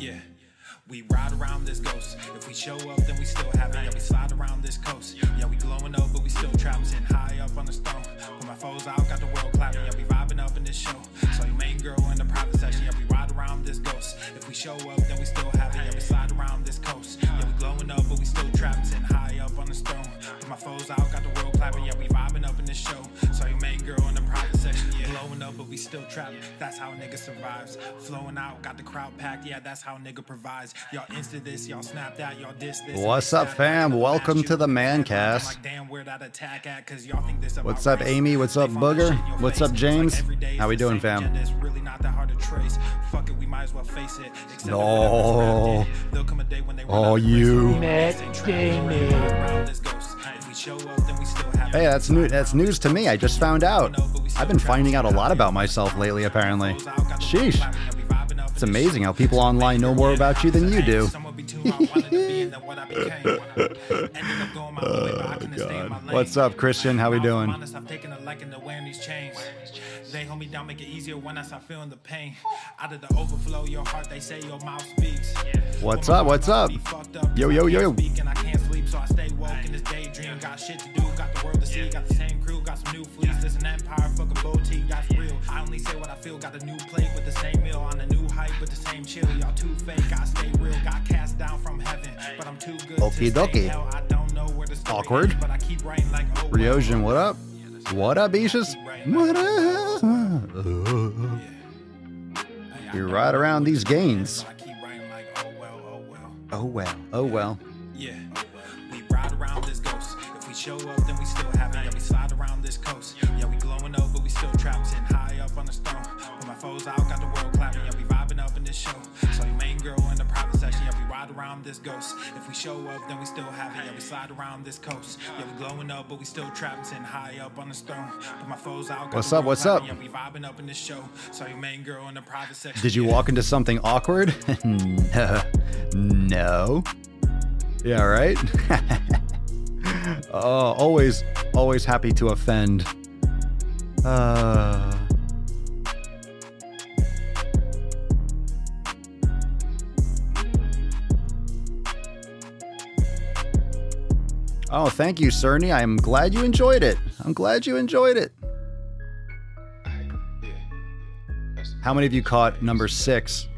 Yeah. We ride around this ghost. If we show up, then we still have it. Yeah, we slide around this coast. Yeah, we glowing up, but we still trapped. Sitting high up on the stone. Put my foes out, got the world clapping. Yeah, we vibing up in this show. So your main girl in the private section. Yeah, we ride around this ghost. If we show up, then we still have it. Yeah, we slide around this coast. Yeah, we glowing up, but we still trapped. Sitting high up on the stone. Put my foes out, got the world clapping. Yeah, we vibing up in this show. So your main girl in the private section. Yeah, glowing up, but we still trapped. That's how a nigga survives. Flowing out, got the crowd packed. Yeah, that's how a nigga provides. Y'all insta this, y'all snap that, y'all diss this. What's up, fam? Welcome to the Mancast. What's up, Amy? What's up, Booger? What's up, James? How we doing, fam? No. Oh, you. Hey, that's new. That's news to me. I just found out. I've been finding out a lot about myself lately, apparently. Sheesh. It's amazing how people online know more about you than you do. Oh, God. What's up, Christian? How we doing? They hold me down, make it easier when I start feeling the pain. Out of the overflow, your heart, they say your mouth speaks. What's up? What's up? Yo, yo, yo. I can't sleep, so I stay woke in this daydream. Got shit to do, got the world to see, got the same crew, got some new fleets. This an empire, fuck a boutique, that's real. I only say what I feel, got a new plate with the same meal on a new height with the same chill. Y'all too fake, I stay real, got cast down from heaven, but I'm too good to stay in hell. I don't know where to start. Awkward. But I keep writing like Ryojin, what up? What up, Ishas? What up? You're right around these gains. Oh well, oh well. Yeah, we ride around this ghost. If we show up, then we still have it. Yeah, we slide around this coast. Yeah, we glowing up, but we still trapped. Sitting high up on the stone. Put my foes out, got the world clapping. Yeah, we vibing up in this show. So your main girl in the private section. Yeah, we ride around this ghost. If we show up, then we still have it. Yeah, we slide around this coast. Yeah, we glowing up, but we still trapped. Sitting high up on the stone. Put my foes out. What's up? What's up? Yeah, we vibing up in this show. So your main girl in the private section. Did you walk into something awkward? No. Yeah, right? Oh, always happy to offend. Oh, thank you, Cerny. I'm glad you enjoyed it. I'm glad you enjoyed it. How many of you caught number 6?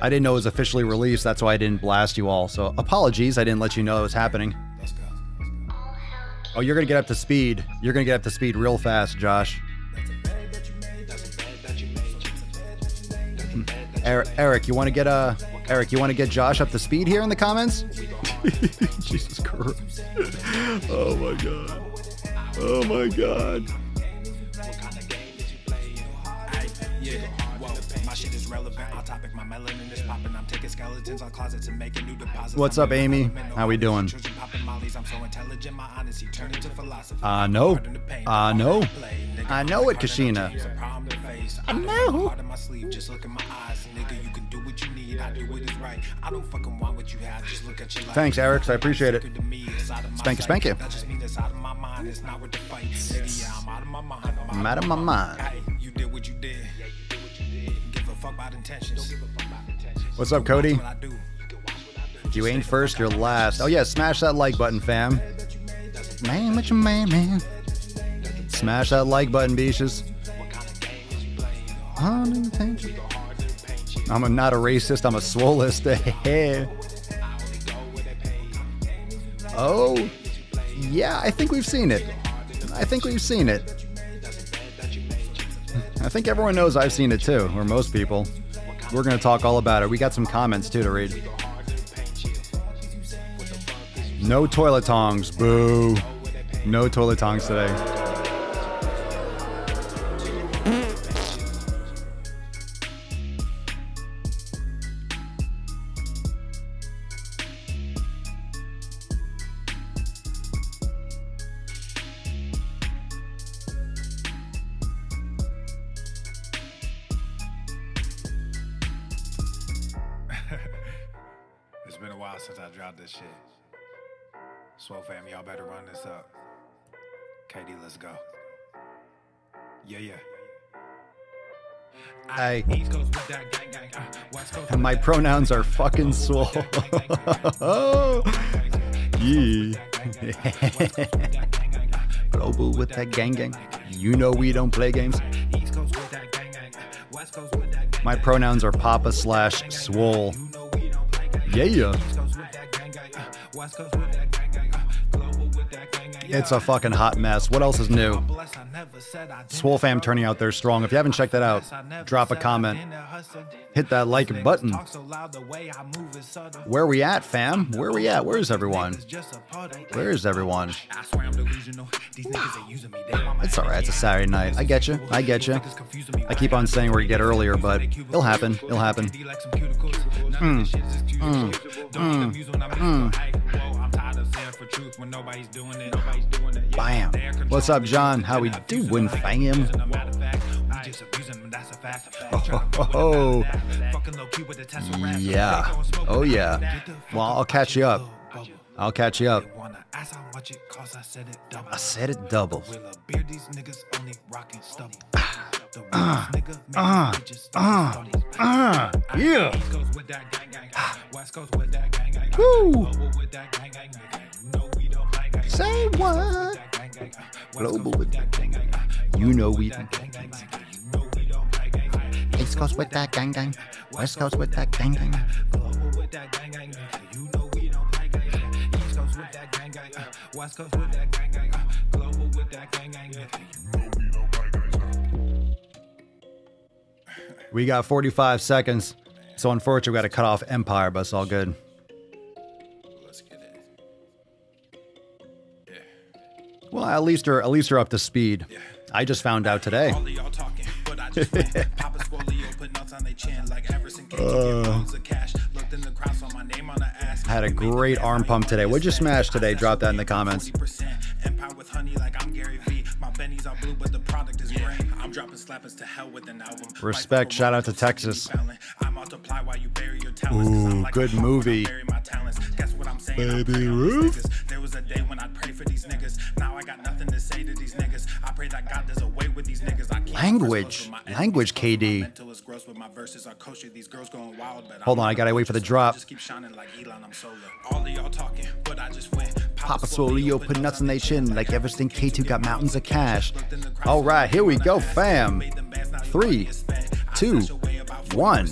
I didn't know it was officially released, that's why I didn't blast you all. So apologies, I didn't let you know it was happening. Oh, you're gonna get up to speed. You're gonna get up to speed real fast, Josh. Eric, you want to get Josh up to speed here in the comments? Jesus Christ! Oh my God! Oh my God! What's up, Amy? How we doing? No. No. I know it, Kashina. I know. Thanks, Eric. I appreciate it. Spank you. I'm out of my mind. What's up, Cody? If you ain't first, you're last. Oh yeah, smash that like button, fam. Man, what you man? Smash that like button, beaches. I'm not a racist, I'm a swollist. Oh, yeah, I think we've seen it. I think everyone knows I've seen it too, or most people. We're going to talk all about it. We got some comments too to read. No toilet tongs. Boo. No toilet tongs today. It's been a while since I dropped this shit. Swole fam, y'all better run this up. KD, let's go. Yeah. Hey. And my pronouns are fucking swole. Yeah. Global with that gang gang. You know we don't play games. My pronouns are Papa/Swole. Yeah. It's a fucking hot mess. What else is new? Swole fam turning out there strong. If you haven't checked that out, drop a comment. Hit that like button. Where we at, fam? Where we at? Where's everyone? Where is everyone? It's alright. It's a Saturday night. I get you. I get you. I keep on saying we get earlier, but it'll happen. It'll happen. Bam. What's up, John? How we doing, fam? Oh, yeah. Oh, yeah. Well, I'll catch you up. I'll catch you up. I said it double. Yeah. Woo. Say what? Global with that gang gang. You know we don't play games. East Coast with that gang gang. West Coast with that gang gang. Global with that gang gang. You know we don't play games. East Coast with that gang gang. West Coast with that gang gang. Global with that gang gang. You know we don't play games. We got 45 seconds. So unfortunately we got to cut off Empire, but it's all good. Well, at least you're up to speed. Yeah. I just found out today. I had a great arm pump today. What'd you smash today? Drop that in the comments. Respect. Shout out to Texas. Ooh, good movie. Baby Ruth. There was a day when I'd pray for these niggas. Now I got nothing to say to these niggas. I pray that God does away with these niggas. Language, KD. Hold on, I gotta wait for the drop. Papa Swole put nuts in they chin like everything K2 got mountains of cash. All right, here we go, fam. 3, 2, 1.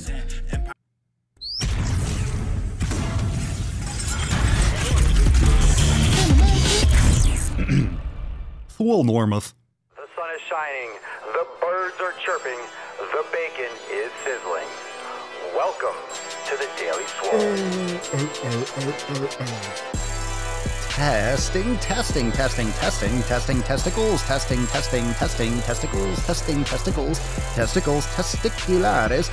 Swole Normus. The sun is shining, the birds are chirping, the bacon is sizzling. Welcome to the Daily Swole. Testing, testicles, testicles, testiculares.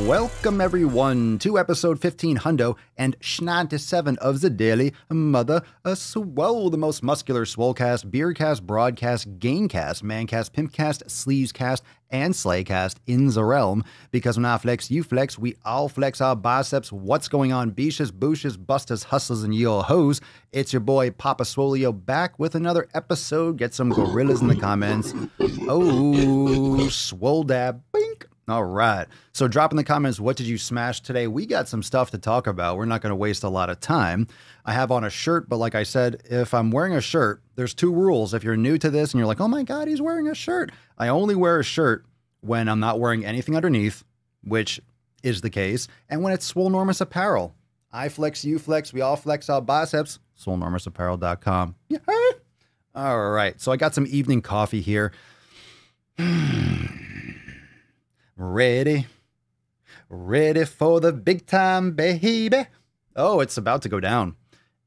Welcome everyone to episode 1500 and 97 of the Daily Mother Swole, the most muscular swolecast, beercast, broadcast, gamecast, mancast, pimpcast, sleevescast, and slaycast in the realm. Because when I flex, you flex, we all flex our biceps. What's going on, beaches, booshes, busters, hustlers, and your hoes? It's your boy Papa Swolio back with another episode. Get some gorillas in the comments. Oh, swole dab, bink. All right. So drop in the comments, what did you smash today? We got some stuff to talk about. We're not going to waste a lot of time. I have on a shirt, but like I said, if I'm wearing a shirt, there's 2 rules. If you're new to this and you're like, oh my God, he's wearing a shirt. I only wear a shirt when I'm not wearing anything underneath, which is the case, and when it's Swolenormous apparel. I flex, you flex, we all flex our biceps. Swolenormousapparel.com. Yeah. All right. So I got some evening coffee here. Ready for the big time, baby. Oh, it's about to go down.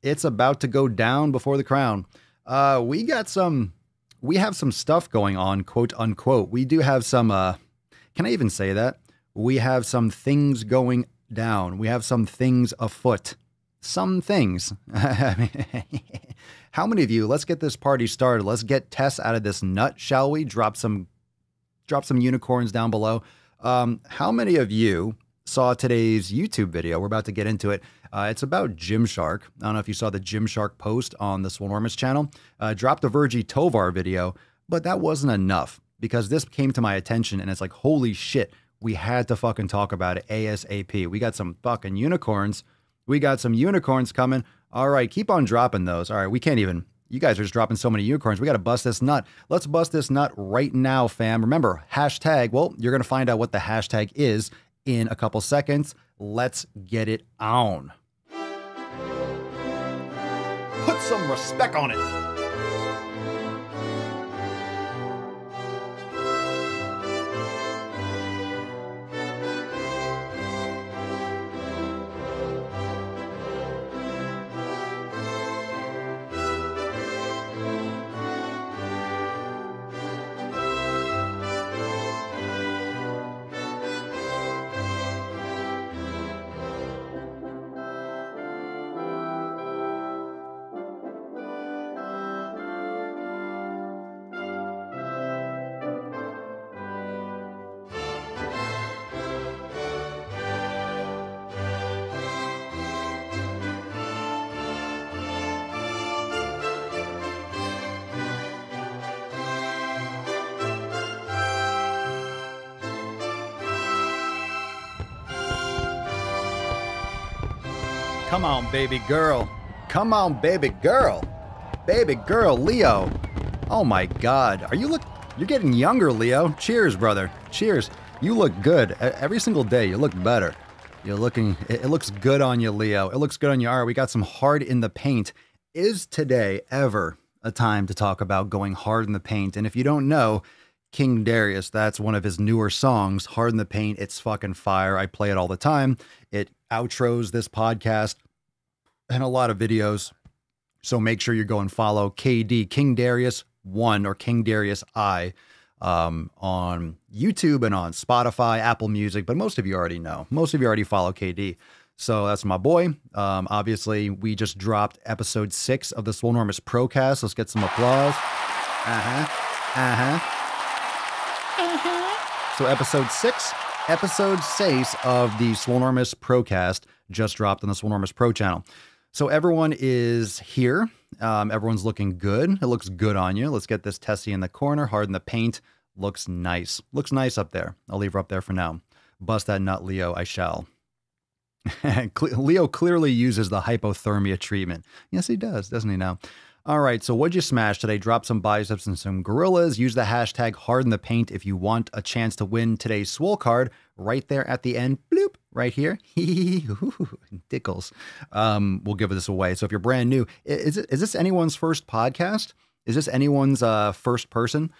It's about to go down before the crown. We have some stuff going on, quote unquote. We do have some, can I even say that? We have some things going down. We have some things afoot. Some things. How many of you, let's get this party started. Let's get Tess out of this nut, shall we? Drop some unicorns down below. How many of you saw today's YouTube video? We're about to get into it. It's about Gymshark. I don't know if you saw the Gymshark post on the Swolenormous channel. Dropped a Virgie Tovar video, but that wasn't enough. because this came to my attention and it's like, holy shit, we had to fucking talk about it ASAP. We got some fucking unicorns. We got some unicorns coming. All right, keep on dropping those. All right, we can't even, you guys are just dropping so many unicorns. We got to bust this nut. Let's bust this nut right now, fam. Remember, hashtag, well, you're going to find out what the hashtag is in a couple seconds. Let's get it on. Put some respect on it. Come on, baby girl. Come on, baby girl. Baby girl, Leo. Oh my God. You're getting younger, Leo. Cheers, brother. Cheers. You look good. Every single day, you look better. It looks good on you, Leo. It looks good on you. All right, we got some hard in the paint. Is today ever a time to talk about going hard in the paint? And if you don't know, King Darius, that's one of his newer songs, Hard in the Paint. It's fucking fire. I play it all the time. It outros this podcast and a lot of videos. So make sure you go and follow KD, King Darius 1 or King Darius I on YouTube and on Spotify, Apple Music. But most of you already know. Most of you already follow KD. So that's my boy. Obviously, we just dropped episode 6 of the Swolenormous Procast. Let's get some applause. So episode 6 of the Swolenormous Procast just dropped on the Swolenormous Pro channel. So everyone is here. Everyone's looking good. It looks good on you. Let's get this Tessie in the corner. Hard in the paint. Looks nice. Looks nice up there. I'll leave her up there for now. Bust that nut, Leo. I shall. Leo clearly uses the hypothermia treatment. Yes, he does, doesn't he now? All right, so what'd you smash today? Drop some biceps and some gorillas. Use the hashtag hard in the paint if you want a chance to win today's Swole card right there at the end. Bloop, right here. Tickles. We'll give this away. So if you're brand new, is this anyone's first podcast? Is this anyone's first person?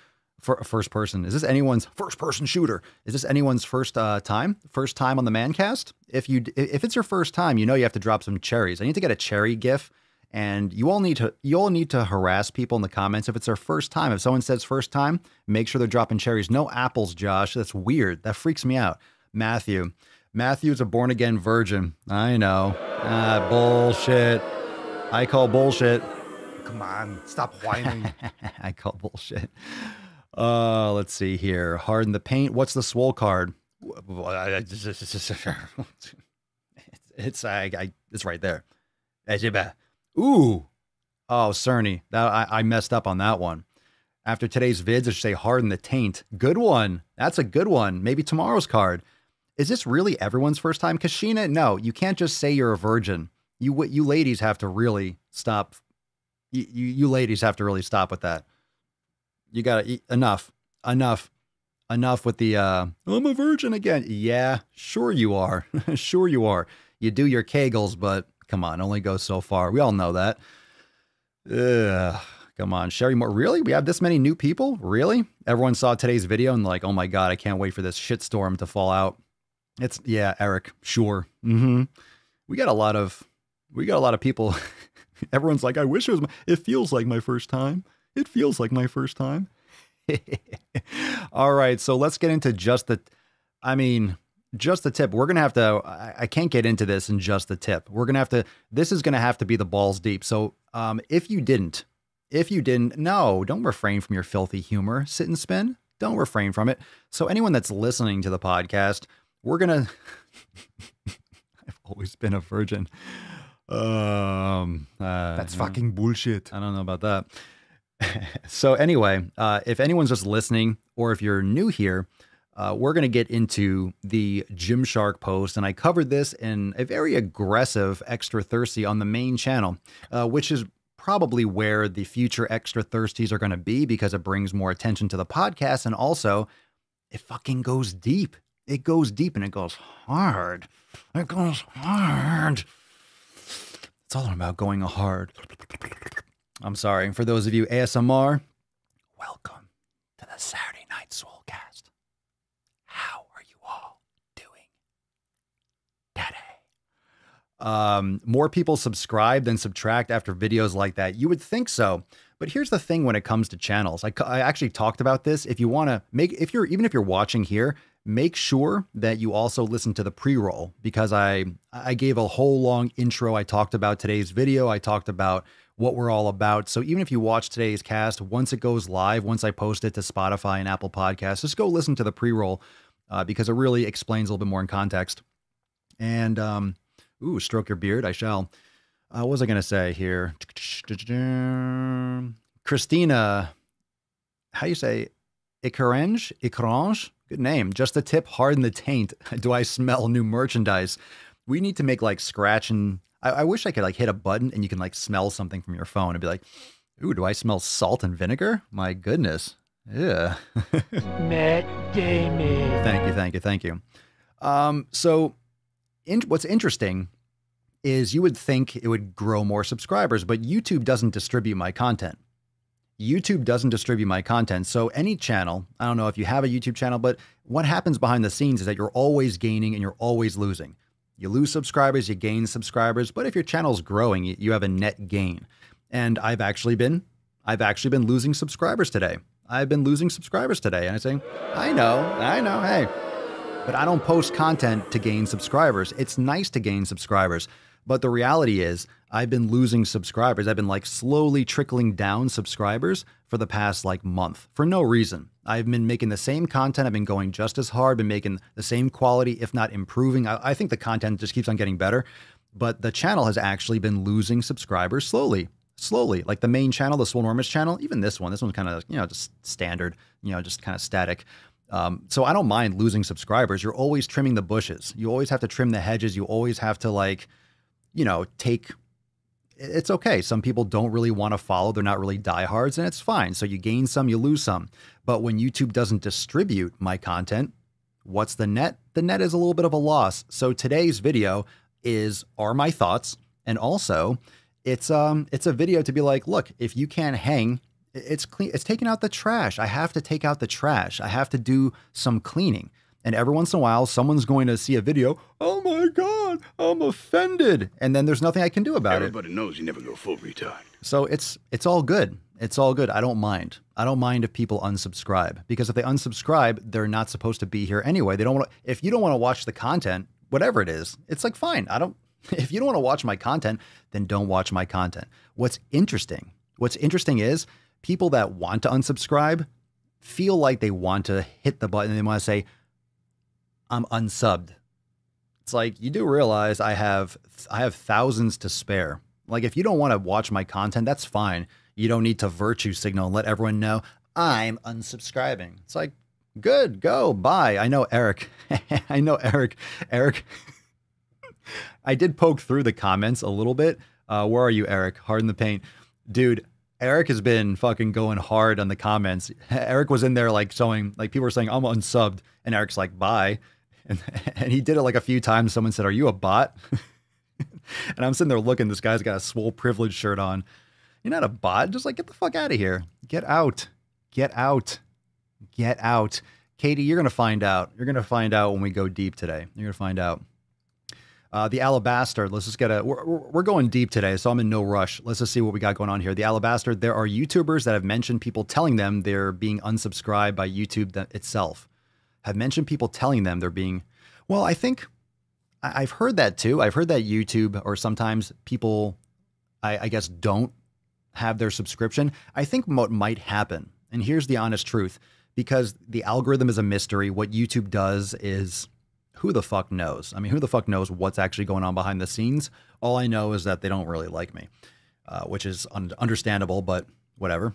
Is this anyone's first person shooter? Is this anyone's first time on the Mancast? If it's your first time, you have to drop some cherries. I need to get a cherry gif. And you all need to harass people in the comments if it's their first time. If someone says first time, make sure they're dropping cherries. No apples, Josh. That's weird. That freaks me out. Matthew's a born again virgin. I know. Bullshit. I call bullshit. Come on, stop whining. I call bullshit. Let's see here. Hard in the paint. What's the Swole card? It's right there. Ooh. Oh, Cerny. I messed up on that one. After today's vids, I should say hard in the taint. Good one. That's a good one. Maybe tomorrow's card. Is this really everyone's first time? Kashina, no, you can't just say you're a virgin. You ladies have to really stop. You ladies have to really stop with that. You got to enough with the, I'm a virgin again. Yeah, sure you are. Sure you are. You do your Kegels, but come on, only go so far. We all know that. Come on, Sherry Moore. Really? We have this many new people? Really? Everyone saw today's video and like, oh my God, I can't wait for this shitstorm to fall out. Yeah, Eric, sure. We got a lot of people. Everyone's like, I wish it feels like my first time. It feels like my first time. All right, so let's get into just the tip. We're going to have to, I can't get into this in just the tip. This is going to have to be the balls deep. So if you didn't, no, don't refrain from your filthy humor. Sit and spin. Don't refrain from it. So anyone that's listening to the podcast, I've always been a virgin. That's fucking bullshit. I don't know about that. So anyway, if anyone's just listening or if you're new here, we're going to get into the Gymshark post. And I covered this in a very aggressive Extra Thirsty on the main channel, which is probably where the future Extra Thirsties are going to be because it brings more attention to the podcast. And also, it fucking goes deep. It goes deep and it goes hard. It goes hard. It's all about going hard. I'm sorry. For those of you ASMR, welcome to the Saturday Night Soulcast. How are you all doing today? More people subscribe than subtract after videos like that. You would think so. But here's the thing when it comes to channels. I actually talked about this. If you want to even if you're watching here, make sure that you also listen to the pre-roll because I gave a whole long intro. I talked about today's video. I talked about what we're all about. So even if you watch today's cast, once it goes live, once I post it to Spotify and Apple Podcasts, just go listen to the pre-roll because it really explains a little bit more in context. And, stroke your beard. I shall. What was I going to say here? Christina, how do you say? Ikarange? Good name. Just a tip, harden the taint. Do I smell new merchandise? We need to make like scratch and I wish I could like hit a button and you can like smell something from your phone and be like, ooh, do I smell salt and vinegar? My goodness. Yeah. Matt Damon. Thank you. What's interesting is you would think it would grow more subscribers, but YouTube doesn't distribute my content. YouTube doesn't distribute my content. So any channel, I don't know if you have a YouTube channel, but what happens behind the scenes is that you're always gaining and you're always losing. You lose subscribers, you gain subscribers, but if your channel's growing, you have a net gain. And I've actually been losing subscribers today. I've been losing subscribers today. And I say, I know, hey. But I don't post content to gain subscribers. It's nice to gain subscribers. But the reality is I've been losing subscribers. I've been like slowly trickling down subscribers for the past like month for no reason. I've been making the same content. I've been going just as hard, been making the same quality, if not improving. I think the content just keeps on getting better, but the channel has actually been losing subscribers slowly. Like the main channel, the Swolenormous channel, even this one's kind of, just standard, just kind of static. So I don't mind losing subscribers. You're always trimming the bushes. You always have to trim the hedges. You always have to it's okay. Some people don't really want to follow. They're not really diehards and it's fine. So you gain some, you lose some. But when YouTube doesn't distribute my content, what's the net? The net is a little bit of a loss. So today's video are my thoughts. And also it's a video to be like, look, if you can't hang, it's clean. It's taking out the trash. I have to take out the trash. I have to do some cleaning. And every once in a while, someone's going to see a video. Oh my God, I'm offended. And then there's nothing I can do about Everybody knows you never go full retard. So it's all good. It's all good. I don't mind. I don't mind if people unsubscribe because if they unsubscribe, they're not supposed to be here anyway. They don't want to, if you don't want to watch the content, whatever it is, it's like, fine. If you don't want to watch my content, then don't watch my content. What's interesting is people that want to unsubscribe feel like they want to hit the button and they want to say, I'm unsubbed. It's like, you do realize I have thousands to spare. Like, if you don't want to watch my content, that's fine. You don't need to virtue signal and let everyone know I'm unsubscribing. It's like, good, go, bye. I know Eric. Eric, I did poke through the comments a little bit. Where are you, Eric? Harden the paint. Dude, Eric has been fucking going hard on the comments. Eric was in there like showing, like people were saying, I'm unsubbed. And Eric's like, bye. And he did it like a few times. Someone said, are you a bot? And I'm sitting there looking, this guy's got a Swole Privilege shirt on. You're not a bot. Just like, get the fuck out of here. Get out. Get out. Get out. Katie, you're going to find out. You're going to find out when we go deep today. You're going to find out. The Alabaster, let's just we're going deep today, so I'm in no rush. Let's just see what we got going on here. The Alabaster, there are YouTubers that have mentioned people telling them they're being unsubscribed by YouTube itself. Have mentioned people telling them they're being, well, I think I've heard that too. I've heard that YouTube or sometimes people, I guess, don't have their subscription. I think what might happen, and here's the honest truth, because the algorithm is a mystery. What YouTube does is, who the fuck knows? I mean, who the fuck knows what's actually going on behind the scenes? All I know is that they don't really like me, which is understandable, but whatever.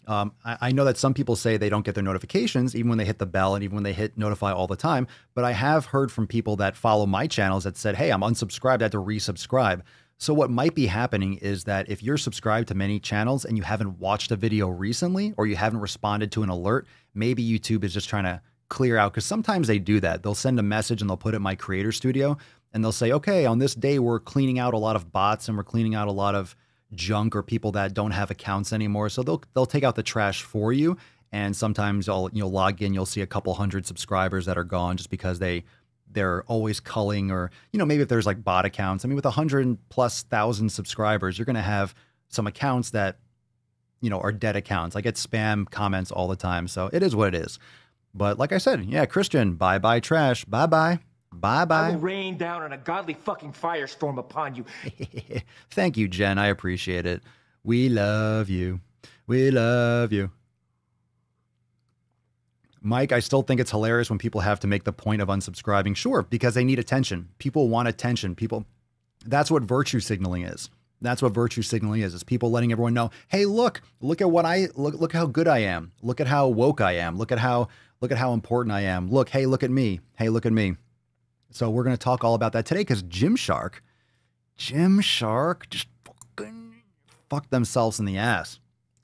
I know that some people say they don't get their notifications even when they hit the bell and even when they hit notify all the time. But I have heard from people that follow my channels that said, hey, I'm unsubscribed. I had to resubscribe. So what might be happening is that if you're subscribed to many channels and you haven't watched a video recently, or you haven't responded to an alert, maybe YouTube is just trying to clear out, because sometimes they do that. They'll send a message and they'll put it in my creator studio and they'll say, okay, on this day, we're cleaning out a lot of bots and we're cleaning out a lot of junk or people that don't have accounts anymore. So they'll take out the trash for you. And sometimes you'll log in, you'll see a couple hundred subscribers that are gone just because they're always culling, or, maybe if there's like bot accounts. I mean, with 100,000+ subscribers, you're going to have some accounts that, are dead accounts. I get spam comments all the time. So it is what it is. But like I said, yeah, Christian, bye-bye trash. Bye-bye. Bye-bye. I will rain down on a godly fucking firestorm upon you. Thank you, Jen. I appreciate it. We love you. We love you. Mike, I still think it's hilarious when people have to make the point of unsubscribing. Sure, because they need attention. People want attention. That's what virtue signaling is. That's what virtue signaling is people letting everyone know, hey, look at look how good I am. Look at how woke I am. Look at how important I am. Look, hey, look at me. Hey, look at me. So we're going to talk all about that today, because Gymshark just fucking fucked themselves in the ass.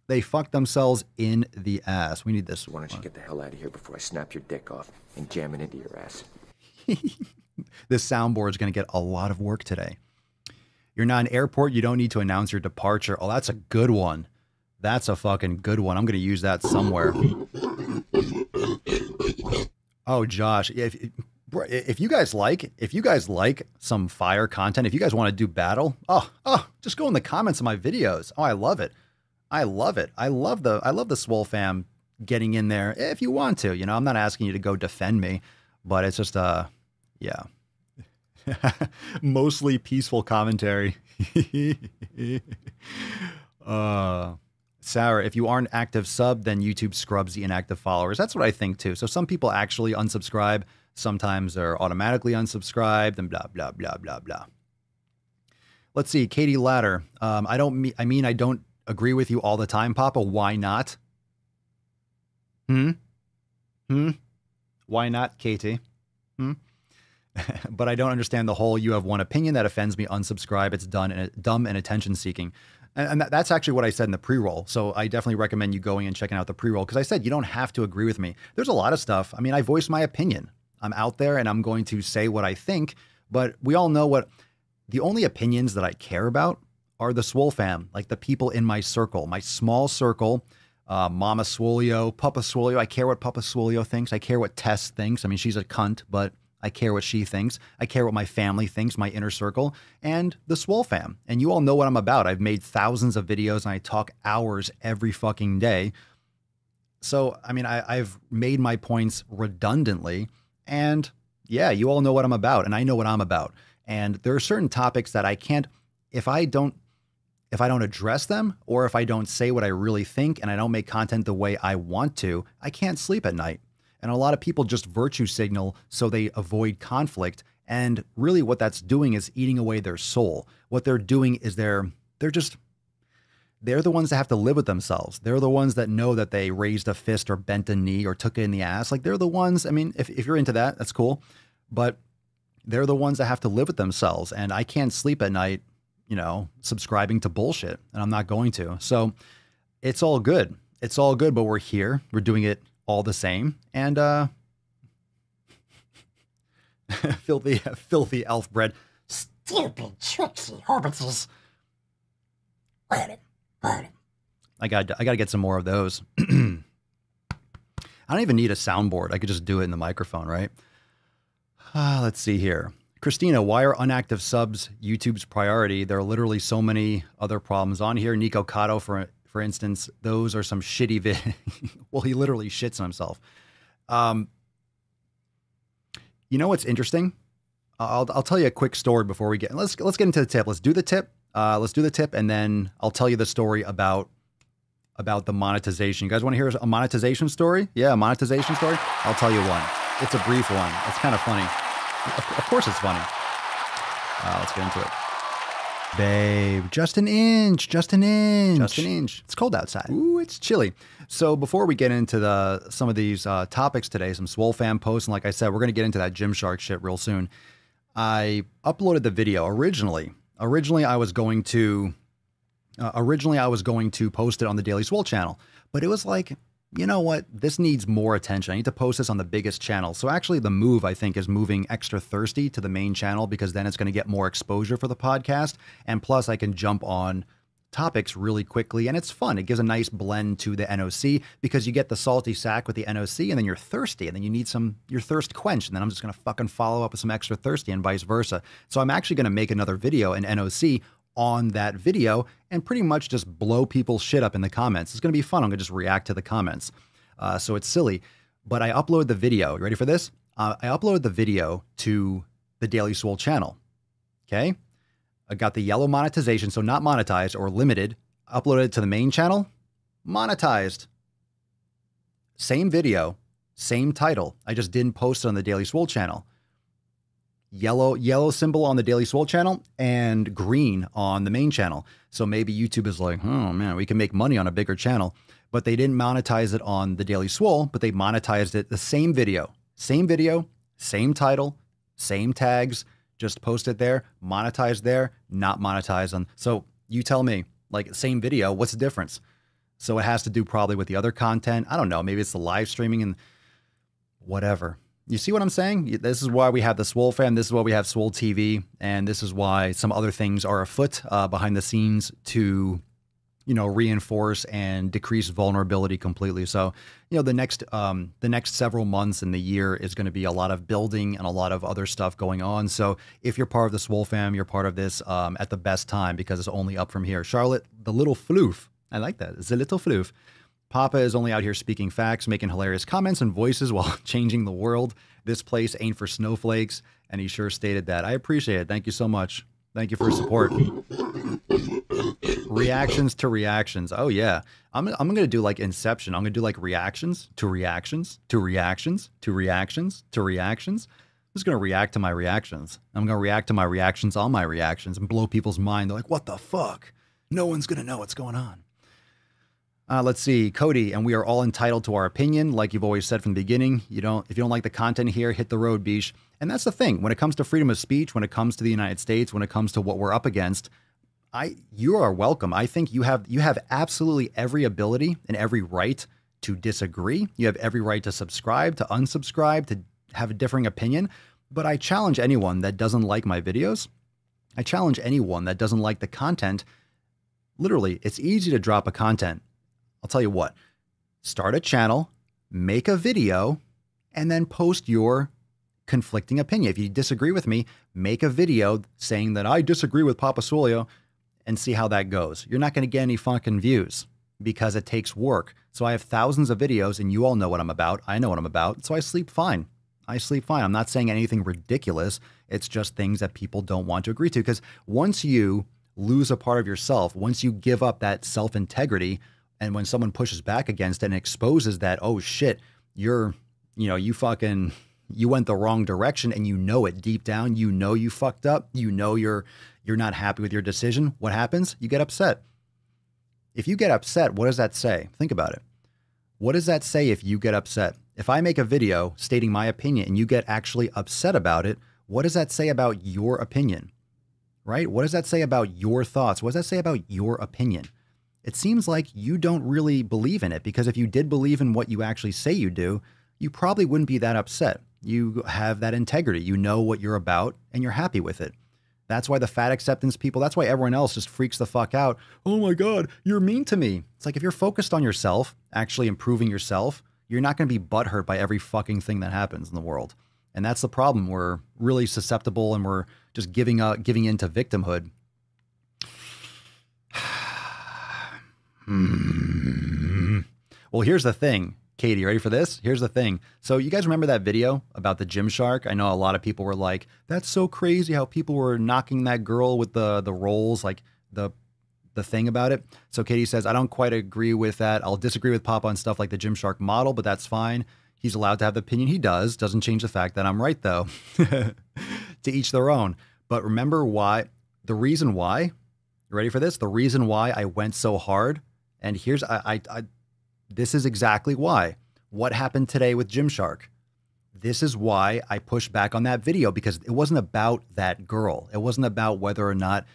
They fucked themselves in the ass. We need this. Why don't you get the hell out of here before I snap your dick off and jam it into your ass? This soundboard is going to get a lot of work today. You're not an airport. You don't need to announce your departure. Oh, that's a good one. That's a fucking good one. I'm going to use that somewhere. Oh, Josh, if you guys like some fire content, if you guys want to do battle, just go in the comments of my videos. Oh, I love it. I love it. I love the Swole fam getting in there if you want to. I'm not asking you to go defend me, but it's just yeah. Mostly peaceful commentary. Sarah, if you aren't active sub, then YouTube scrubs the inactive followers. That's what I think too. So some people actually unsubscribe. Sometimes they're automatically unsubscribed and blah, blah, blah, blah, blah. Let's see. Katie Ladder. I don't agree with you all the time, Papa. Why not? Why not, Katie? But I don't understand the whole, you have one opinion that offends me, unsubscribe. It's dumb and attention seeking. And that's actually what I said in the pre-roll. So I definitely recommend you going and checking out the pre-roll, because I said you don't have to agree with me. There's a lot of stuff. I mean, I voice my opinion. I'm out there and I'm going to say what I think, but we all know the only opinions that I care about are the Swole fam, like the people in my circle, my small circle, Mama Swolio, Papa Swolio. I care what Papa Swolio thinks. I care what Tess thinks. I mean, she's a cunt, but I care what she thinks. I care what my family thinks, my inner circle, and the Swole fam. And you all know what I'm about. I've made thousands of videos and I talk hours every fucking day. So, I mean, I've made my points redundantly, and yeah, you all know what I'm about and I know what I'm about. And there are certain topics that I can't, if I don't address them, or if I don't say what I really think and I don't make content the way I want to, I can't sleep at night. And a lot of people just virtue signal so they avoid conflict. And really what that's doing is eating away their soul. What they're doing is they're the ones that have to live with themselves. They're the ones that know that they raised a fist or bent a knee or took it in the ass. Like, they're the ones, I mean, if you're into that, that's cool. But they're the ones that have to live with themselves. And I can't sleep at night, subscribing to bullshit. And I'm not going to. So it's all good. It's all good, but we're here. We're doing it all the same. And filthy elf bread. Stupid Trixie Horbitses. I gotta get some more of those. I don't even need a soundboard. I could just do it in the microphone, right? Let's see here. Christina, why are unactive subs YouTube's priority? There are literally so many other problems on here. Nico Cotto, for instance, those are some shitty well, he literally shits on himself. You know what's interesting? I'll tell you a quick story before we get. Let's get into the tip. Let's do the tip. Let's do the tip, and then I'll tell you the story about the monetization. You guys want to hear a monetization story? Yeah, a monetization story. I'll tell you one. It's a brief one. It's kind of funny. Of course, it's funny. Let's get into it. Babe, just an inch, just an inch. Just an inch. It's cold outside. Ooh, it's chilly. So before we get into some of these topics today, some Swole Fam posts, and like I said, we're going to get into that Gymshark shit real soon. I uploaded the video originally. Originally, I was going to post it on the Daily Swole channel, but it was like, you know what? This needs more attention. I need to post this on the biggest channel. So actually the move, I think, is moving Extra Thirsty to the main channel, because then it's going to get more exposure for the podcast. And plus I can jump on topics really quickly, and it's fun. It gives a nice blend to the NOC, because you get the salty sack with the NOC, and then you're thirsty, and then you need your thirst quenched. And then I'm just going to fucking follow up with some Extra Thirsty and vice versa. So I'm actually going to make another video in NOC on that video and pretty much just blow people's shit up in the comments. It's going to be fun. I'm going to just react to the comments. So it's silly, but I upload the video. You ready for this? I uploaded the video to the Daily Swole channel. Okay. I got the yellow monetization. So not monetized or limited. Uploaded it to the main channel. Monetized. Same video, same title. I just didn't post it on the Daily Swole channel. Yellow symbol on the Daily Swole channel and green on the main channel. So maybe YouTube is like, oh man, we can make money on a bigger channel. But they didn't monetize it on the Daily Swole, but they monetized it the same video, same title, same tags, just post it there, monetized there, not monetized on. So you tell me, like, same video, what's the difference? So it has to do probably with the other content. I don't know. Maybe it's the live streaming and whatever. You see what I'm saying? This is why we have the Swole Fam. This is why we have Swole TV. And this is why some other things are afoot behind the scenes to, you know, reinforce and decrease vulnerability completely. So, you know, the next several months in the year is going to be a lot of building and a lot of other stuff going on. So if you're part of the Swole Fam, you're part of this at the best time, because it's only up from here. Charlotte, the little floof. I like that. It's a little floof. Papa is only out here speaking facts, making hilarious comments and voices while changing the world. This place ain't for snowflakes. And he sure stated that. I appreciate it. Thank you so much. Thank you for your support. Reactions to reactions. Oh, yeah. I'm going to do like Inception. I'm going to do like reactions to reactions to reactions to reactions to reactions. I'm just going to react to my reactions. I'm going to react to my reactions on my reactions and blow people's mind. They're like, what the fuck? No one's going to know what's going on. Let's see, Cody, and we are all entitled to our opinion. Like you've always said from the beginning, if you don't like the content here, hit the road, beesh. And that's the thing. When it comes to freedom of speech, when it comes to the United States, when it comes to what we're up against, you are welcome. I think you have absolutely every ability and every right to disagree. You have every right to subscribe, to unsubscribe, to have a differing opinion. But I challenge anyone that doesn't like my videos. I challenge anyone that doesn't like the content. Literally, it's easy to drop a content. I'll tell you what, start a channel, make a video, and then post your conflicting opinion. If you disagree with me, make a video saying that I disagree with Papa Swolio and see how that goes. You're not going to get any fucking views because it takes work. So I have thousands of videos and you all know what I'm about. I know what I'm about. So I sleep fine. I'm not saying anything ridiculous. It's just things that people don't want to agree to, because once you lose a part of yourself, once you give up that self-integrity, and when someone pushes back against it and exposes that, oh shit, you went the wrong direction, and you know it deep down, you know you fucked up, you know you're not happy with your decision. What happens? You get upset. If you get upset, what does that say? Think about it. What does that say if you get upset? If I make a video stating my opinion and you get actually upset about it, what does that say about your opinion? Right? What does that say about your thoughts? What does that say about your opinion? It seems like you don't really believe in it, because if you did believe in what you actually say you do, you probably wouldn't be that upset. You have that integrity. You know what you're about and you're happy with it. That's why the fat acceptance people, that's why everyone else just freaks the fuck out. Oh my God, you're mean to me. It's like, if you're focused on yourself, actually improving yourself, you're not going to be butthurt by every fucking thing that happens in the world. And that's the problem. We're really susceptible and we're just giving into victimhood. Well, here's the thing. Katie, you ready for this? Here's the thing. So you guys remember that video about the Gymshark? I know a lot of people were like, that's so crazy how people were knocking that girl with the rolls, like the thing about it. So Katie says, I don't quite agree with that. I'll disagree with Papa on stuff like the Gymshark model, but that's fine. He's allowed to have the opinion he does. Doesn't change the fact that I'm right, though. To each their own. But remember why, the reason why You ready for this? The reason why I went so hard, and here's this is exactly why. What happened today with Gymshark? This is why I pushed back on that video, because it wasn't about that girl. It wasn't about whether or not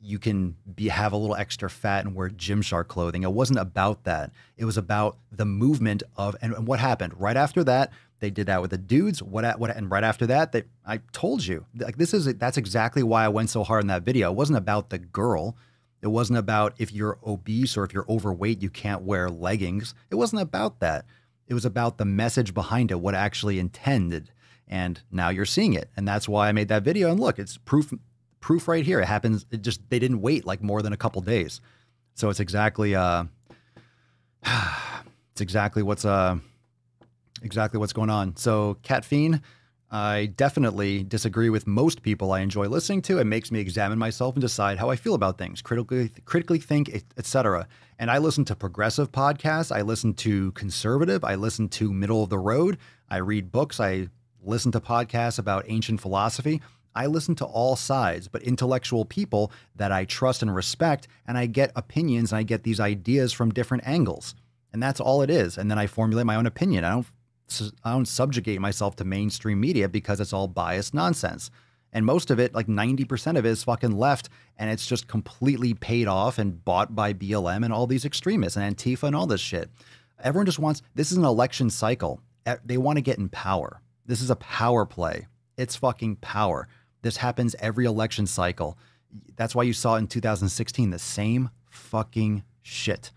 you can have a little extra fat and wear Gymshark clothing. It wasn't about that. It was about the movement of, and what happened right after that. They did that with the dudes. And right after that, I told you, like, that's exactly why I went so hard in that video. It wasn't about the girl. It wasn't about if you're obese or if you're overweight, you can't wear leggings. It wasn't about that. It was about the message behind it, what it actually intended. And now you're seeing it. And that's why I made that video. And look, it's proof right here. It happens. They didn't wait like more than a couple days. So it's exactly what's going on. So Cat Fiend, I definitely disagree with most people I enjoy listening to. It makes me examine myself and decide how I feel about things, critically think, etc. And I listen to progressive podcasts. I listen to conservative. I listen to middle of the road. I read books. I listen to podcasts about ancient philosophy. I listen to all sides, but intellectual people that I trust and respect, and I get opinions and I get these ideas from different angles. And that's all it is. And then I formulate my own opinion. I don't subjugate myself to mainstream media because it's all biased nonsense. And most of it, like 90% of it, is fucking left, and it's just completely paid off and bought by BLM and all these extremists and Antifa and all this shit. Everyone just wants, this is an election cycle. They want to get in power. This is a power play. It's fucking power. This happens every election cycle. That's why you saw in 2016 the same fucking shit.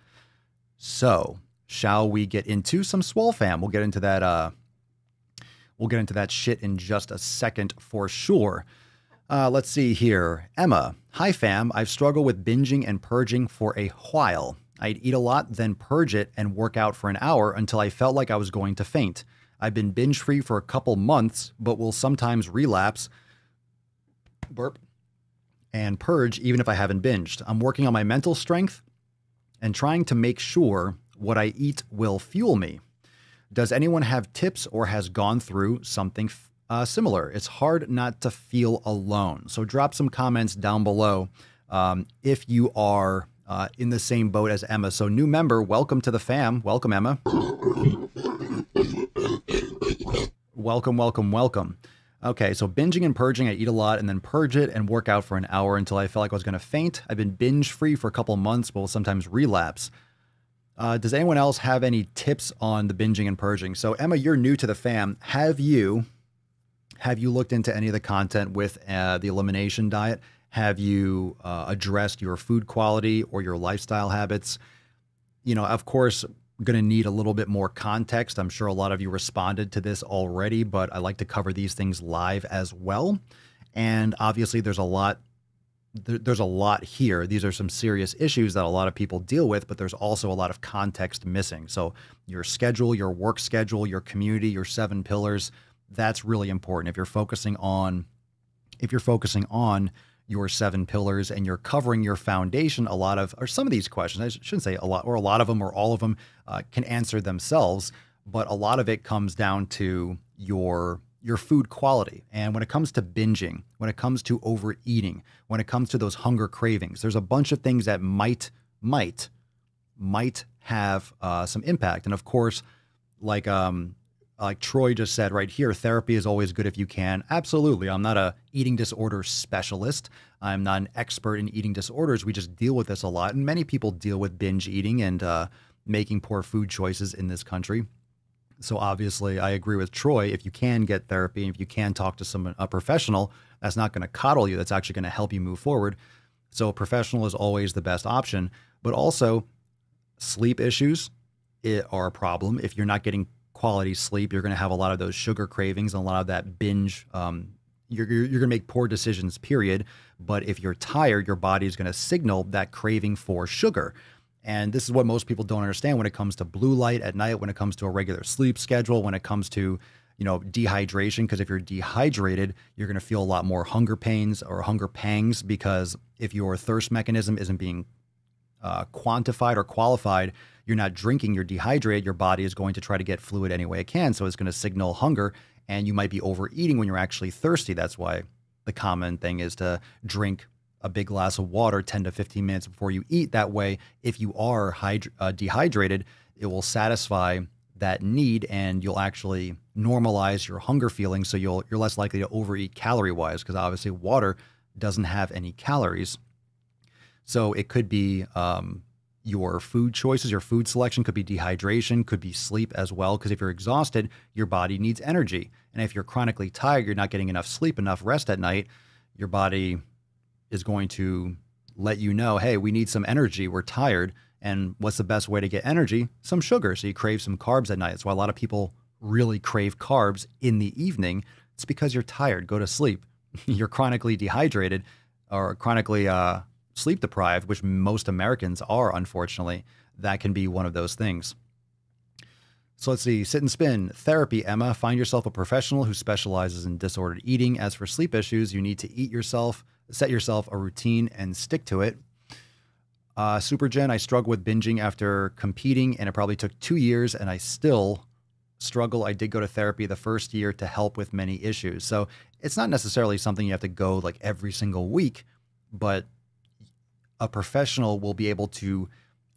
So, shall we get into some Swole Fam? We'll get into that. We'll get into that shit in just a second for sure. Let's see here. Emma, hi fam. I've struggled with binging and purging for a while. I'd eat a lot, then purge it and work out for an hour until I felt like I was going to faint. I've been binge free for a couple months, but will sometimes relapse, and purge even if I haven't binged. I'm working on my mental strength and trying to make sure what I eat will fuel me. Does anyone have tips or has gone through something similar? It's hard not to feel alone. So drop some comments down below if you are in the same boat as Emma. So new member, welcome to the fam. Welcome, Emma. Welcome, welcome, welcome. Okay, so binging and purging, I eat a lot and then purge it and work out for an hour until I felt like I was going to faint. I've been binge free for a couple months, but will sometimes relapse. Does anyone else have any tips on the binging and purging? So Emma, you're new to the fam. Have you looked into any of the content with the elimination diet? Have you addressed your food quality or your lifestyle habits? You know, of course, I'm going to need a little bit more context. I'm sure a lot of you responded to this already, but I like to cover these things live as well. And obviously there's a lot here. These are some serious issues that a lot of people deal with, but there's also a lot of context missing. So your schedule, your work schedule, your community, your 7 pillars, that's really important. If you're focusing on your 7 pillars and you're covering your foundation, some of these questions, I shouldn't say a lot, or a lot of them or all of them can answer themselves, but a lot of it comes down to your food quality. And when it comes to binging, when it comes to overeating, when it comes to those hunger cravings, there's a bunch of things that might have some impact. And of course, like Troy just said right here, therapy is always good if you can. Absolutely. I'm not a eating disorder specialist. I'm not an expert in eating disorders. We just deal with this a lot. And many people deal with binge eating and making poor food choices in this country. So obviously, I agree with Troy. If you can get therapy, and if you can talk to a professional, that's not going to coddle you. That's actually going to help you move forward. So a professional is always the best option. But also, sleep issues are a problem. If you're not getting quality sleep, you're going to have a lot of those sugar cravings and a lot of that binge. You're going to make poor decisions, period. But if you're tired, your body is going to signal that craving for sugar. And this is what most people don't understand when it comes to blue light at night, when it comes to a regular sleep schedule, when it comes to, dehydration. Because if you're dehydrated, you're going to feel a lot more hunger pains or hunger pangs, because if your thirst mechanism isn't being quantified or qualified, you're not drinking, you're dehydrated, your body is going to try to get fluid any way it can. So it's going to signal hunger, and you might be overeating when you're actually thirsty. That's why the common thing is to drink a big glass of water 10 to 15 minutes before you eat. That way, if you are dehydrated, it will satisfy that need and you'll actually normalize your hunger feeling. So you're less likely to overeat calorie-wise, because obviously water doesn't have any calories. So it could be your food choices, your food selection could be dehydration, could be sleep as well. Because if you're exhausted, your body needs energy. And if you're chronically tired, you're not getting enough sleep, enough rest at night, your body is going to let you know, hey, we need some energy. We're tired. And what's the best way to get energy? Some sugar. So you crave some carbs at night. That's why a lot of people really crave carbs in the evening. It's because you're tired. Go to sleep. You're chronically dehydrated or chronically sleep deprived, which most Americans are, unfortunately. That can be one of those things. So let's see. Sit and spin. Therapy, Emma. Find yourself a professional who specializes in disordered eating. As for sleep issues, you need to set yourself a routine and stick to it. Super Jen, I struggle with binging after competing, and it probably took 2 years, and I still struggle. I did go to therapy the first year to help with many issues. So it's not necessarily something you have to go like every single week, but a professional will be able to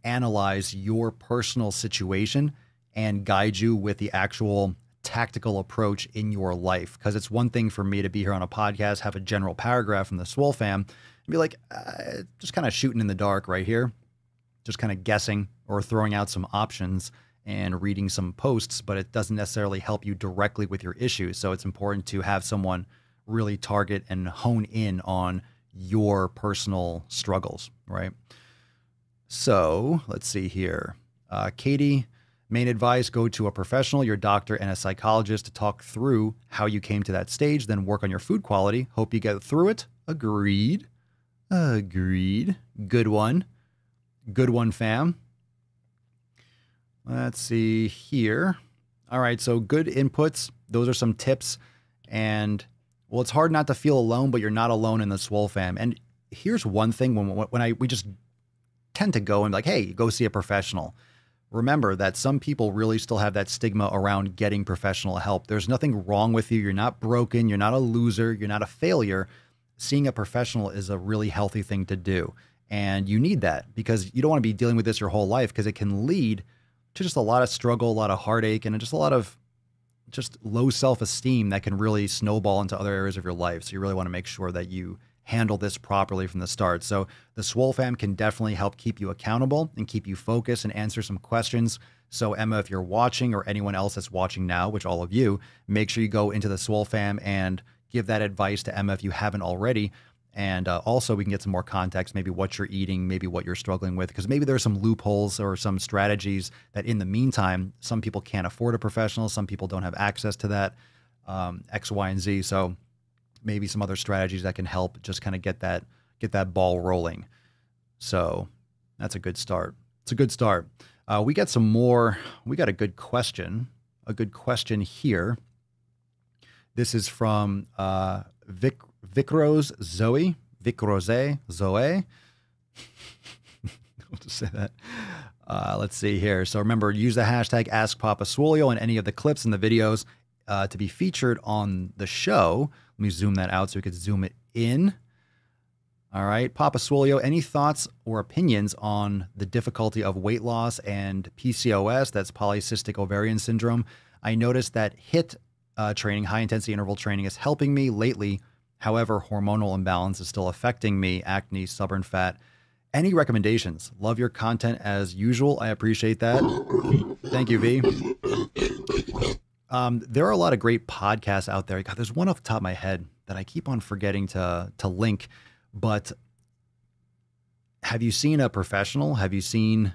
analyze your personal situation and guide you with the actual tactical approach in your life. Because it's one thing for me to be here on a podcast, have a general paragraph from the Swole fam, and be like, just kind of shooting in the dark right here, just kind of guessing or throwing out some options and reading some posts, but it doesn't necessarily help you directly with your issues. So it's important to have someone really target and hone in on your personal struggles, right? So let's see here. Katie, main advice, go to a professional, your doctor and a psychologist, to talk through how you came to that stage, then work on your food quality. Hope you get through it. Agreed. Good one. Good one, fam. Let's see here. All right, so good inputs. Those are some tips. And, well, it's hard not to feel alone, but you're not alone in the Swole fam. And here's one thing when we just tend to go and be like, hey, go see a professional. Remember that some people really still have that stigma around getting professional help. There's nothing wrong with you. You're not broken. You're not a loser. You're not a failure. Seeing a professional is a really healthy thing to do. And you need that because you don't want to be dealing with this your whole life, because it can lead to just a lot of struggle, a lot of heartache, and just a lot of just low self-esteem that can really snowball into other areas of your life. So you really want to make sure that you handle this properly from the start. So the Swole fam can definitely help keep you accountable and keep you focused and answer some questions. So Emma, if you're watching, or anyone else that's watching now, which all of you, make sure you go into the Swole fam and give that advice to Emma if you haven't already. And also we can get some more context, maybe what you're eating, maybe what you're struggling with, because maybe there's some loopholes or some strategies that in the meantime, some people can't afford a professional. Some people don't have access to that, X, Y, and Z. So maybe some other strategies that can help just kind of get that ball rolling. So that's a good start. It's a good start. We got some more. We got a good question here. This is from Vicrose Zoe. I'll just say that. Let's see here. So remember, use the hashtag AskPapaSwolio in any of the clips and the videos to be featured on the show. Let me zoom that out so we could zoom it in. All right. Papa Swolio, any thoughts or opinions on the difficulty of weight loss and PCOS, that's polycystic ovarian syndrome? I noticed that HIIT training, high intensity interval training, is helping me lately. However, hormonal imbalance is still affecting me, acne, stubborn fat. Any recommendations? Love your content as usual. I appreciate that. Thank you, V. There are a lot of great podcasts out there. God, there's one off the top of my head that I keep on forgetting to link, but have you seen a professional? Have you seen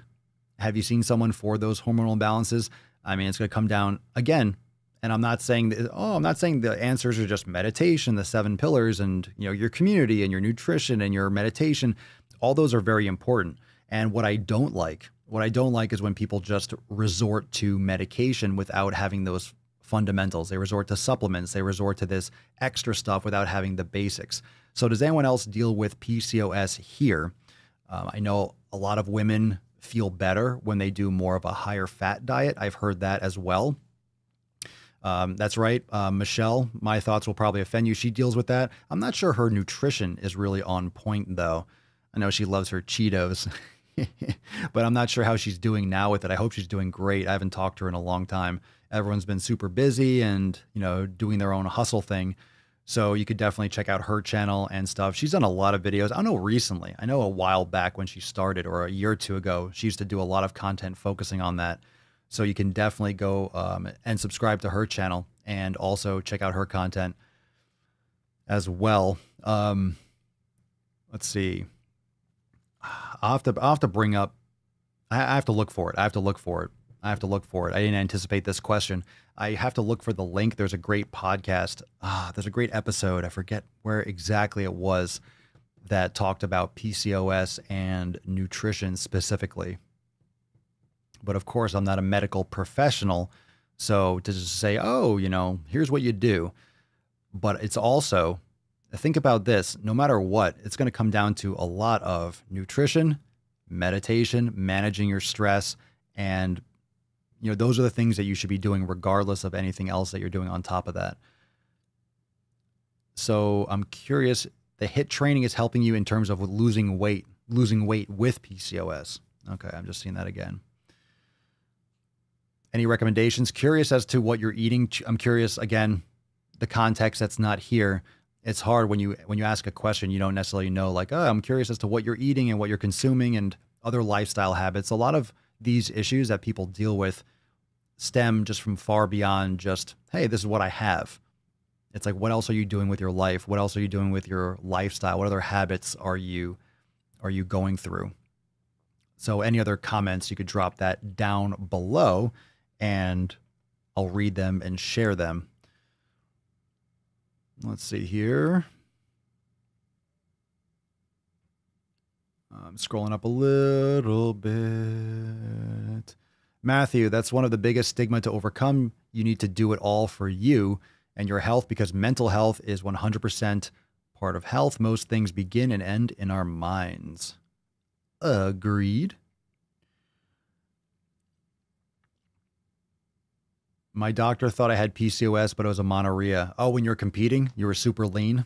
someone for those hormonal imbalances? I mean, it's going to come down again. And I'm not saying that, I'm not saying the answers are just meditation, the 7 pillars, and your community and your nutrition and your meditation. All those are very important. And what I don't like is when people just resort to medication without having those fundamentals. They resort to supplements. They resort to this extra stuff without having the basics. So does anyone else deal with PCOS here? I know a lot of women feel better when they do more of a higher fat diet. I've heard that as well. That's right. Michelle, my thoughts will probably offend you. She deals with that. I'm not sure her nutrition is really on point, though. I know she loves her Cheetos, but I'm not sure how she's doing now with it. I hope she's doing great. I haven't talked to her in a long time. Everyone's been super busy and, doing their own hustle thing. So you could definitely check out her channel and stuff. She's done a lot of videos. I don't know recently. I know a while back when she started, or a year or two ago, she used to do a lot of content focusing on that. So you can definitely go and subscribe to her channel and also check out her content as well. Let's see. I'll have to bring up. I have to look for it. I didn't anticipate this question. I have to look for the link. There's a great podcast. There's a great episode. I forget where exactly it was that talked about PCOS and nutrition specifically. But of course, I'm not a medical professional. So to just say, here's what you do. But it's also, think about this, no matter what, it's going to come down to a lot of nutrition, meditation, managing your stress, and those are the things that you should be doing regardless of anything else that you're doing on top of that. So I'm curious, the HIIT training is helping you in terms of losing weight with PCOS. Okay, I'm just seeing that again. Any recommendations? Curious as to what you're eating. I'm curious, again, the context that's not here. It's hard when you ask a question, you don't necessarily know, like, I'm curious as to what you're eating and what you're consuming and other lifestyle habits. A lot of these issues that people deal with stem just from far beyond just, hey, this is what I have. It's like, what else are you doing with your life? What else are you doing with your lifestyle? What other habits are you going through? So any other comments, you could drop that down below and I'll read them and share them. Let's see here. I'm scrolling up a little bit. Matthew, that's one of the biggest stigma to overcome. You need to do it all for you and your health because mental health is 100% part of health. Most things begin and end in our minds. Agreed. My doctor thought I had PCOS, but it was amenorrhea. Oh, when you're competing, you were super lean.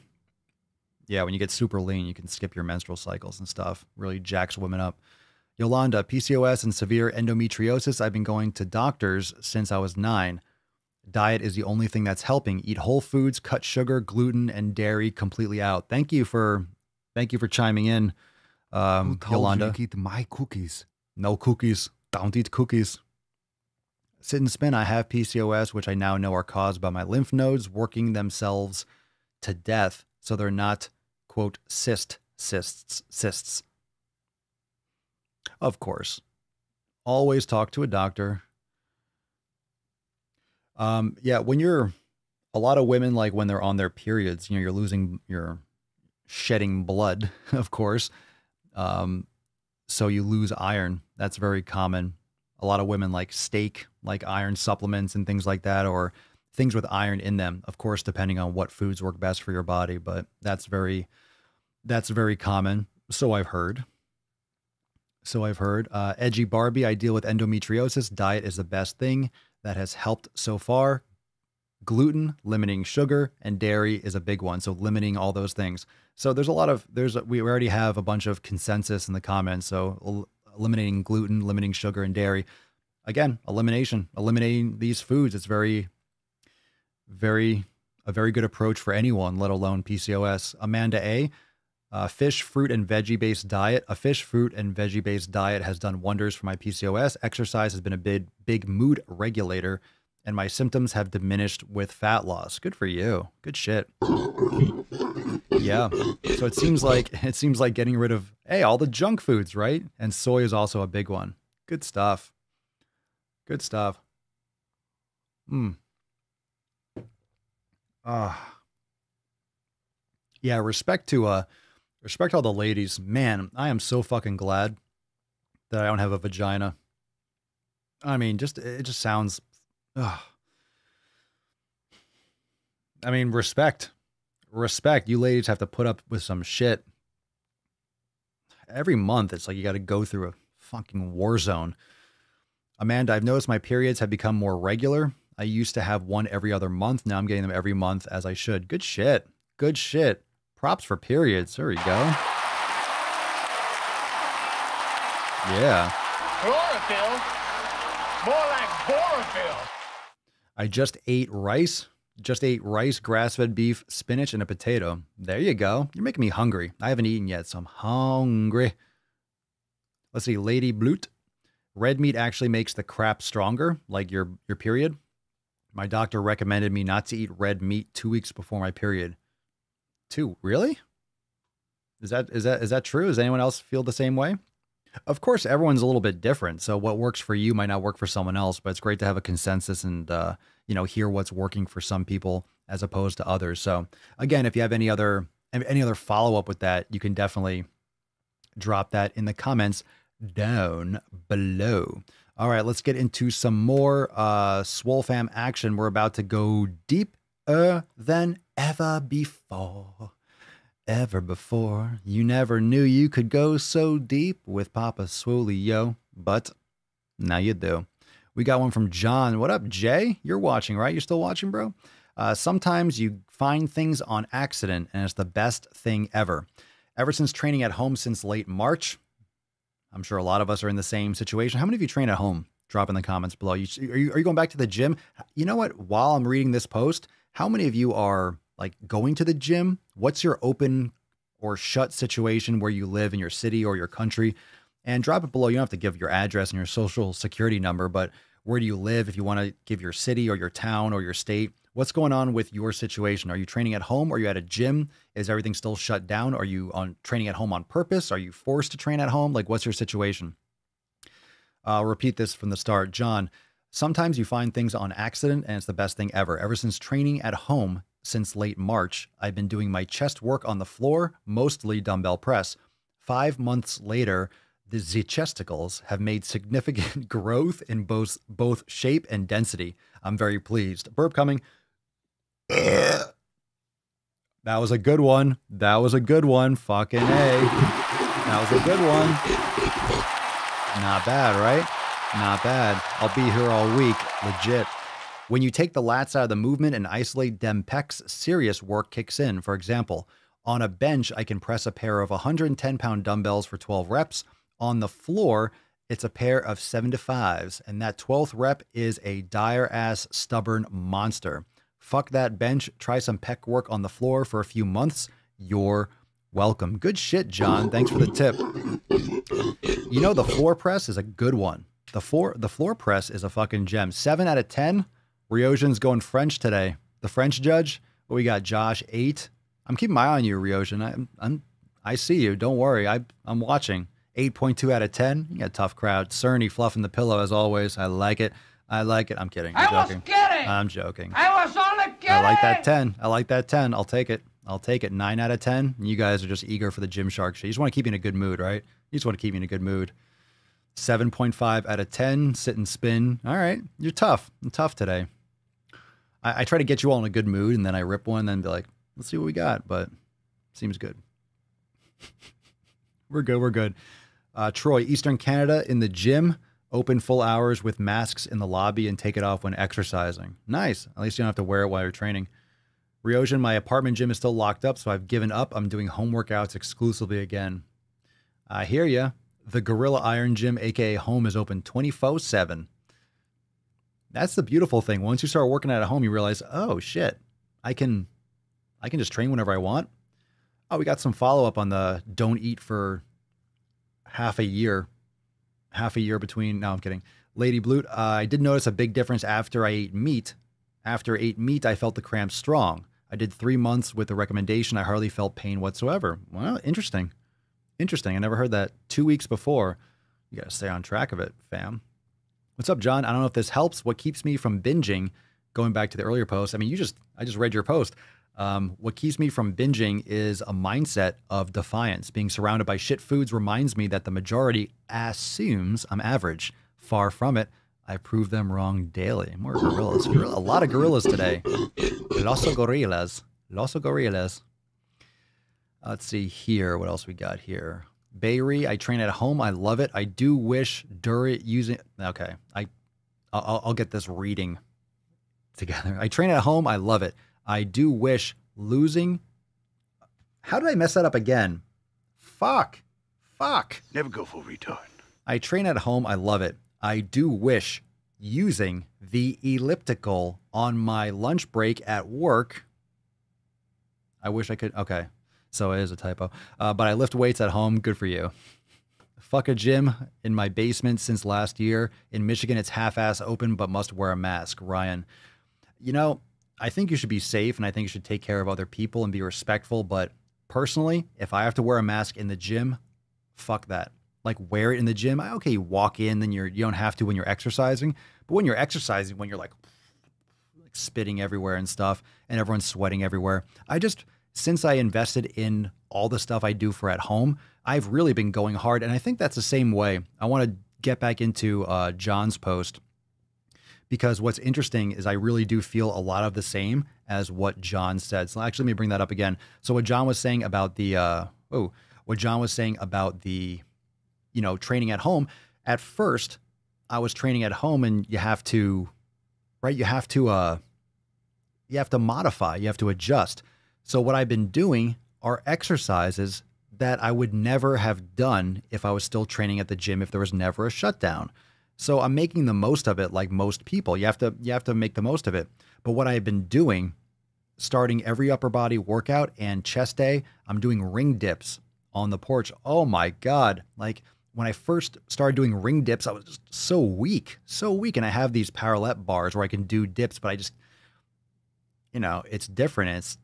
Yeah, when you get super lean, you can skip your menstrual cycles and stuff. Really jacks women up. Yolanda, PCOS and severe endometriosis. I've been going to doctors since I was 9. Diet is the only thing that's helping. Eat whole foods, cut sugar, gluten, and dairy completely out. Thank you for chiming in, Who told Yolanda. you eat my cookies? No cookies. Don't eat cookies. Sit and spin. I have PCOS, which I now know are caused by my lymph nodes working themselves to death. So they're not, quote, cysts. Of course. Always talk to a doctor. Yeah, when you're, a lot of women, like when they're on their periods, you're shedding blood, of course. So you lose iron. That's very common. A lot of women like steak, like iron supplements and things like that, or things with iron in them, of course, depending on what foods work best for your body. But that's very common. So I've heard. Edgy Barbie, I deal with endometriosis. Diet is the best thing that has helped so far. Gluten, limiting sugar, and dairy is a big one. So limiting all those things. So we already have a bunch of consensus in the comments. So eliminating gluten, limiting sugar and dairy. Again, eliminating these foods. It's a very good approach for anyone, let alone PCOS. Amanda A, fish, fruit, and veggie-based diet. A fish, fruit, and veggie-based diet has done wonders for my PCOS. Exercise has been a big mood regulator, and my symptoms have diminished with fat loss. Good for you. Good shit. Yeah. So it seems like getting rid of, all the junk foods, right? And soy is also a big one. Good stuff. Yeah, respect all the ladies. Man, I am so fucking glad that I don't have a vagina. I mean, it just sounds, I mean, respect. You ladies have to put up with some shit. Every month, it's like you got to go through a fucking war zone. Amanda, I've noticed my periods have become more regular. I used to have one every other month. Now I'm getting them every month as I should. Good shit. Good shit. Props for periods. There we go. Yeah. Chlorophyll? More like chlorophyll. I just ate rice. Just ate rice, grass-fed beef, spinach, and a potato. There you go. You're making me hungry. I haven't eaten yet, so I'm hungry. Let's see. Lady Blute. Red meat actually makes the crap stronger, like your period. My doctor recommended me not to eat red meat 2 weeks before my period. 2? Really? Is that true? Does anyone else feel the same way? Of course, everyone's a little bit different. So what works for you might not work for someone else, but it's great to have a consensus and, hear what's working for some people as opposed to others. So again, if you have any other follow-up with that, you can definitely drop that in the comments down below. All right, let's get into some more Swole Fam action. We're about to go deeper than ever before. Ever before. You never knew you could go so deep with Papa Swole, yo. But now you do. We got one from John. What up, Jay? You're watching, right? You're still watching, bro? Sometimes you find things on accident, and it's the best thing ever. Ever since training at home since late March, I'm sure a lot of us are in the same situation. How many of you train at home? Drop in the comments below. Are you going back to the gym? You know what? While I'm reading this post, how many of you are like going to the gym? What's your open or shut situation where you live in your city or your country? And drop it below. You don't have to give your address and your social security number, but where do you live? If you want to give your city or your town or your state, what's going on with your situation? Are you training at home? Are you at a gym? Is everything still shut down? Are you training at home on purpose? Are you forced to train at home? Like, what's your situation? I'll repeat this from the start. John, sometimes you find things on accident and it's the best thing ever. Ever since training at home since late March, I've been doing my chest work on the floor, mostly dumbbell press. 5 months later, the chesticles have made significant growth in both shape and density. I'm very pleased. Burp coming. That was a good one. That was a good one. Fucking A. That was a good one. Not bad, right? Not bad. I'll be here all week. Legit. When you take the lats out of the movement and isolate them pecs, serious work kicks in. For example, on a bench, I can press a pair of 110-pound dumbbells for 12 reps. On the floor, it's a pair of 7-5s, and that 12th rep is a dire-ass stubborn monster. Fuck that bench. Try some pec work on the floor for a few months. You're welcome. Good shit, John. Thanks for the tip. You know, the floor press is a good one. The floor press is a fucking gem. 7 out of 10. Ryojin's going French today. The French judge. What we got? Josh, 8. I'm keeping my eye on you, Ryojin. I see you. Don't worry. I'm watching. 8.2 out of 10. You got a tough crowd. Cerny fluffing the pillow as always. I like it. I like it. I'm kidding. I'm joking. I'm joking. I was only kidding. I like that 10. I like that 10. I'll take it. I'll take it. 9 out of 10. You guys are just eager for the Gymshark shit. You just want to keep you in a good mood, right? You just want to keep you in a good mood. 7.5 out of 10. Sit and spin. All right. You're tough. I'm tough today. I try to get you all in a good mood, and then I rip one and then be like, let's see what we got. But seems good. We're good. We're good. Troy, Eastern Canada in the gym. Open full hours with masks in the lobby and take it off when exercising. Nice. At least you don't have to wear it while you're training. Ryojin, my apartment gym is still locked up, so I've given up. I'm doing home workouts exclusively again. I hear ya. The Gorilla Iron Gym, aka home, is open 24/7. That's the beautiful thing. Once you start working out at home, you realize, oh shit, I can just train whenever I want. Oh, we got some follow-up on the don't eat for half a year between. No, I'm kidding. Lady Blute, I did notice a big difference after I ate meat. After I ate meat, I felt the cramps strong. I did 3 months with the recommendation. I hardly felt pain whatsoever. Well, interesting. Interesting. I never heard that 2 weeks before. You got to stay on track of it, fam. What's up, John? I don't know if this helps. What keeps me from binging, going back to the earlier post. I mean, I just read your post. What keeps me from binging is a mindset of defiance. Being surrounded by shit foods reminds me that the majority assumes I'm average. Far from it. I prove them wrong daily. More gorillas. A lot of gorillas today. Lots of gorillas. Lots of gorillas. Let's see here. What else we got here? Bayri, I train at home. I love it. I do wish Durit using... Okay. I'll get this reading together. I train at home. I love it. I do wish losing. How did I mess that up again? Fuck. Never go full retard. I train at home. I love it. I do wish using the elliptical on my lunch break at work. I wish I could. Okay. So it is a typo. But I lift weights at home. Good for you. Fuck a gym in my basement since last year. In Michigan, it's half-ass open, but must wear a mask. Ryan. You know, I think you should be safe and I think you should take care of other people and be respectful. But personally, if I have to wear a mask in the gym, fuck that. Like, wear it in the gym. Okay, you walk in, then you don't have to when you're exercising. But when you're exercising, when you're like spitting everywhere and stuff and everyone's sweating everywhere, since I invested in all the stuff I do for at home, I've really been going hard. And I think that's the same way. I want to get back into John's post, because what's interesting is I really do feel a lot of the same as what John said. So actually, let me bring that up again. So what John was saying about the, training at home. At first, I was training at home, and you have to modify, you have to adjust. So what I've been doing are exercises that I would never have done if I was still training at the gym, if there was never a shutdown. So I'm making the most of it, like most people. You have to make the most of it. But what I've been doing, starting every upper body workout and chest day, I'm doing ring dips on the porch. Oh my God. Like, when I first started doing ring dips, I was just so weak. And I have these parallel bars where I can do dips, but I just, it's different.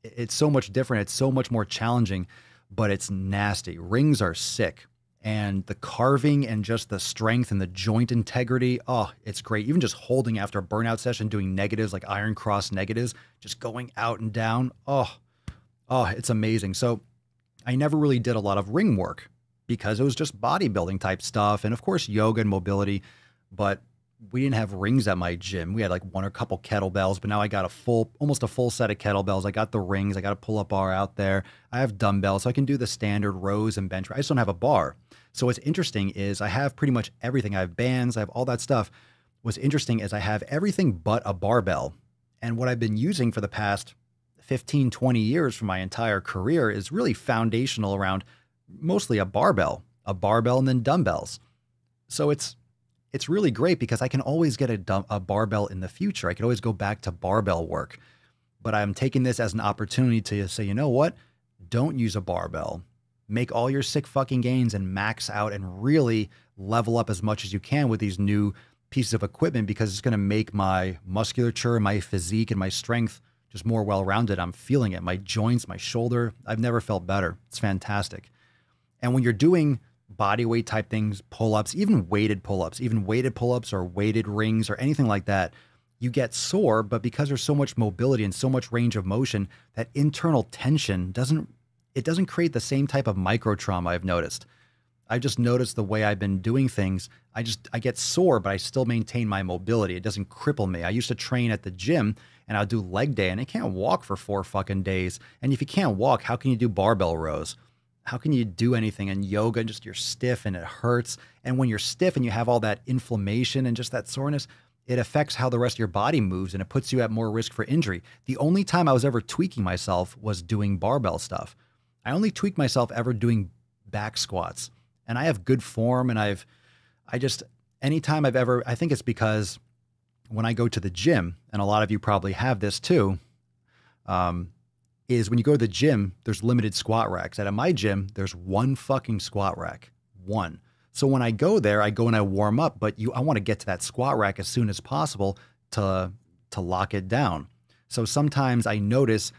It's so much different. It's so much more challenging, but it's nasty. Rings are sick. And the carving and just the strength and the joint integrity, oh, it's great. Even just holding after a burnout session, doing negatives, like iron cross negatives, just going out and down. Oh, it's amazing. So I never really did a lot of ring work because it was just bodybuilding type stuff. And of course, yoga and mobility, but we didn't have rings at my gym. We had like one or a couple kettlebells, but now I got almost a full set of kettlebells. I got the rings. I got a pull-up bar out there. I have dumbbells, so I can do the standard rows and bench. I just don't have a bar. So what's interesting is I have pretty much everything. I have bands. I have all that stuff. What's interesting is I have everything but a barbell. And what I've been using for the past 15, 20 years for my entire career is really foundational around mostly a barbell and then dumbbells. So it's really great because I can always get a barbell in the future. I can always go back to barbell work. But I'm taking this as an opportunity to say, you know what? Don't use a barbell. Make all your sick fucking gains and max out and really level up as much as you can with these new pieces of equipment, because it's going to make my musculature, my physique, and my strength just more well-rounded. I'm feeling it. My joints, my shoulder, I've never felt better. It's fantastic. And when you're doing body weight type things, pull-ups, even weighted pull-ups or weighted rings or anything like that, you get sore, but because there's so much mobility and so much range of motion, that internal tension doesn't create the same type of micro trauma I've noticed. I just noticed the way I've been doing things, I get sore, but I still maintain my mobility. It doesn't cripple me. I used to train at the gym and I'll do leg day and I can't walk for 4 fucking days. And if you can't walk, how can you do barbell rows? How can you do anything in yoga? Just you're stiff and it hurts. And when you're stiff and you have all that inflammation and just that soreness, it affects how the rest of your body moves and it puts you at more risk for injury. The only time I was ever tweaking myself was doing barbell stuff. I only tweaked myself ever doing back squats. And I have good form and I think it's because when I go to the gym, and a lot of you probably have this too, is when you go to the gym, there's limited squat racks. And at my gym, there's one fucking squat rack. One. So when I go there, I go and I warm up, but I want to get to that squat rack as soon as possible to lock it down. So sometimes I notice,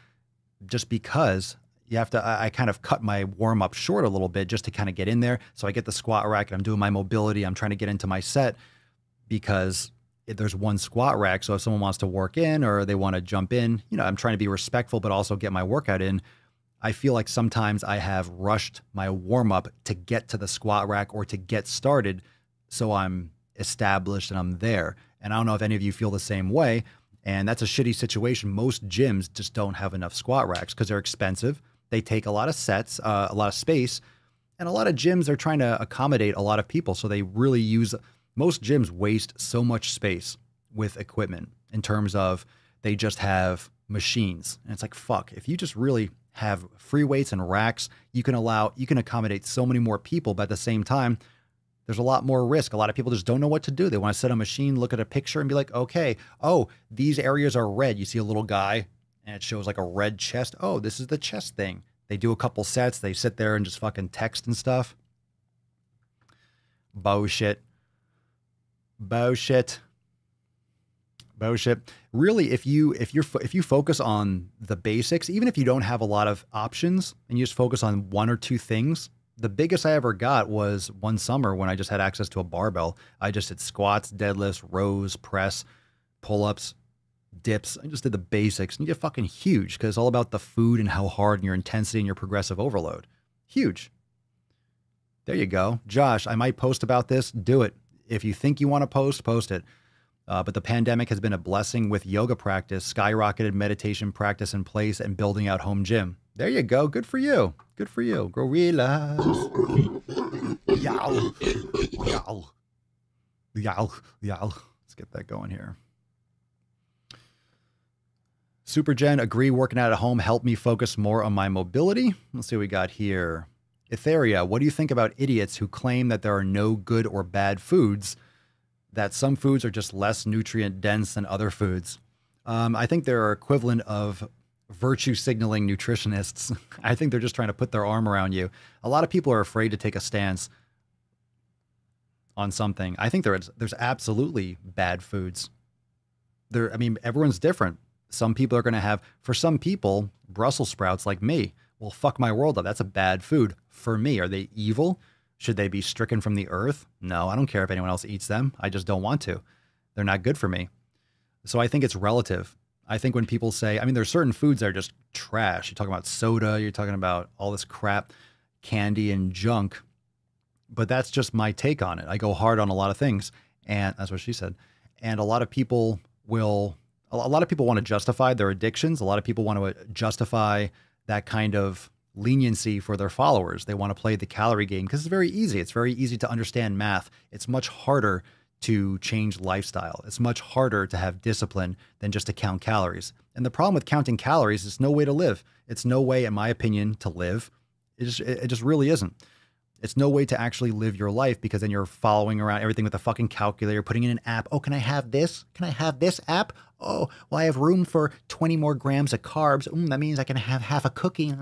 just because I kind of cut my warm up short a little bit just to kind of get in there. So I get the squat rack and I'm doing my mobility. I'm trying to get into my set because there's one squat rack. So if someone wants to work in or they want to jump in, I'm trying to be respectful, but also get my workout in. I feel like sometimes I have rushed my warm up to get to the squat rack or to get started. So I'm established and I'm there. And I don't know if any of you feel the same way. And that's a shitty situation. Most gyms just don't have enough squat racks because they're expensive. They take a lot of sets, a lot of space, and a lot of gyms are trying to accommodate a lot of people. So they really most gyms waste so much space with equipment. in terms of they just have machines. And it's like, fuck, if you just really have free weights and racks, you can accommodate so many more people, but at the same time, there's a lot more risk. A lot of people just don't know what to do. They want to set a machine, look at a picture and be like, okay, oh, these areas are red. You see a little guy and it shows like a red chest. Oh, this is the chest thing. They do a couple sets. They sit there and just fucking text and stuff. Bullshit. Really, if you focus on the basics, even if you don't have a lot of options and you just focus on one or two things, the biggest I ever got was one summer when I just had access to a barbell. I just did squats, deadlifts, rows, press, pull-ups, dips. I just did the basics and you get fucking huge because it's all about the food and how hard and your intensity and your progressive overload. Huge. There you go. Josh, I might post about this. Do it. If you think you want to post it. But the pandemic has been a blessing with yoga practice, skyrocketed meditation practice in place, and building out home gym. There you go. Good for you. Good for you. Gorillas. Yow. Yow. Yow. Yow. Let's get that going here. Supergen, agree working out at home helped me focus more on my mobility. Let's see what we got here. Etheria, what do you think about idiots who claim that there are no good or bad foods, that some foods are just less nutrient dense than other foods? I think they're equivalent of virtue signaling nutritionists. I think they're just trying to put their arm around you. A lot of people are afraid to take a stance on something. I think there's absolutely bad foods. Everyone's different. Some people are going to have, for some people, Brussels sprouts like me will fuck my world up. That's a bad food for me. Are they evil? Should they be stricken from the earth? No, I don't care if anyone else eats them. I just don't want to. They're not good for me. So I think it's relative. I think when people say, there's certain foods that are just trash. You're talking about soda, you're talking about all this crap, candy and junk. But that's just my take on it. I go hard on a lot of things. And that's what she said. And a lot of people want to justify their addictions. A lot of people want to justify that kind of leniency for their followers. They want to play the calorie game because it's very easy. It's very easy to understand math. It's much harder to change lifestyle. It's much harder to have discipline than just to count calories. And the problem with counting calories is no way to live. It's no way, in my opinion, to live. It just really isn't. It's no way to actually live your life because then you're following around everything with a fucking calculator, putting in an app. Oh, can I have this? Can I have this app? Oh, well, I have room for 20 more grams of carbs. That means I can have half a cookie.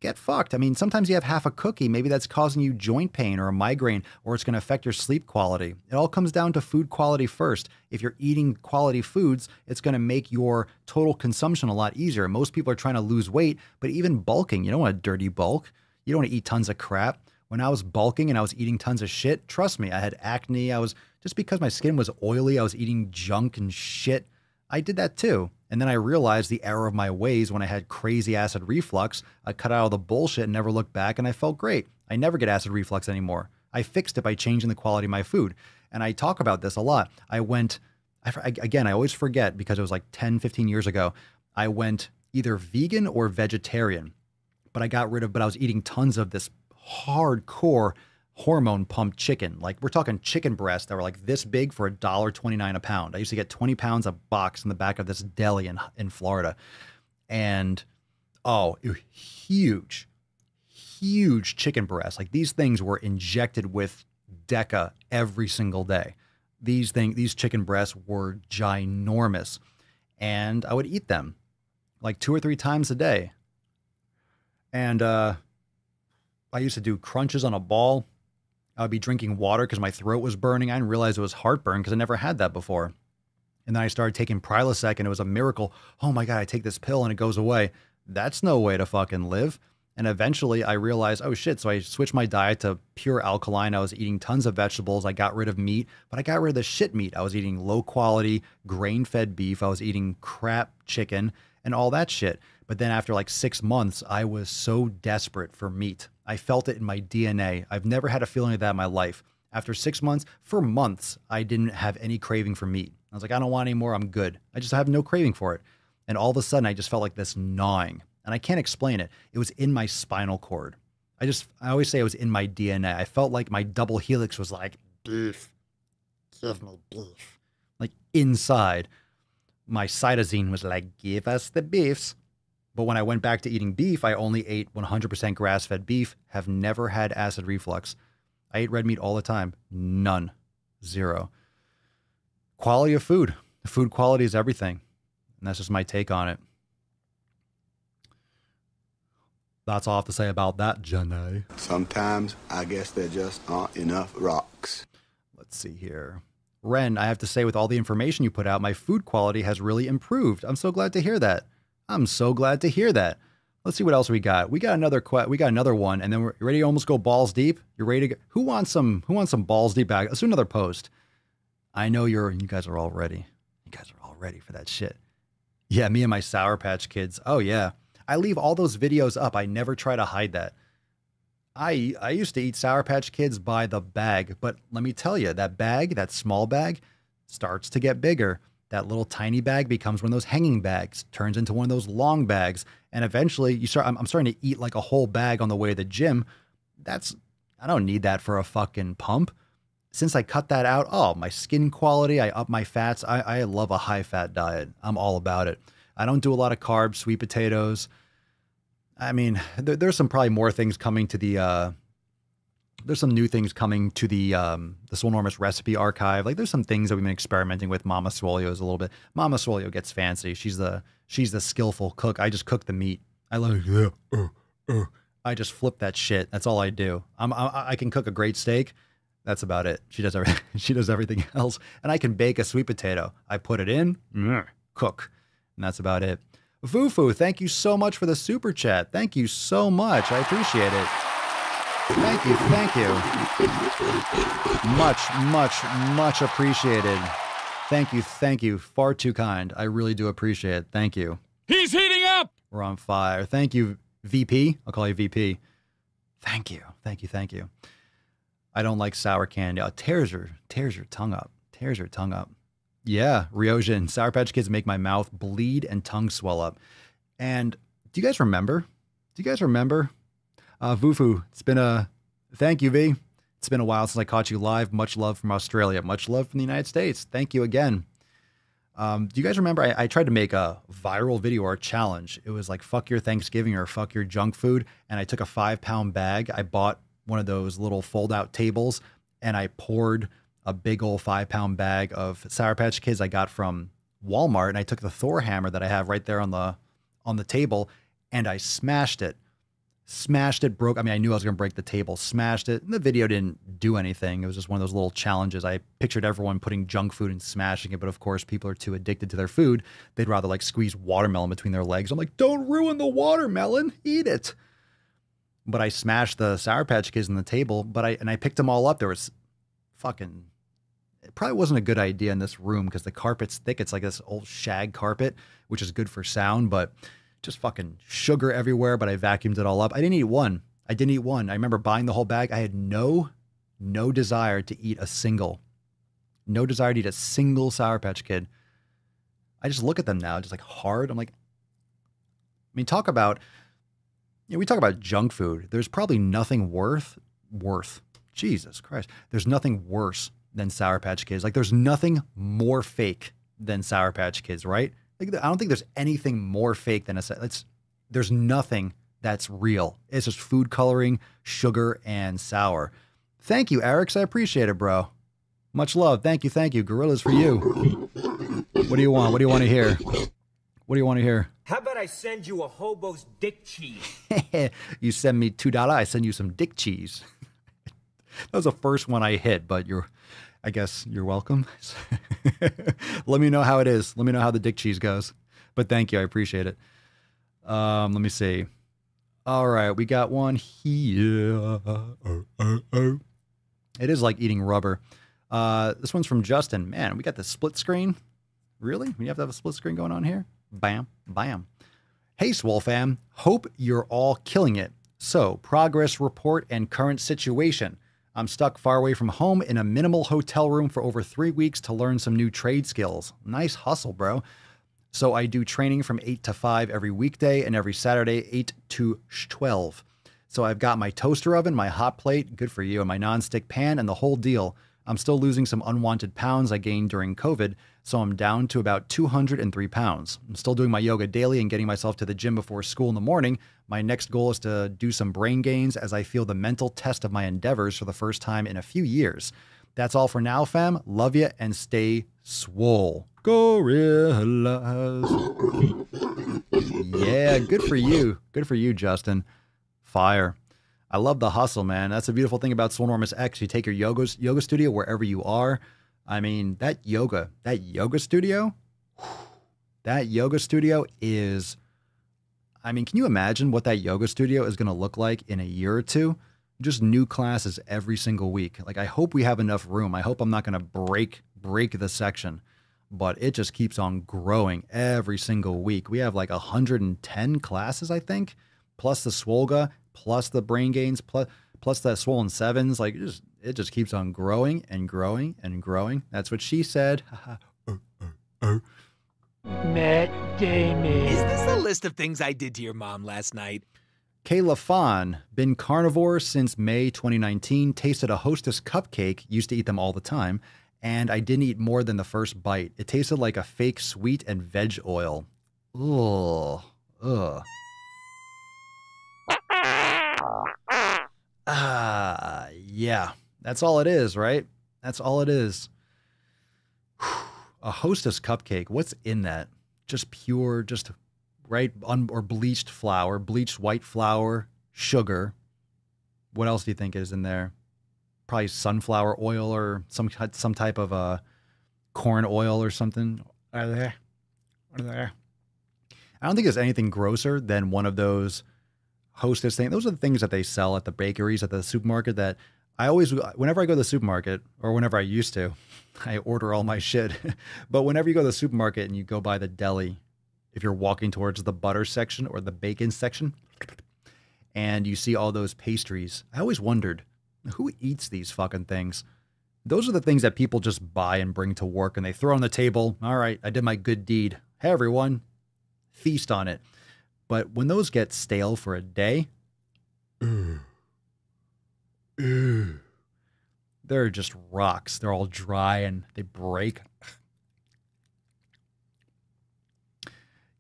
Get fucked. Sometimes you have half a cookie. Maybe that's causing you joint pain or a migraine, or it's going to affect your sleep quality. It all comes down to food quality first. If you're eating quality foods, it's going to make your total consumption a lot easier. Most people are trying to lose weight, but even bulking, you don't want a dirty bulk. You don't want to eat tons of crap. When I was bulking and I was eating tons of shit, trust me, I had acne. Just because my skin was oily, I was eating junk and shit. I did that too. And then I realized the error of my ways when I had crazy acid reflux. I cut out all the bullshit and never looked back, and I felt great. I never get acid reflux anymore. I fixed it by changing the quality of my food. And I talk about this a lot. I always forget because it was like 10, 15 years ago. I went either vegan or vegetarian. But I was eating tons of this hardcore hormone pumped chicken. Like we're talking chicken breasts that were like this big for $1.29 a pound. I used to get 20 pounds a box in the back of this deli in Florida. And it was huge chicken breasts. Like these things were injected with Deca every single day. These chicken breasts were ginormous. And I would eat them like 2 or 3 times a day. And I used to do crunches on a ball. I would be drinking water because my throat was burning. I didn't realize it was heartburn because I never had that before. And then I started taking Prilosec and it was a miracle. Oh my God, I take this pill and it goes away. That's no way to fucking live. And eventually I realized, oh shit. So I switched my diet to pure alkaline. I was eating tons of vegetables. I got rid of meat, but I got rid of the shit meat. I was eating low quality grain-fed beef. I was eating crap chicken and all that shit. But then after like 6 months, I was so desperate for meat. I felt it in my DNA. I've never had a feeling like that in my life. After 6 months, for months, I didn't have any craving for meat. I was like, I don't want any more. I'm good. I just have no craving for it. And all of a sudden, I just felt like this gnawing. And I can't explain it. It was in my spinal cord. I always say it was in my DNA. I felt like my double helix was like, beef. Give me beef. Like inside, my cytosine was like, give us the beefs. But when I went back to eating beef, I only ate 100% grass-fed beef, have never had acid reflux. I ate red meat all the time. None. Zero. Quality of food. Food quality is everything. And that's just my take on it. That's all I have to say about that, Jenny. Sometimes I guess there just aren't enough rocks. Let's see here. Ren, I have to say with all the information you put out, my food quality has really improved. I'm so glad to hear that. I'm so glad to hear that. Let's see what else we got. We got another one, and then we're ready to almost go balls deep. You're ready to go? Who wants some balls deep back? Let's do another post. I know you guys are all ready. You guys are all ready for that shit. Yeah, me and my Sour Patch Kids. Oh yeah. I leave all those videos up. I never try to hide that. I used to eat Sour Patch Kids by the bag, but let me tell you, that bag, that small bag, starts to get bigger. That little tiny bag becomes one of those hanging bags, turns into one of those long bags, and eventually I'm starting to eat like a whole bag on the way to the gym. I don't need that for a fucking pump. Since I cut that out, my skin quality, I up my fats. I love a high fat diet. I'm all about it. I don't do a lot of carbs, sweet potatoes. I mean, there's some probably more things coming to the, there's some new things coming to the Swolenormous recipe archive. Like there's some things that we've been experimenting with. Mama Swolio's a little bit. Mama Swolio gets fancy. She's the skillful cook. I just cook the meat. I love it. I just flip that shit. That's all I do. I can cook a great steak. That's about it. She does everything. She does everything else. And I can bake a sweet potato. I put it in, cook. And that's about it. Fufu, thank you so much for the super chat. Thank you so much. I appreciate it. Thank you. Much appreciated. Thank you. Far too kind. I really do appreciate it. Thank you. He's heating up. We're on fire. Thank you, VP. I'll call you VP. Thank you. I don't like sour candy. Oh, tears your tongue up. Yeah, Ryojin, Sour Patch Kids make my mouth bleed and tongue swell up. And do you guys remember? Vufu, thank you, V. It's been a while since I caught you live. Much love from Australia. Much love from the United States. Thank you again. Do you guys remember I tried to make a viral video or a challenge? It was like, fuck your Thanksgiving or fuck your junk food. And I took a 5-pound bag. I bought one of those little fold-out tables, and I poured a big old 5-pound bag of Sour Patch Kids I got from Walmart, and I took the Thor hammer that I have right there on the table, and I smashed it. Broke. I mean, I knew I was going to break the table. Smashed it. And the video didn't do anything. It was just one of those little challenges. I pictured everyone putting junk food and smashing it, but of course, people are too addicted to their food. They'd rather like squeeze watermelon between their legs. I'm like, don't ruin the watermelon. Eat it. But I smashed the Sour Patch Kids on the table, I picked them all up. There was fucking... It probably wasn't a good idea in this room because the carpet's thick. It's like this old shag carpet, which is good for sound, but just fucking sugar everywhere. But I vacuumed it all up. I didn't eat one. I remember buying the whole bag. I had no desire to eat a single Sour Patch Kid. I just look at them now, just like hard. I'm like, I mean, we talk about junk food. There's probably nothing worth, Jesus Christ. There's nothing worse than Sour Patch Kids. Like there's nothing more fake than Sour Patch Kids, right? Like I don't think there's anything more fake than there's nothing that's real. It's just food coloring, sugar, and sour. Thank you, Eric. I appreciate it, bro. Much love. Thank you. Gorillas for you. What do you want? What do you want to hear? How about I send you a hobo's dick cheese? You send me $2, I send you some dick cheese. That was the first one I hit, but I guess you're welcome. Let me know how it is. Let me know how the dick cheese goes. But thank you. I appreciate it. Let me see. All right. We got one here. It is like eating rubber. This one's from Justin. Man, we got the split screen. Really? We have to have a split screen going on here? Bam. Hey, Swole fam. Hope you're all killing it. So, progress report and current situation. I'm stuck far away from home in a minimal hotel room for over 3 weeks to learn some new trade skills. Nice hustle, bro. So I do training from 8 to 5 every weekday and every Saturday, 8 to 12. So I've got my toaster oven, my hot plate, good for you, and my nonstick pan and the whole deal. I'm still losing some unwanted pounds I gained during COVID, so I'm down to about 203 pounds. I'm still doing my yoga daily and getting myself to the gym before school in the morning. My next goal is to do some brain gains as I feel the mental test of my endeavors for the first time in a few years. That's all for now, fam. Love ya and stay swole. Gorillas. Yeah, good for you. Good for you, Justin. Fire. I love the hustle, man. That's the beautiful thing about Swolenormous X. You take your yoga studio wherever you are. I mean, that yoga studio is, I mean, can you imagine what that yoga studio is going to look like in a year or two? Just new classes every single week. Like, I hope we have enough room. I hope I'm not going to break the section, but it just keeps on growing every single week. We have like 110 classes, I think, plus the Swolga, plus the brain gains, plus the swollen sevens. Like, it just keeps on growing and growing and growing. That's what she said. Matt Damon. Is this a list of things I did to your mom last night? Kayla Fawn, been carnivore since May 2019, tasted a Hostess cupcake, used to eat them all the time, and I didn't eat more than the first bite. It tasted like a fake sweet and veg oil. Ugh. Yeah. That's all it is, right? That's all it is. A Hostess cupcake. What's in that? Just pure, just right, or bleached flour, bleached white flour, sugar. What else do you think is in there? Probably sunflower oil or some type of corn oil or something. Are there? I don't think there's anything grosser than one of those Hostess things. Those are the things that they sell at the bakeries, at the supermarket, that I always, whenever I go to the supermarket, or whenever I used to, I order all my shit. But whenever you go to the supermarket and you go by the deli, if you're walking towards the butter section or the bacon section, and you see all those pastries, I always wondered, who eats these fucking things? Those are the things that people just buy and bring to work, and they throw on the table. All right, I did my good deed. Hey, everyone, feast on it. But when those get stale for a day, they're just rocks. They're all dry and they break.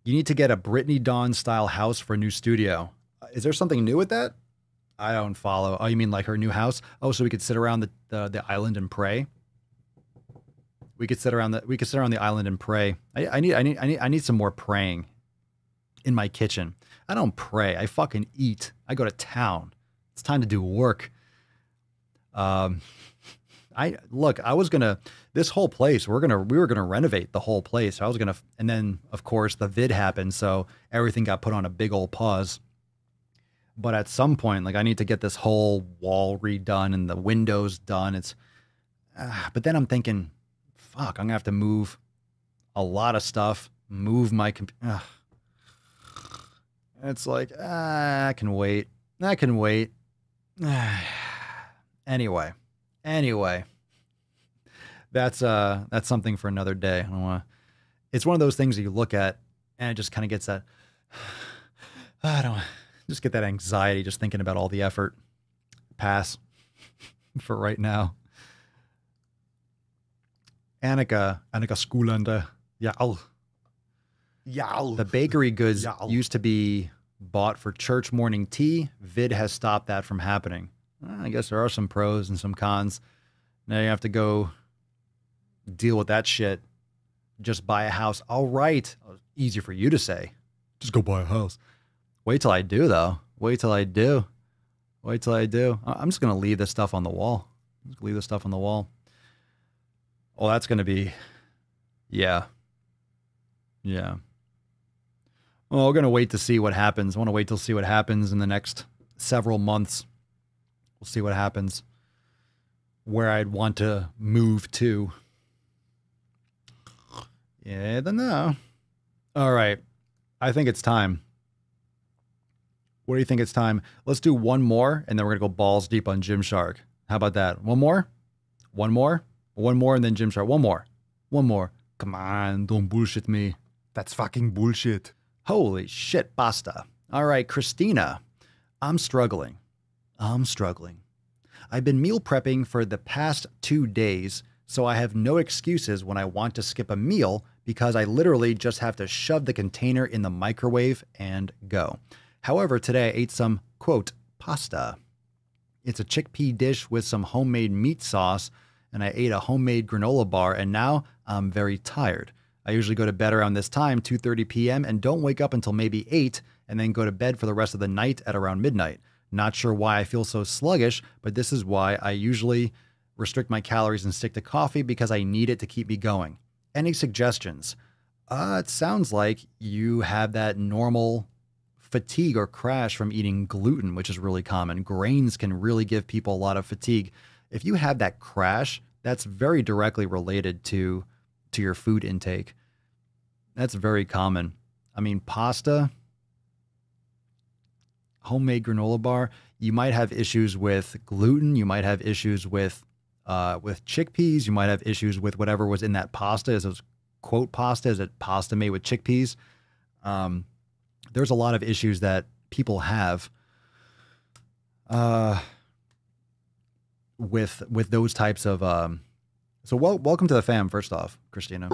You need to get a Brittany Dawn style house for a new studio. Is there something new with that? I don't follow. Oh, you mean like her new house? Oh, so we could sit around the island and pray. We could sit around the island and pray. I need some more praying in my kitchen. I don't pray. I fucking eat. I go to town. It's time to do work. This whole place, we were gonna renovate the whole place. And then of course the vid happened, so everything got put on a big old pause. But at some point, like, I need to get this whole wall redone and the windows done. But then I'm thinking, fuck, I'm gonna have to move a lot of stuff, move my computer. It's like, I can wait. Anyway, that's something for another day. It's one of those things that you look at and it just kind of gets that, just get that anxiety just thinking about all the effort. Pass for right now. Annika Skulanda. Yeah. The bakery goods used to be bought for church morning tea. Vid has stopped that from happening. I guess there are some pros and some cons. Now you have to go deal with that shit. Just buy a house. All right. Easy for you to say. Just go buy a house. Wait till I do, though. Wait till I do. I'm just going to leave this stuff on the wall. Oh, that's going to be... Yeah. Well, we're going to wait to see what happens. I want to wait till see what happens in the next several months. We'll see what happens. Where I'd want to move to. Yeah, I don't know. All right. I think it's time. What do you think it's time? Let's do one more, and then we're going to go balls deep on Gymshark. How about that? One more, and then Gymshark. One more. Come on, don't bullshit me. That's fucking bullshit. Holy shit, basta. All right, Christina. I'm struggling. I've been meal prepping for the past 2 days, so I have no excuses when I want to skip a meal because I literally just have to shove the container in the microwave and go. However, today I ate some, quote, pasta. It's a chickpea dish with some homemade meat sauce, and I ate a homemade granola bar, and now I'm very tired. I usually go to bed around this time, 2:30 p.m., and don't wake up until maybe 8, and then go to bed for the rest of the night at around midnight. Not sure why I feel so sluggish, but this is why I usually restrict my calories and stick to coffee because I need it to keep me going. Any suggestions? It sounds like you have that normal fatigue or crash from eating gluten, which is really common. Grains can really give people a lot of fatigue. If you have that crash, that's very directly related to your food intake. That's very common. I mean, pasta, homemade granola bar, you might have issues with gluten. You might have issues with chickpeas. You might have issues with whatever was in that pasta. Is it quote pasta? Is it pasta made with chickpeas? There's a lot of issues that people have with those types of. So welcome to the fam. First off, Christina.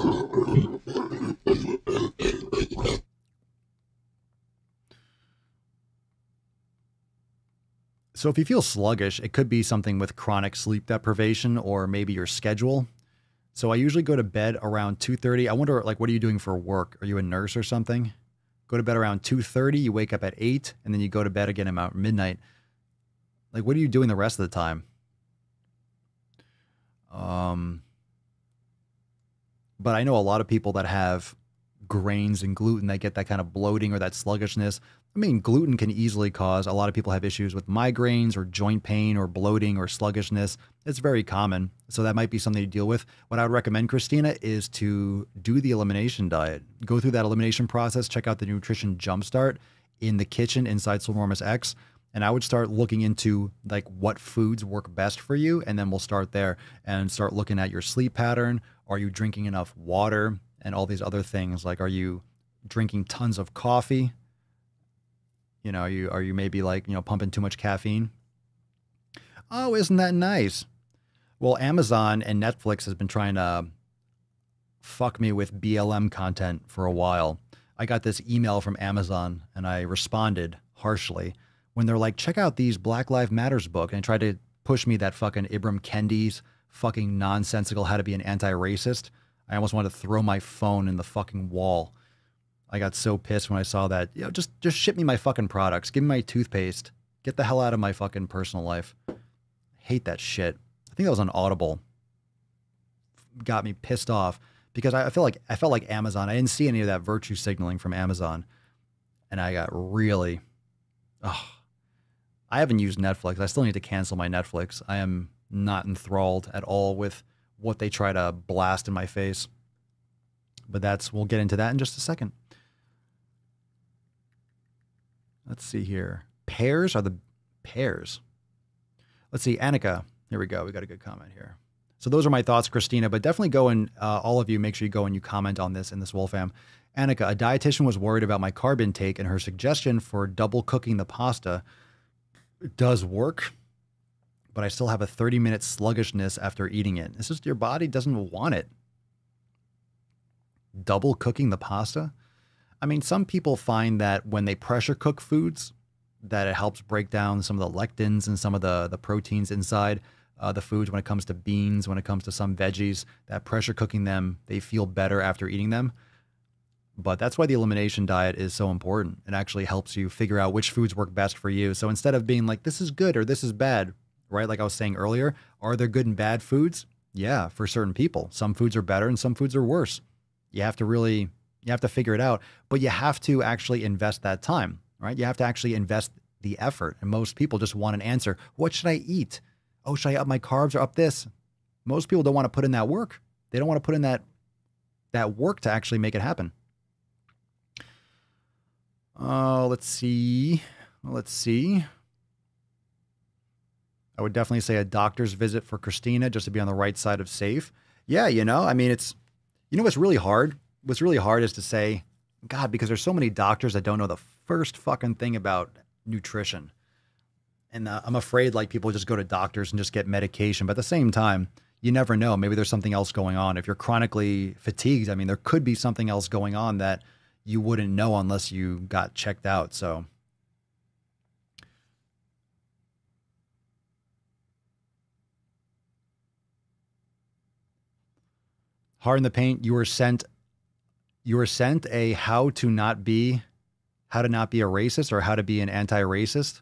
So if you feel sluggish, it could be something with chronic sleep deprivation or maybe your schedule. So I usually go to bed around 2:30. I wonder, like, what are you doing for work? Are you a nurse or something? Go to bed around 2:30. You wake up at 8, and then you go to bed again about midnight. Like, what are you doing the rest of the time? But I know a lot of people that have grains and gluten that get that kind of bloating or that sluggishness. I mean, gluten can easily cause, a lot of people have issues with migraines or joint pain or bloating or sluggishness. It's very common. So that might be something to deal with. What I would recommend, Christina, is to do the elimination diet. Go through that elimination process. Check out the Nutrition Jumpstart in the kitchen inside Silvermormus X. And I would start looking into like what foods work best for you. And then we'll start there and start looking at your sleep pattern. Are you drinking enough water and all these other things? Like, are you drinking tons of coffee? You know, are you maybe like, you know, pumping too much caffeine? Oh, isn't that nice? Well, Amazon and Netflix has been trying to fuck me with BLM content for a while. I got this email from Amazon and I responded harshly when they're like, check out these Black Lives Matters book, and tried to push me that fucking Ibram Kendi's fucking nonsensical How to Be an Anti-Racist. I almost wanted to throw my phone in the fucking wall. I got so pissed when I saw that. You know, just ship me my fucking products. Give me my toothpaste. Get the hell out of my fucking personal life. Hate that shit. I think that was on Audible. Got me pissed off because I felt like Amazon. I didn't see any of that virtue signaling from Amazon, and I got really. I haven't used Netflix. I still need to cancel my Netflix. I am not enthralled at all with what they try to blast in my face. But we'll get into that in just a second. Let's see here. Pears are the pears. Let's see. Annika. Here we go. We got a good comment here. So those are my thoughts, Christina, but definitely go and all of you, make sure you go and you comment on this in this Wolfam. Annika, a dietitian was worried about my carb intake, and her suggestion for double cooking the pasta does work, but I still have a 30-minute sluggishness after eating it. It's just your body doesn't want it. Double cooking the pasta? I mean, some people find that when they pressure cook foods, that it helps break down some of the lectins and some of the proteins inside the foods when it comes to beans, when it comes to some veggies, that pressure cooking them, they feel better after eating them. But that's why the elimination diet is so important. It actually helps you figure out which foods work best for you. So instead of being like, this is good or this is bad, right? Like I was saying earlier, are there good and bad foods? Yeah, for certain people. Some foods are better and some foods are worse. You have to figure it out, but you have to actually invest that time, right? You have to actually invest the effort. And most people just want an answer. What should I eat? Oh, should I up my carbs or up this? Most people don't want to put in that work. They don't want to put in that work to actually make it happen. Let's see. I would definitely say a doctor's visit for Christina just to be on the right side of safe. Yeah, I mean, what's really hard? What's really hard is to say, God, because there's so many doctors that don't know the first fucking thing about nutrition. And I'm afraid like people just go to doctors and just get medication. But at the same time, you never know. Maybe there's something else going on. If you're chronically fatigued, I mean, there could be something else going on that you wouldn't know unless you got checked out. So Hard in the Paint, you were sent a how to not be a racist or how to be an anti-racist.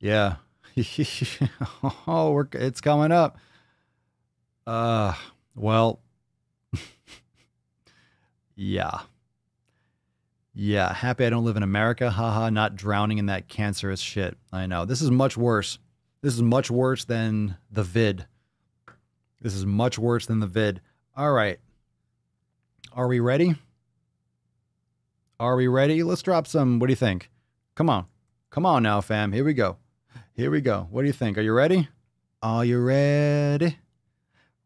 Yeah. Oh, it's coming up. Well, yeah. Yeah. Happy I don't live in America. Haha. Not drowning in that cancerous shit. I know. This is much worse. This is much worse than the vid. This is much worse than the vid. All right. Are we ready? Are we ready? Let's drop some. What do you think? Come on. Come on now, fam. Here we go. Here we go. What do you think? Are you ready? Are you ready?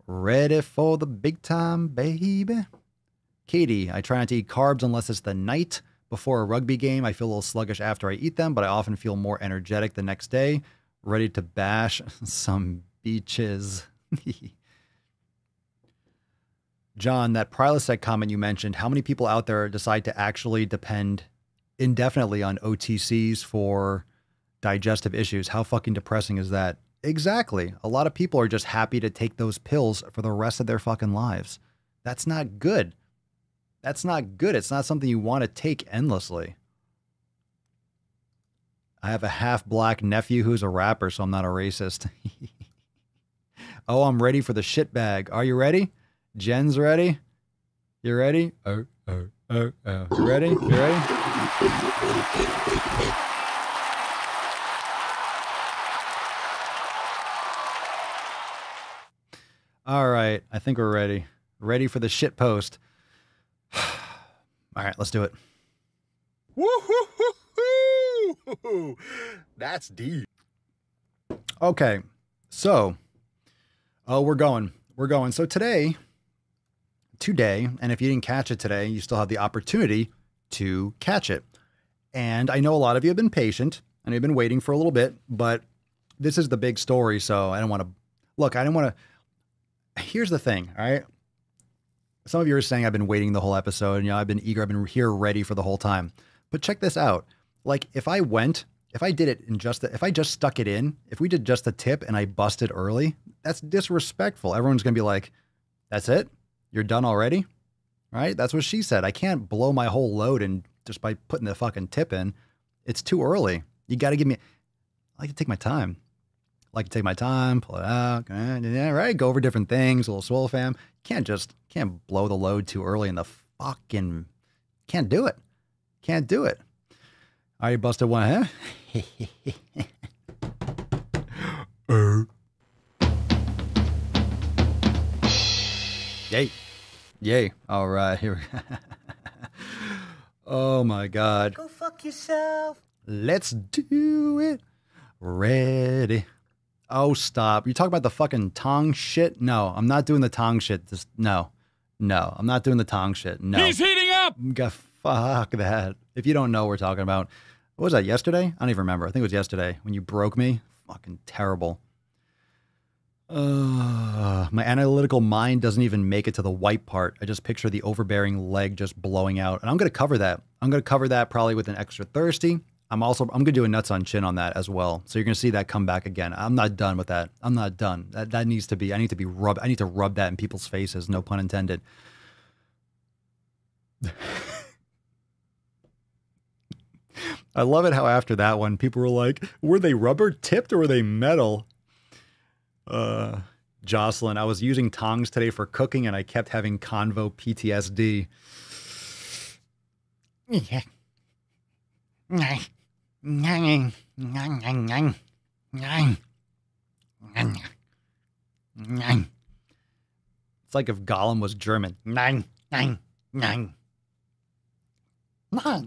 Ready for the big time, baby? Katie, I try not to eat carbs unless it's the night before a rugby game. I feel a little sluggish after I eat them, but I often feel more energetic the next day, ready to bash some beaches. John, that Prilosec comment you mentioned, how many people out there decide to actually depend indefinitely on OTCs for digestive issues? How fucking depressing is that? Exactly. A lot of people are just happy to take those pills for the rest of their fucking lives. That's not good. That's not good. It's not something you want to take endlessly. I have a half-black nephew who's a rapper, so I'm not a racist. Oh, I'm ready for the shit bag. Are you ready? Jen's ready? You ready? You ready? You ready? All right. I think we're ready. Ready for the shit post. All right, let's do it. Woo-hoo-hoo-hoo! That's deep. Okay. So, we're going. So today, and if you didn't catch it today, you still have the opportunity to catch it. And I know a lot of you have been patient and you've been waiting for a little bit, but this is the big story. So I don't want to here's the thing. All right. Some of you are saying I've been waiting the whole episode and I've been eager. I've been here ready for the whole time, but check this out. Like if I just stuck it in, if we did just a tip and I busted early, that's disrespectful. Everyone's going to be like, that's it. You're done already, right? That's what she said. I can't blow my whole load and just by putting the fucking tip in. It's too early. You got to give me, I like to take my time. Pull it out, yeah, right? Go over different things, a little swole fam. Can't blow the load too early in the fucking, can't do it. Are you busted one, huh? Yay. All right, here. Oh my God. Go fuck yourself. Let's do it. Ready. Oh, stop. You talk about the fucking tong shit? No, I'm not doing the tong shit. No, I'm not doing the tong shit. No. He's heating up. Fuck that. If you don't know what we're talking about. What was that, yesterday? I don't even remember. I think it was yesterday when you broke me. Fucking terrible. My analytical mind doesn't even make it to the white part. I just picture the overbearing leg just blowing out. And I'm going to cover that. I'm going to cover that probably with an extra thirsty. I'm going to do a nuts on chin on that as well. So you're going to see that come back again. I'm not done with that. I'm not done. That needs to be, I need to rub that in people's faces. No pun intended. I love it how after that one, people were like, were they rubber tipped or were they metal? Jocelyn, I was using tongs today for cooking and I kept having convo PTSD. It's like if Gollum was German. Nine,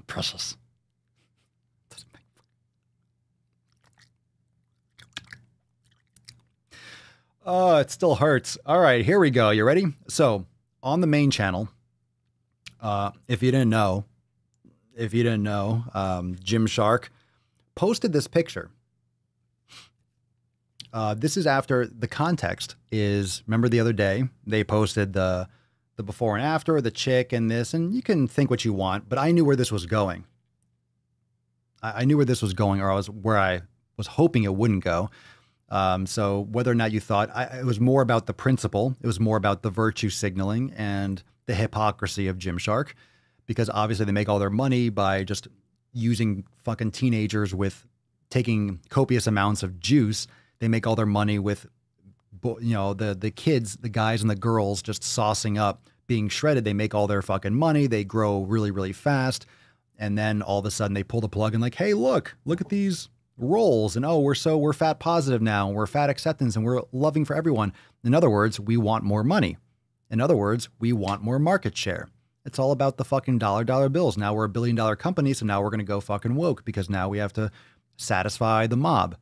precious. Oh, it still hurts. All right, here we go. You ready? So on the main channel, if you didn't know, Gymshark posted this picture. This is after the context is, remember the other day, they posted the before and after, the chick and this, and you can think what you want, but I knew where this was going. I knew where this was going, or where I was hoping it wouldn't go. So whether or not you thought, it was more about the principle, it was more about the virtue signaling and the hypocrisy of Gymshark, because obviously they make all their money by just using fucking teenagers with taking copious amounts of juice. They make all their money with, the kids, the guys and the girls just saucing up, being shredded. They make all their fucking money. They grow really, really fast. And then all of a sudden they pull the plug and like, hey, look at these rolls. And we're fat positive now. And we're fat acceptance and we're loving for everyone. In other words, we want more money. In other words, we want more market share. It's all about the fucking dollar bills. Now we're $1 billion company. So now we're going to go fucking woke because now we have to satisfy the mob.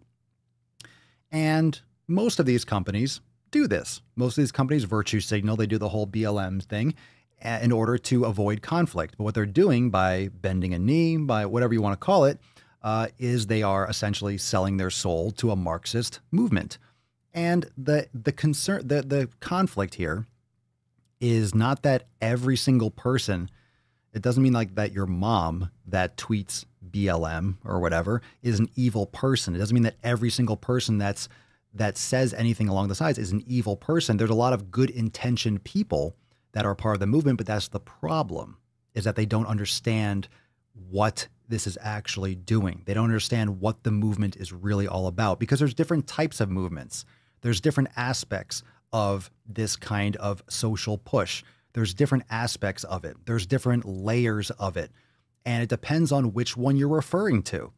And most of these companies do this. Most of these companies virtue signal. They do the whole BLM thing in order to avoid conflict. But what they're doing by bending a knee, by whatever you want to call it, is they are essentially selling their soul to a Marxist movement. And the conflict here is not that every single person, it doesn't mean like that your mom that tweets BLM or whatever is an evil person. It doesn't mean that every single person that says anything along the sides is an evil person. There's a lot of good intentioned people that are part of the movement, but that's the problem, is that they don't understand what this is actually doing. They don't understand what the movement is really all about, because there's different types of movements. There's different aspects of this kind of social push. There's different aspects of it. There's different layers of it. And it depends on which one you're referring to.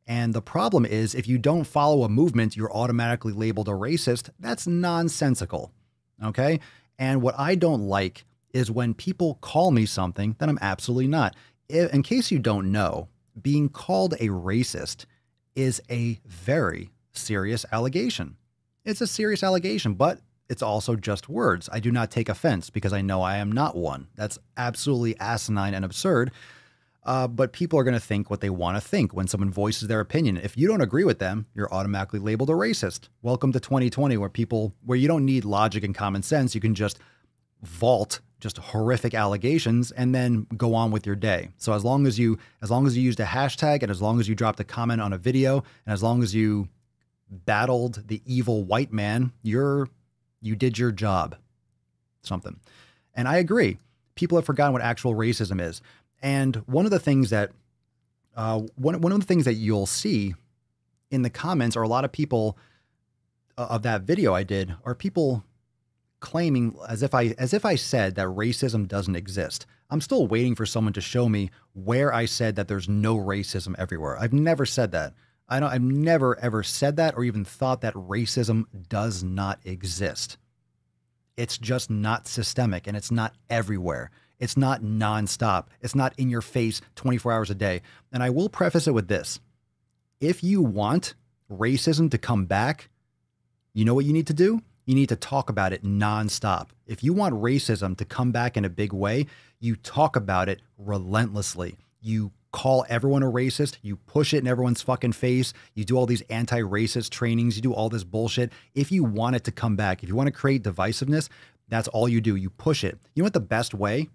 And the problem is, if you don't follow a movement, you're automatically labeled a racist. That's nonsensical. Okay? And what I don't like is when people call me something that I'm absolutely not. In case you don't know, being called a racist is a very serious allegation. It's a serious allegation, but it's also just words. I do not take offense because I know I am not one. That's absolutely asinine and absurd. But people are going to think what they want to think when someone voices their opinion. If you don't agree with them, you're automatically labeled a racist. Welcome to 2020, where you don't need logic and common sense. You can just vault just horrific allegations and then go on with your day. So as long as you used a hashtag, and as long as you dropped a comment on a video, and as long as you battled the evil white man, you did your job. Something. And I agree. People have forgotten what actual racism is. And one of the things that you'll see in the comments are a lot of people of that video I did are people claiming as if I said that racism doesn't exist. I'm still waiting for someone to show me where I said that there's no racism everywhere. I've never said that. I've never ever said that or even thought that racism does not exist. It's just not systemic and it's not everywhere. It's not nonstop. It's not in your face 24 hours a day. And I will preface it with this. If you want racism to come back, you know what you need to do? You need to talk about it nonstop. If you want racism to come back in a big way, you talk about it relentlessly. You call everyone a racist. You push it in everyone's fucking face. You do all these anti-racist trainings. You do all this bullshit. If you want it to come back, if you want to create divisiveness, that's all you do. You push it. You know what the best way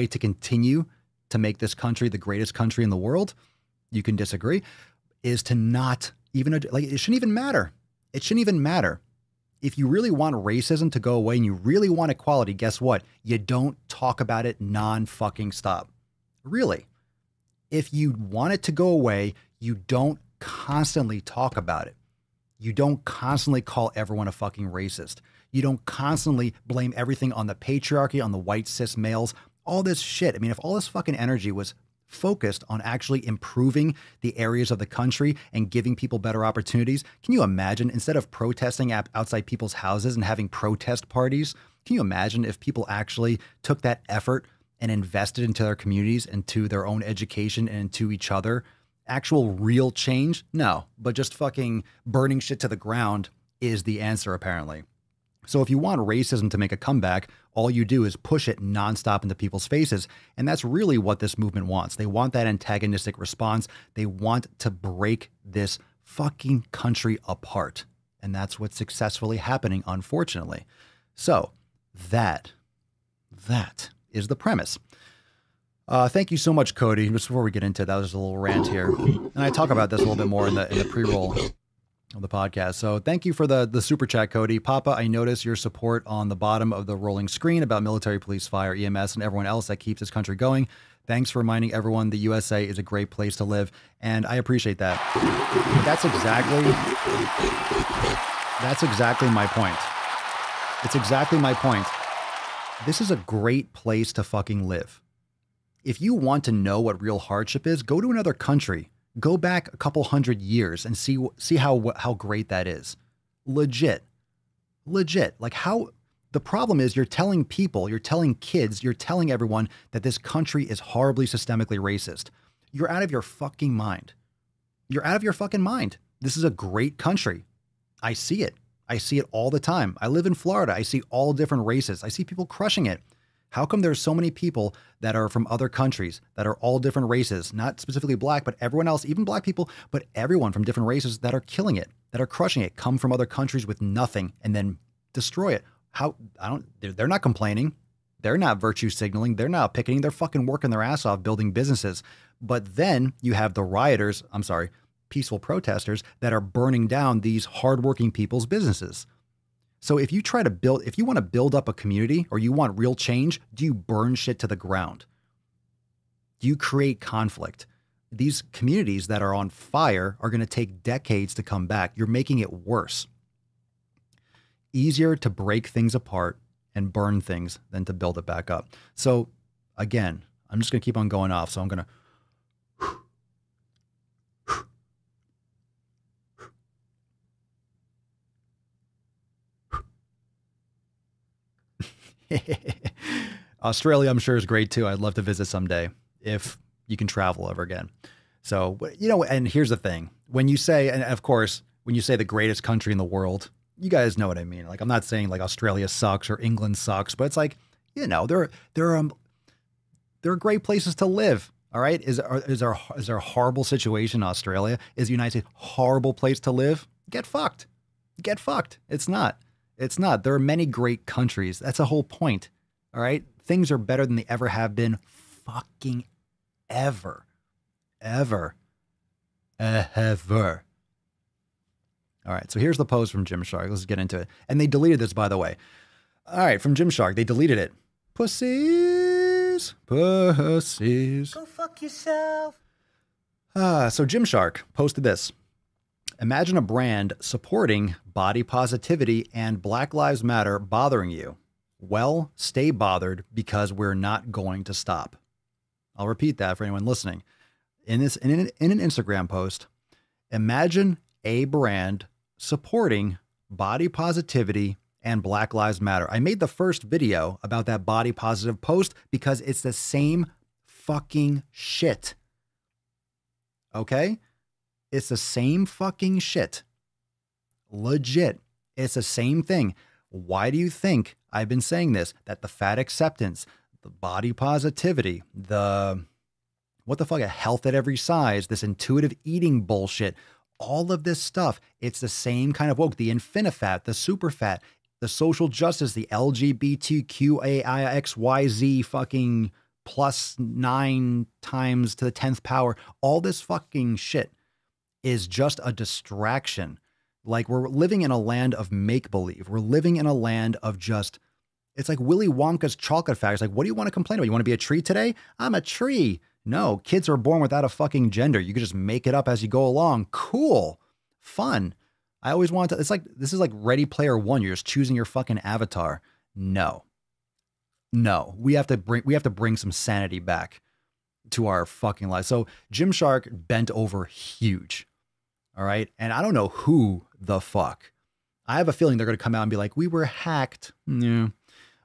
to continue to make this country the greatest country in the world, you can disagree, is to not even, like, it shouldn't even matter. It shouldn't even matter. If you really want racism to go away and you really want equality, guess what? You don't talk about it non-fucking stop. Really. If you want it to go away, you don't constantly talk about it. You don't constantly call everyone a fucking racist. You don't constantly blame everything on the patriarchy, on the white cis males, all this shit. I mean, if all this fucking energy was focused on actually improving the areas of the country and giving people better opportunities, can you imagine, instead of protesting outside people's houses and having protest parties, can you imagine if people actually took that effort and invested into their communities, into their own education and into each other? Actual real change? No, but just fucking burning shit to the ground is the answer, apparently. So if you want racism to make a comeback, all you do is push it nonstop into people's faces. And that's really what this movement wants. They want that antagonistic response. They want to break this fucking country apart. And that's what's successfully happening, unfortunately. So that is the premise. Thank you so much, Cody. Just before we get into it, that was just a little rant here. And I talk about this a little bit more in the pre-roll of the podcast. So thank you for the super chat, Cody. Papa, I notice your support on the bottom of the rolling screen about military, police, fire, EMS, and everyone else that keeps this country going. Thanks for reminding everyone the USA is a great place to live. And I appreciate that. But that's exactly my point. It's exactly my point. This is a great place to fucking live. If you want to know what real hardship is, go to another country. Go back a couple hundred years and see how great that is. Legit. Like how the problem is you're telling people, you're telling kids, you're telling everyone that this country is horribly systemically racist. You're out of your fucking mind. You're out of your fucking mind. This is a great country. I see it. I see it all the time. I live in Florida. I see all different races. I see people crushing it. How come there's so many people that are from other countries that are all different races, not specifically black, but everyone else, even black people, but everyone from different races that are killing it, that are crushing it, come from other countries with nothing and then destroy it? They're not complaining. They're not virtue signaling. They're not picketing. They're fucking working their ass off building businesses. But then you have the peaceful protesters that are burning down these hardworking people's businesses. So if you want to build up a community or you want real change, do you burn shit to the ground? Do you create conflict? These communities that are on fire are going to take decades to come back. You're making it worse. Easier to break things apart and burn things than to build it back up. So again, I'm just going to keep on going off. So I'm going to Australia, I'm sure, is great too. I'd love to visit someday if you can travel ever again. So, and here's the thing. When you say, and of course, when you say the greatest country in the world, you guys know what I mean. Like, I'm not saying like Australia sucks or England sucks, but it's like, there are great places to live. All right. Is there a horrible situation in Australia? Is the United States a horrible place to live? Get fucked. Get fucked. It's not. It's not. There are many great countries. That's the whole point. All right. Things are better than they ever have been. Fucking ever. Ever. Ever. All right. So here's the post from Gymshark. Let's get into it. And they deleted this, by the way. All right. From Gymshark. They deleted it. Pussies. Pussies. Go fuck yourself. So Gymshark posted this. Imagine a brand supporting body positivity and Black Lives Matter bothering you. Well, stay bothered because we're not going to stop. I'll repeat that for anyone listening. In an Instagram post, imagine a brand supporting body positivity and Black Lives Matter. I made the first video about that body positive post because it's the same fucking shit. Okay? It's the same fucking shit. Legit. It's the same thing. Why do you think I've been saying this? That the fat acceptance, the body positivity, a health at every size, this intuitive eating bullshit, all of this stuff, it's the same kind of woke. The infinifat, the super fat, the social justice, the LGBTQAIXYZ fucking plus 9 times to the 10th power, all this fucking shit is just a distraction. Like, we're living in a land of make-believe. We're living in a land of just, it's like Willy Wonka's chocolate factory. It's like, what do you want to complain about? You want to be a tree today? I'm a tree. No, kids are born without a fucking gender. You can just make it up as you go along. Cool. Fun. I always want to, this is like Ready Player One. You're just choosing your fucking avatar. No. We have to bring some sanity back to our fucking lives. So Gymshark bent over huge. All right. And I don't know who the fuck. I have a feeling they're going to come out and be like, we were hacked. Yeah.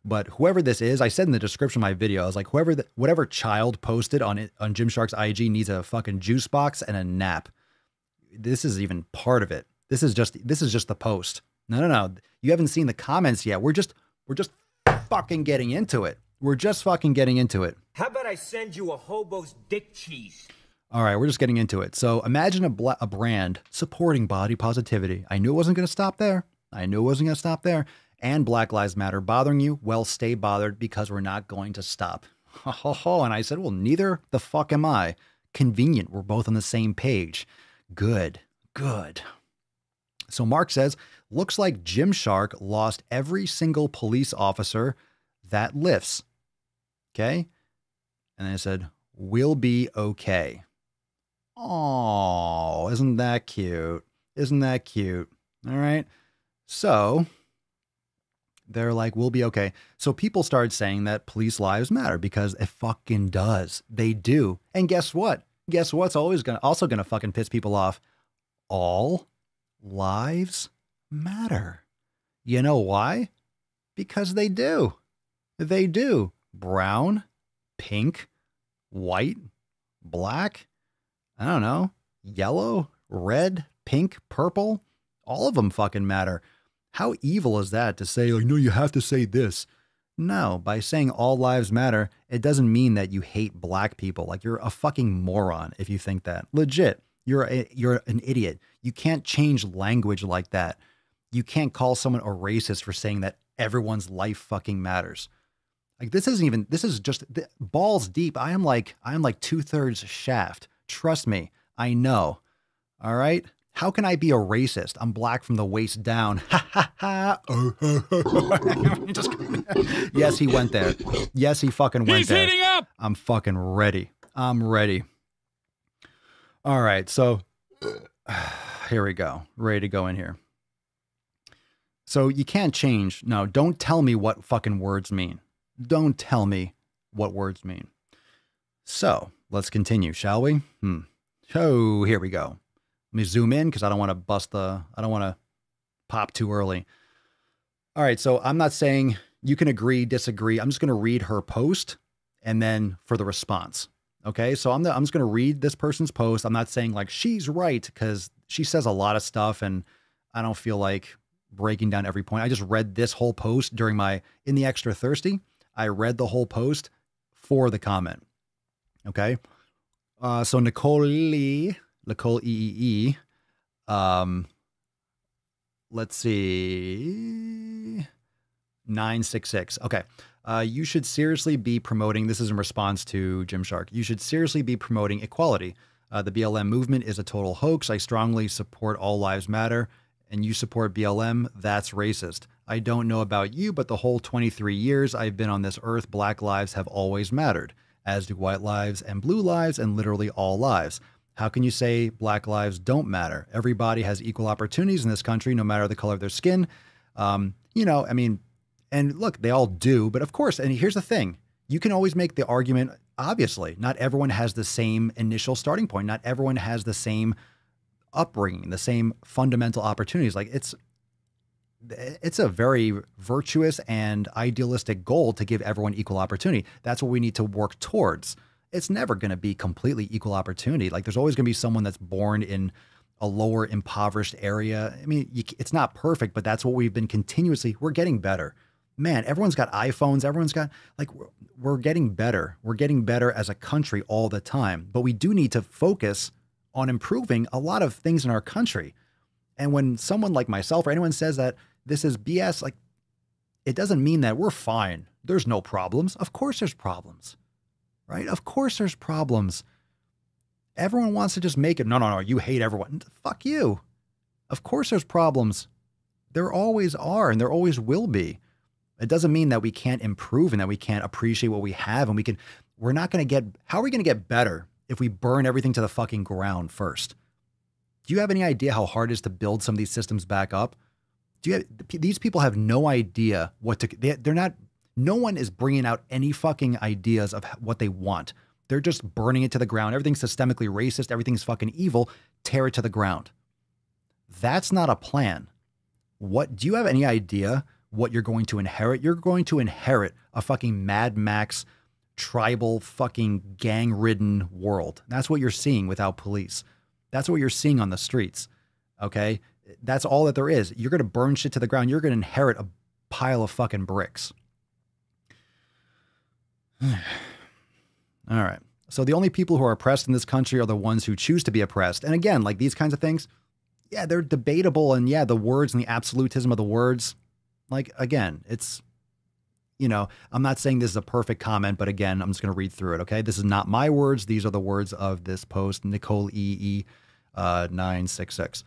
But whoever this is, I said in the description of my video, I was like, whatever child posted on Gymshark's IG needs a fucking juice box and a nap. This is even part of it. This is just the post. No. You haven't seen the comments yet. We're just fucking getting into it. We're just fucking getting into it. How about I send you a hobo's dick cheese? All right, we're just getting into it. So imagine a brand supporting body positivity. I knew it wasn't going to stop there. And Black Lives Matter bothering you? Well, stay bothered because we're not going to stop. And I said, well, neither the fuck am I. Convenient. We're both on the same page. Good. So Mark says, looks like Gymshark lost every single police officer that lifts. Okay. And then I said, we'll be okay. Oh, isn't that cute? All right. So they're like, we'll be okay. So people started saying that police lives matter because it fucking does. They do. And guess what? Guess what's also gonna fucking piss people off? All lives matter. You know why? Because they do. They do. Brown, pink, white, black, I don't know, yellow, red, pink, purple, all of them fucking matter. How evil is that to say, like, no, you have to say this? No, by saying all lives matter, it doesn't mean that you hate black people. Like, you're a fucking moron if you think that. Legit, you're an idiot. You can't change language like that. You can't call someone a racist for saying that everyone's life fucking matters. Like, this is just balls deep. I am like 2/3 Shaft. Trust me, I know. All right. How can I be a racist? I'm black from the waist down. Ha ha ha. Yes, he went there. Yes, he fucking went there. He's heating up. I'm fucking ready. I'm ready. All right. So here we go. Ready to go in here. So you can't change. No, don't tell me what fucking words mean. Don't tell me what words mean. So let's continue, shall we? Oh, here we go. Let me zoom in because I don't want to pop too early. All right. So I'm not saying you can agree, disagree. I'm just going to read her post and then for the response. Okay. So I'm just going to read this person's post. I'm not saying like she's right because she says a lot of stuff and I don't feel like breaking down every point. I just read this whole post during In the Extra Thirsty. I read the whole post for the comment. Okay. So Nicole EEE, let's see, 966. Okay. You should seriously be promoting, this is in response to Gymshark. You should seriously be promoting equality. The BLM movement is a total hoax. I strongly support all lives matter and you support BLM. That's racist. I don't know about you, but the whole 23 years I've been on this earth, black lives have always mattered, as do white lives and blue lives and literally all lives. How can you say black lives don't matter? Everybody has equal opportunities in this country, no matter the color of their skin. And look, they all do, but of course, and here's the thing, you can always make the argument, obviously, not everyone has the same initial starting point. Not everyone has the same upbringing, the same fundamental opportunities. Like it's a very virtuous and idealistic goal to give everyone equal opportunity. That's what we need to work towards. It's never going to be completely equal opportunity. Like there's always going to be someone that's born in a lower impoverished area. I mean, it's not perfect, but that's what we've been we're getting better. Man, everyone's got iPhones. Everyone's got we're getting better. We're getting better as a country all the time, but we do need to focus on improving a lot of things in our country. And when someone like myself or anyone says that this is BS, like it doesn't mean that we're fine. There's no problems. Of course there's problems, right? Of course there's problems. Everyone wants to just make it. No, you hate everyone. Fuck you. Of course there's problems. There always are, and there always will be. It doesn't mean that we can't improve and that we can't appreciate what we have. And how are we going to get better if we burn everything to the fucking ground first? Do you have any idea how hard it is to build some of these systems back up? These people have no idea no one is bringing out any fucking ideas of what they want. They're just burning it to the ground. Everything's systemically racist. Everything's fucking evil. Tear it to the ground. That's not a plan. Do you have any idea what you're going to inherit? You're going to inherit a fucking Mad Max tribal fucking gang-ridden world. That's what you're seeing without police. That's what you're seeing on the streets. Okay? That's all that there is. You're going to burn shit to the ground. You're going to inherit a pile of fucking bricks. All right. So the only people who are oppressed in this country are the ones who choose to be oppressed. And again, like these kinds of things, yeah, they're debatable. And yeah, the words and the absolutism of the words, like, again, it's, I'm not saying this is a perfect comment, but again, I'm just going to read through it. Okay. This is not my words. These are the words of this post, Nicole EE 966.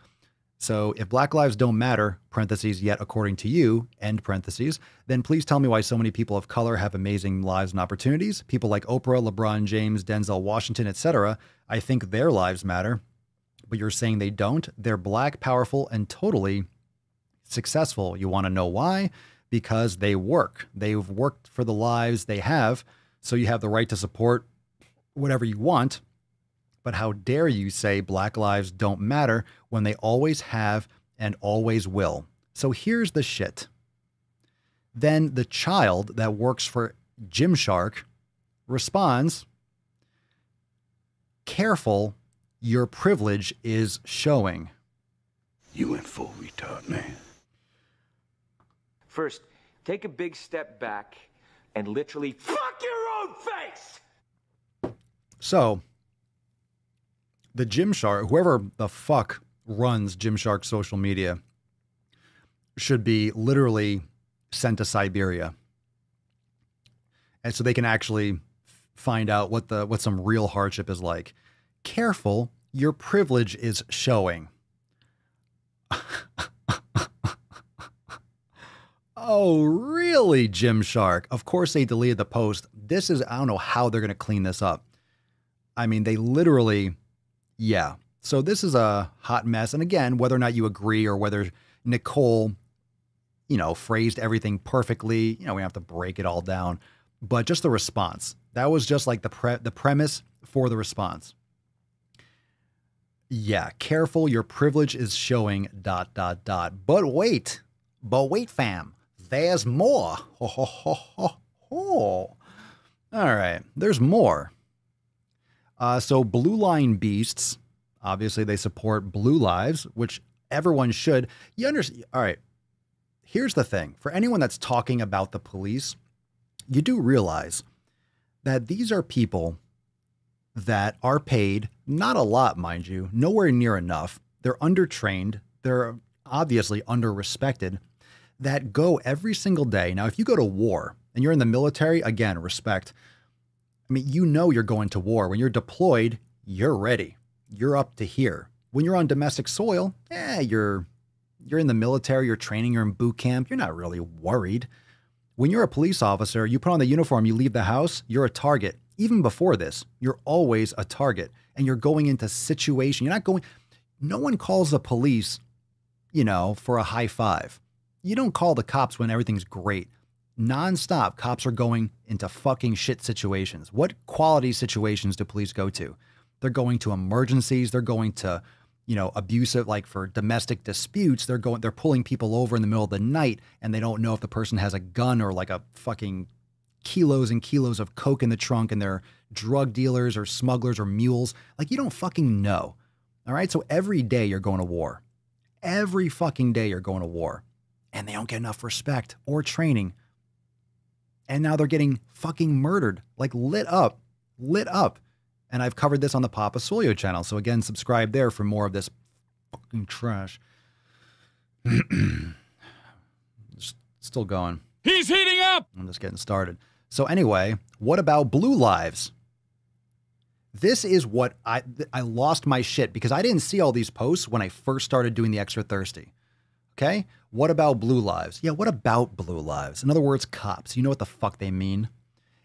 So if Black lives don't matter, parentheses, yet according to you, end parentheses, then please tell me why so many people of color have amazing lives and opportunities. People like Oprah, LeBron James, Denzel Washington, etc. I think their lives matter, but you're saying they don't. They're Black, powerful, and totally successful. You want to know why? Because they work. They've worked for the lives they have, so you have the right to support whatever you want. But how dare you say Black lives don't matter when they always have and always will? So here's the shit. Then the child that works for Gymshark responds, careful, your privilege is showing. You went full retard, man. First, take a big step back and literally fuck your own face! So, the Gymshark, whoever the fuck runs Gymshark social media, should be literally sent to Siberia. And so they can actually find out what some real hardship is like. Careful, your privilege is showing. Oh, really, Gymshark? Of course they deleted the post. This is, I don't know how they're going to clean this up. I mean, they literally, yeah. So this is a hot mess. And again, whether or not you agree or whether Nicole, phrased everything perfectly, we have to break it all down. But just the response, that was just like the premise for the response. Yeah, careful, your privilege is showing ... But wait, fam, there's more. All right, there's more. So Blue Line Beasts, obviously they support Blue Lives, which everyone should. You understand? All right, here's the thing. For anyone that's talking about the police, you do realize that these are people that are paid, not a lot, mind you, nowhere near enough. They're undertrained. They're obviously under-respected, that go every single day. Now, if you go to war and you're in the military, again, respect. I mean, you're going to war. When you're deployed, you're ready. You're up to here. When you're on domestic soil, you're in the military, you're training, you're in boot camp. You're not really worried. When you're a police officer, you put on the uniform, you leave the house, you're a target. Even before this, you're always a target, and you're going into situation. No one calls the police, for a high five. You don't call the cops when everything's great. Nonstop, cops are going into fucking shit situations. What quality situations do police go to? They're going to emergencies. They're going to, abusive, like for domestic disputes. They're pulling people over in the middle of the night, and they don't know if the person has a gun or like a fucking kilos and kilos of coke in the trunk, and they're drug dealers or smugglers or mules. Like, you don't fucking know. All right. So every day you're going to war. Every fucking day you're going to war. And they don't get enough respect or training. And now they're getting fucking murdered, like lit up. And I've covered this on the Papa Swolio channel. So again, subscribe there for more of this fucking trash. Still going. He's heating up. I'm just getting started. So anyway, what about Blue Lives? This is what I lost my shit because I didn't see all these posts when I first started doing the Extra Thirsty. Okay? What about Blue Lives? Yeah, what about Blue Lives? In other words, cops. You know what the fuck they mean.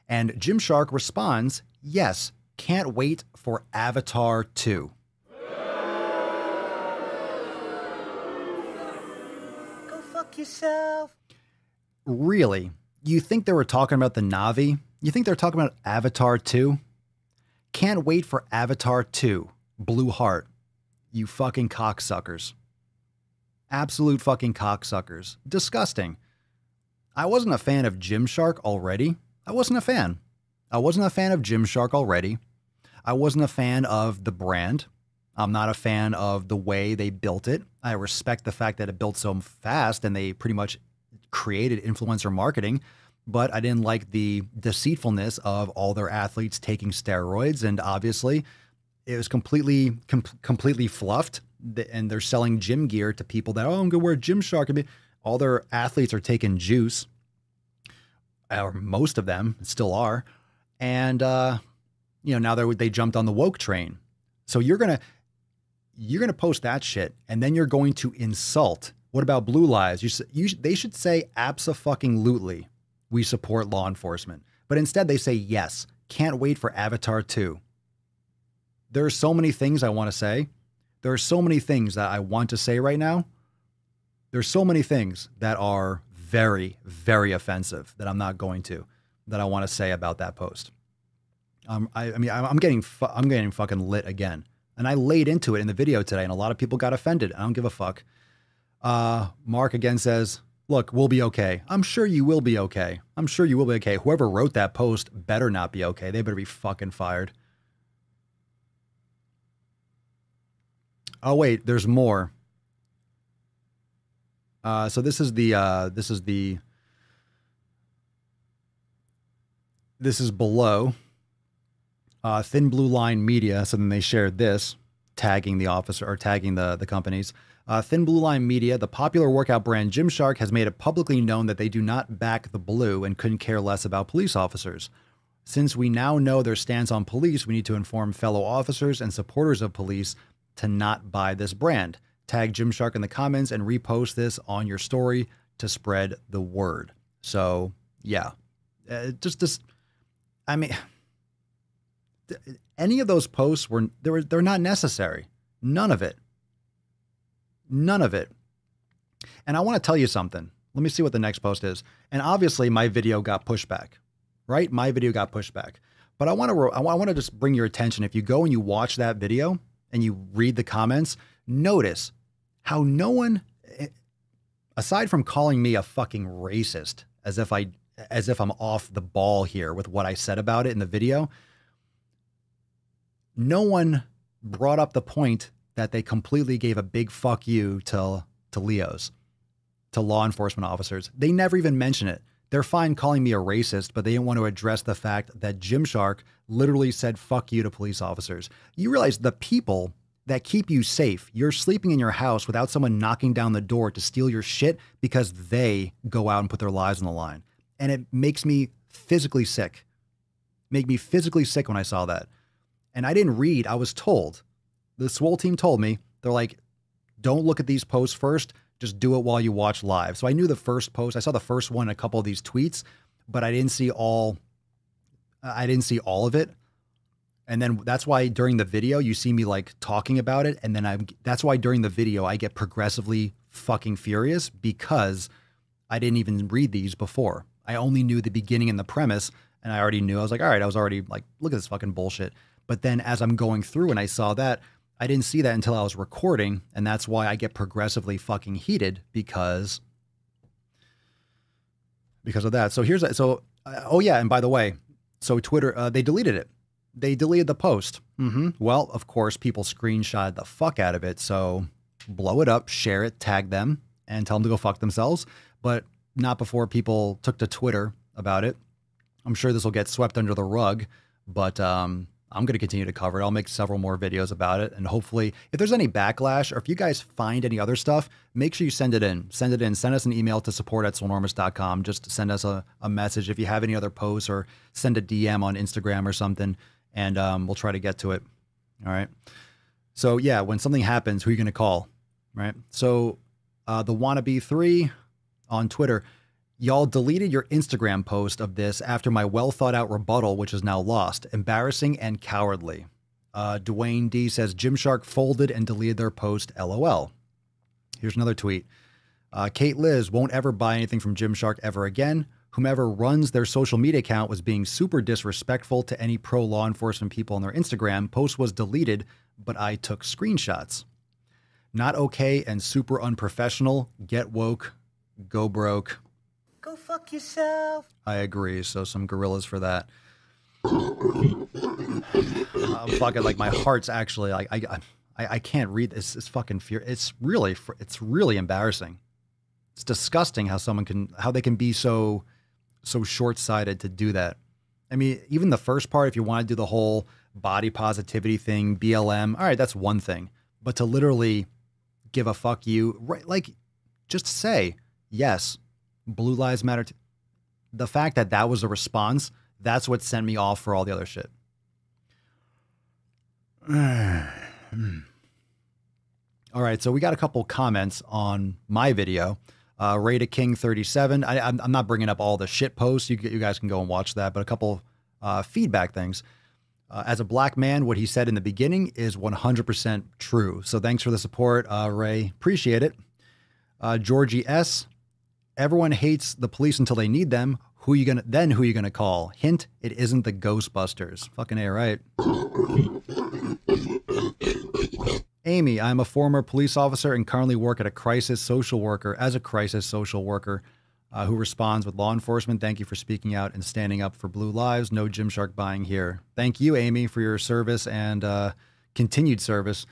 And Gymshark responds, yes, can't wait for Avatar 2. Go fuck yourself. Really? You think they were talking about the Na'vi? You think they're talking about Avatar 2? Can't wait for Avatar 2. Blue Heart. You fucking cocksuckers. Absolute fucking cocksuckers. Disgusting. I wasn't a fan of Gymshark already. I wasn't a fan of Gymshark already. I wasn't a fan of the brand. I'm not a fan of the way they built it. I respect the fact that it built so fast and they pretty much created influencer marketing. but I didn't like the deceitfulness of all their athletes taking steroids. And obviously it was completely fluffed, and they're selling gym gear to people that, oh, I'm going to wear Gymshark. All their athletes are taking juice, or most of them still are. And, now they jumped on the woke train. So you're going to post that shit, and then you're going to insult. What about Blue Lives? They should say abso-fucking-lutely, we support law enforcement. But instead they say, yes, can't wait for Avatar 2. There are so many things I want to say. There are so many things that I want to say right now. There's so many things that are very, very offensive that I'm not going to, that I want to say about that post. I'm getting fucking lit again. And I laid into it in the video today, and a lot of people got offended. I don't give a fuck. Mark again says, look, we'll be okay. I'm sure you will be okay. I'm sure you will be okay. Whoever wrote that post better not be okay. They better be fucking fired. Oh, wait, there's more. So this is below. Thin Blue Line Media. So then they shared this, tagging the officer, or tagging the companies. Thin Blue Line Media, the popular workout brand Gymshark, has made it publicly known that they do not back the blue and couldn't care less about police officers. Since we now know their stance on police, we need to inform fellow officers and supporters of police to not buy this brand. Tag Gymshark in the comments and repost this on your story to spread the word. So yeah, any of those posts they're not necessary. None of it. And I want to tell you something. Let me see what the next post is. And obviously my video got pushed back, right? My video got pushed back, but I want to just bring your attention. If you go and you watch that video and you read the comments, notice how no one, aside from calling me a fucking racist, as if I'm off the ball here with what I said about it in the video, no one brought up the point that they completely gave a big fuck you to Leos, to law enforcement officers. They never even mention it. They're fine calling me a racist, but they didn't want to address the fact that Gymshark literally said fuck you to police officers. You realize the people that keep you safe, you're sleeping in your house without someone knocking down the door to steal your shit because they go out and put their lives on the line. And it makes me physically sick. Make me physically sick when I saw that. And I didn't read, I was told. The Swole team told me, they're like, don't look at these posts first, just do it while you watch live. So I knew the first post, I saw the first one in a couple of these tweets, but I didn't see all of it. And then that's why during the video, you see me like talking about it. And then that's why during the video, I get progressively fucking furious because I didn't even read these before. I only knew the beginning and the premise, and I already knew. I was like, all right, I was already like, look at this fucking bullshit. But then as I'm going through and I saw that, I didn't see that until I was recording. And that's why I get progressively fucking heated because of that. So oh yeah. And by the way, so Twitter, they deleted it. They deleted the post. Well, of course, people screenshot the fuck out of it. So blow it up, share it, tag them, and tell them to go fuck themselves. But not before people took to Twitter about it. I'm sure this will get swept under the rug, but I'm going to continue to cover it. I'll make several more videos about it. And hopefully, if there's any backlash or if you guys find any other stuff, make sure you send it in. Send us an email to support@swolenormous.com. Just send us a message if you have any other posts, or send a DM on Instagram or something, and we'll try to get to it. All right. So yeah, when something happens, who are you going to call? Right. So the Wannabe3 on Twitter, y'all deleted your Instagram post of this after my well thought out rebuttal, which is now lost. Embarrassing and cowardly. Dwayne D says Gymshark folded and deleted their post. LOL. Here's another tweet. Kate Liz won't ever buy anything from Gymshark ever again. Whomever runs their social media account was being super disrespectful to any pro law enforcement people on their Instagram. Post was deleted, but I took screenshots. Not okay and super unprofessional. Get woke. Go broke. Go fuck yourself. I agree. So some gorillas for that. Fucking like my heart's actually like I can't read this. It's fucking fear. It's really embarrassing. It's disgusting how they can be so so short-sighted to do that? I mean, even the first part, if you want to do the whole body positivity thing, BLM, all right, that's one thing. But to literally give a fuck you, right? Like, just say, yes, Blue Lives Matter. The fact that that was a response, that's what sent me off for all the other shit. All right, so we got a couple comments on my video. Ray to King 37. I'm not bringing up all the shit posts. You guys can go and watch that, but a couple feedback things. As a black man, what he said in the beginning is 100% true. So thanks for the support, Ray. Appreciate it. Georgie S. Everyone hates the police until they need them. Who you gonna call? Hint, it isn't the Ghostbusters. Fucking A, right? Amy, I'm a former police officer and currently work as a crisis social worker who responds with law enforcement. Thank you for speaking out and standing up for blue lives. No Gymshark buying here. Thank you, Amy, for your service and continued service.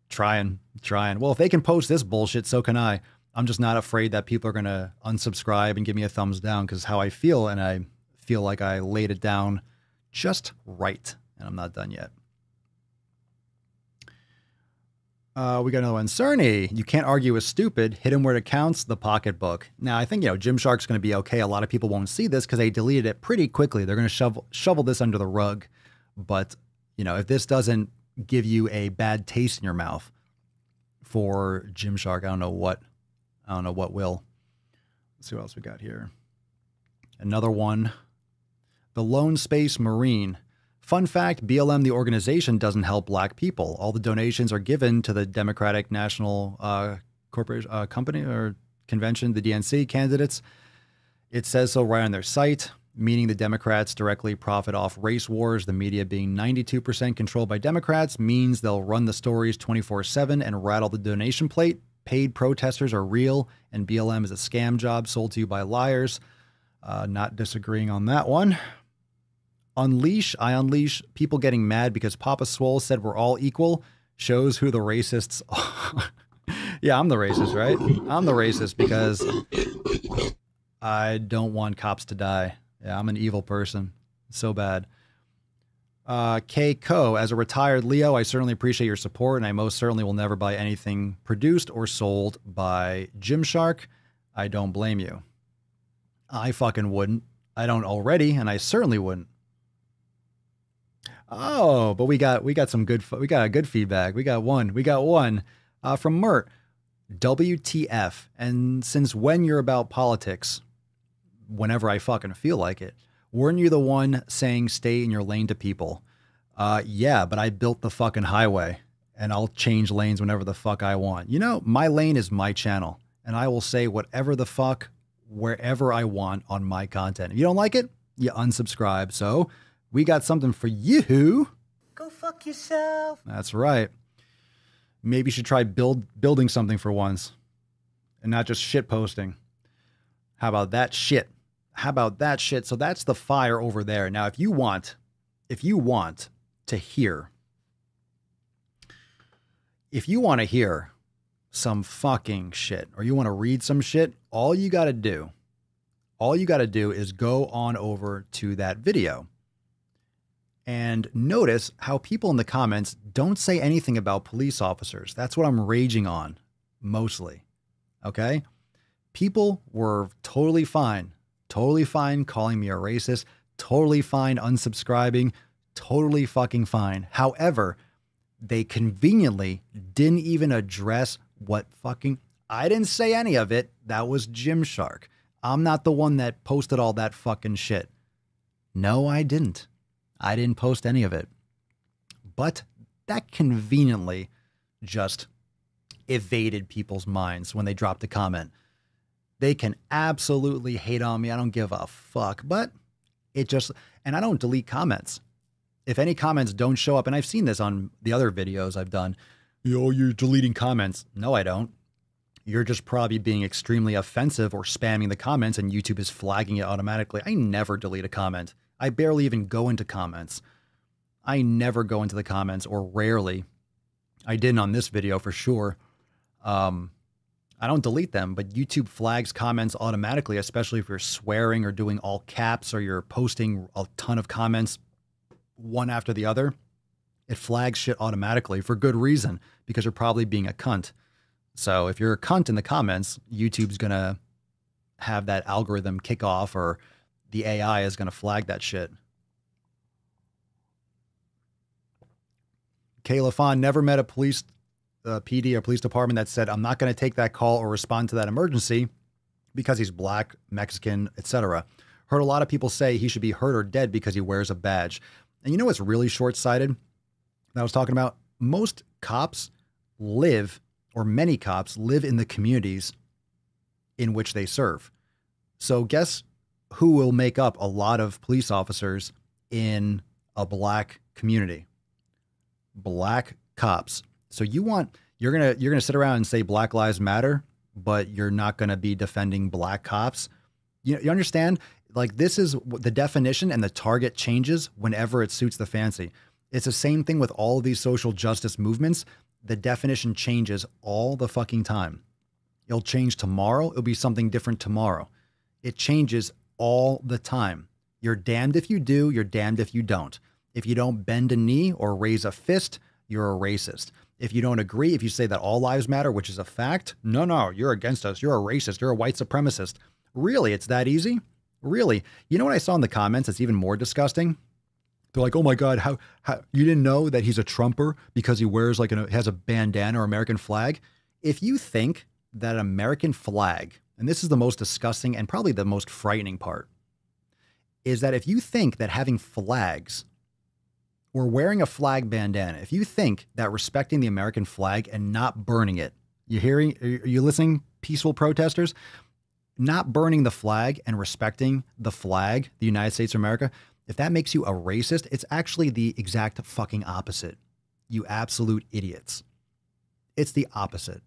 Trying. Well, if they can post this bullshit, so can I. I'm just not afraid that people are going to unsubscribe and give me a thumbs down because how I feel, and I feel like I laid it down just right, and I'm not done yet. We got another one. Cerny, you can't argue with stupid. Hit him where it counts, the pocketbook. Now, I think, Gymshark's going to be okay. A lot of people won't see this because they deleted it pretty quickly. They're going to shovel this under the rug. But, if this doesn't give you a bad taste in your mouth for Gymshark, I don't know what will. Let's see what else we got here. Another one. The Lone Space Marine. Fun fact, BLM, the organization, doesn't help black people. All the donations are given to the Democratic National Corporation Company or Convention, the DNC candidates. It says so right on their site, meaning the Democrats directly profit off race wars. The media being 92% controlled by Democrats means they'll run the stories 24/7 and rattle the donation plate. Paid protesters are real, and BLM is a scam job sold to you by liars. Not disagreeing on that one. I unleash people getting mad because Papa Swole said we're all equal. Shows who the racists are. Yeah, I'm the racist, right? I'm the racist because I don't want cops to die. Yeah, I'm an evil person. So bad. K. Co. As a retired Leo, I certainly appreciate your support, and I most certainly will never buy anything produced or sold by Gymshark. I don't blame you. I fucking wouldn't. I don't already, and I certainly wouldn't. Oh, but we got some good, we got a good feedback. We got one from Mert. WTF. And since when you're about politics, whenever I fucking feel like it, weren't you the one saying stay in your lane to people? Yeah, but I built the fucking highway and I'll change lanes whenever the fuck I want. My lane is my channel and I will say whatever the fuck, wherever I want on my content. If you don't like it, you unsubscribe. So we got something for you. Go fuck yourself. That's right. Maybe you should try building something for once and not just shit posting. How about that shit? So that's the fire over there. Now, if you want to hear some fucking shit or you want to read some shit, all you got to do is go on over to that video. And notice how people in the comments don't say anything about police officers. That's what I'm raging on, mostly. Okay? People were totally fine calling me a racist, totally fine unsubscribing, totally fucking fine. However, they conveniently didn't even address I didn't say any of it. That was Gymshark. I'm not the one that posted all that fucking shit. No, I didn't. I didn't post any of it. But that conveniently just evaded people's minds when they dropped a comment. They can absolutely hate on me. I don't give a fuck. But and I don't delete comments. If any comments don't show up, and I've seen this on the other videos I've done, you're deleting comments. No, I don't. You're just probably being extremely offensive or spamming the comments and YouTube is flagging it automatically. I never delete a comment. I barely even go into comments. I never go into the comments, or rarely. I didn't on this video for sure. I I don't delete them, but YouTube flags comments automatically, especially if you're swearing or doing all caps or you're posting a ton of comments one after the other. It flags shit automatically for good reason, because you're probably being a cunt. So if you're a cunt in the comments, YouTube's going to have that algorithm kick off, or the AI is going to flag that shit. Kayla Fawn never met a police PD or police department that said, I'm not going to take that call or respond to that emergency because he's black, Mexican, etc. Heard a lot of people say he should be hurt or dead because he wears a badge. And you know what's really short-sighted that I was talking about? Most cops live, or many cops live in the communities in which they serve. So guess who will make up a lot of police officers in a black community? Black cops. So you're gonna sit around and say Black Lives Matter, but you're not gonna be defending black cops. You understand? Like, this is the definition, and the target changes whenever it suits the fancy. It's the same thing with all of these social justice movements. The definition changes all the fucking time. It'll change tomorrow. It'll be something different tomorrow. It changes all the time. You're damned if you do. You're damned if you don't. If you don't bend a knee or raise a fist, you're a racist. If you don't agree, if you say that all lives matter, which is a fact, no, you're against us. You're a racist. You're a white supremacist. Really? It's that easy? Really? You know what I saw in the comments? It's even more disgusting. They're like, oh my God, how you didn't know that he's a Trumper because he wears has a bandana or American flag? If you think that an American flag, and this is the most disgusting and probably the most frightening part, is that if you think that having flags or wearing a flag bandana, if you think that respecting the American flag and not burning it, are you listening, peaceful protesters? Not burning the flag and respecting the flag, the United States of America, if that makes you a racist, it's actually the exact fucking opposite. You absolute idiots. It's the opposite.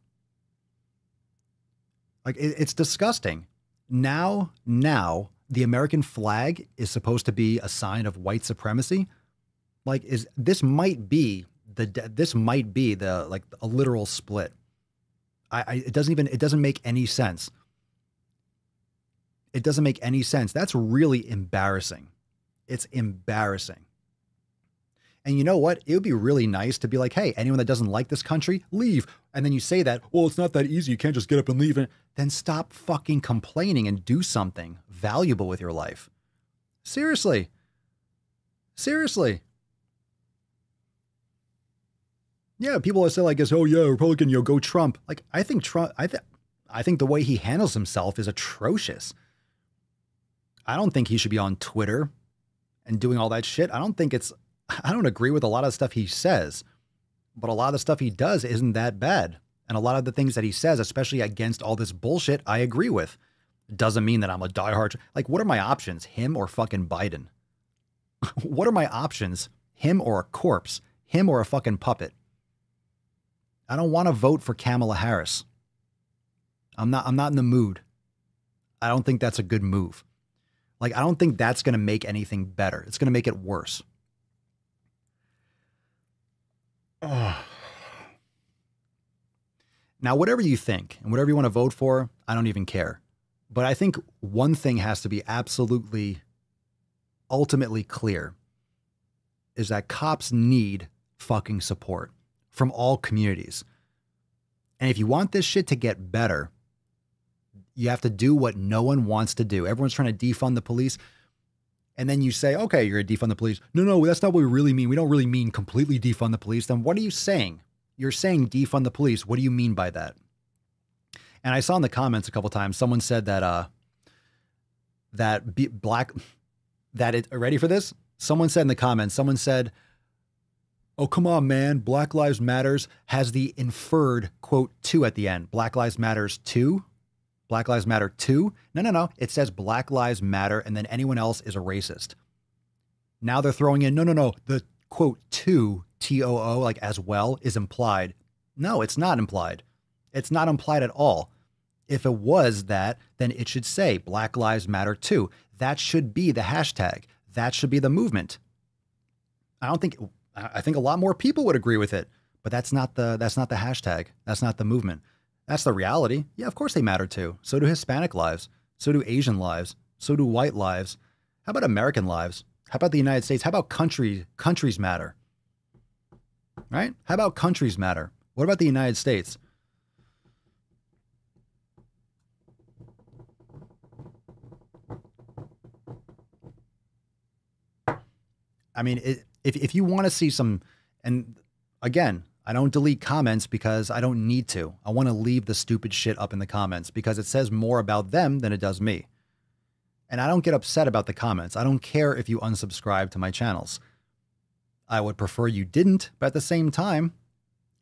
Like, it's disgusting. Now, the American flag is supposed to be a sign of white supremacy. Like, this might be the a literal split. It doesn't make any sense. It doesn't make any sense. That's really embarrassing. It's embarrassing. And you know what? It would be really nice to be like, hey, anyone that doesn't like this country, leave. And then you say that, well, it's not that easy. You can't just get up and leave. And then stop fucking complaining and do something valuable with your life. Seriously. Seriously. Yeah, people are saying like, oh yeah, Republican, go Trump. Like, I think Trump, I think the way he handles himself is atrocious. I don't think he should be on Twitter and doing all that shit. I don't agree with a lot of the stuff he says, but a lot of the stuff he does isn't that bad. And a lot of the things that he says, especially against all this bullshit, I agree with. It doesn't mean that I'm a diehard. Like, what are my options? Him or fucking Biden? What are my options? Him or a corpse? Him or a fucking puppet? I don't want to vote for Kamala Harris. I'm not in the mood. I don't think that's a good move. Like, I don't think that's going to make anything better. It's going to make it worse. Oh. Now, whatever you think and whatever you want to vote for, I don't even care. But I think one thing has to be absolutely, ultimately clear, is that cops need fucking support from all communities. And if you want this shit to get better, you have to do what no one wants to do. Everyone's trying to defund the police. And then you say, okay, you're going to defund the police. No, that's not what we really mean. We don't really mean completely defund the police. Then what are you saying? You're saying defund the police. What do you mean by that? And I saw in the comments a couple times, someone said that, ready for this? Someone said in the comments, oh, come on, man. Black Lives Matters has the inferred quote 2 at the end. Black Lives Matters 2? Black Lives Matter 2? No. It says Black Lives Matter, and then anyone else is a racist. Now they're throwing in, no. The quote 2, TOO, like as well, is implied. No, it's not implied. It's not implied at all. If it was that, then it should say Black Lives Matter 2. That should be the hashtag. That should be the movement. I think a lot more people would agree with it, but that's not the hashtag. That's not the movement. That's the reality. Yeah, of course they matter too. So do Hispanic lives. So do Asian lives. So do white lives. How about American lives? How about the United States? How about countries matter? Right? How about countries matter? What about the United States? I mean, if you want to see some, and again, I don't delete comments because I don't need to. I want to leave the stupid shit up in the comments because it says more about them than it does me. And I don't get upset about the comments. I don't care if you unsubscribe to my channels. I would prefer you didn't, but at the same time,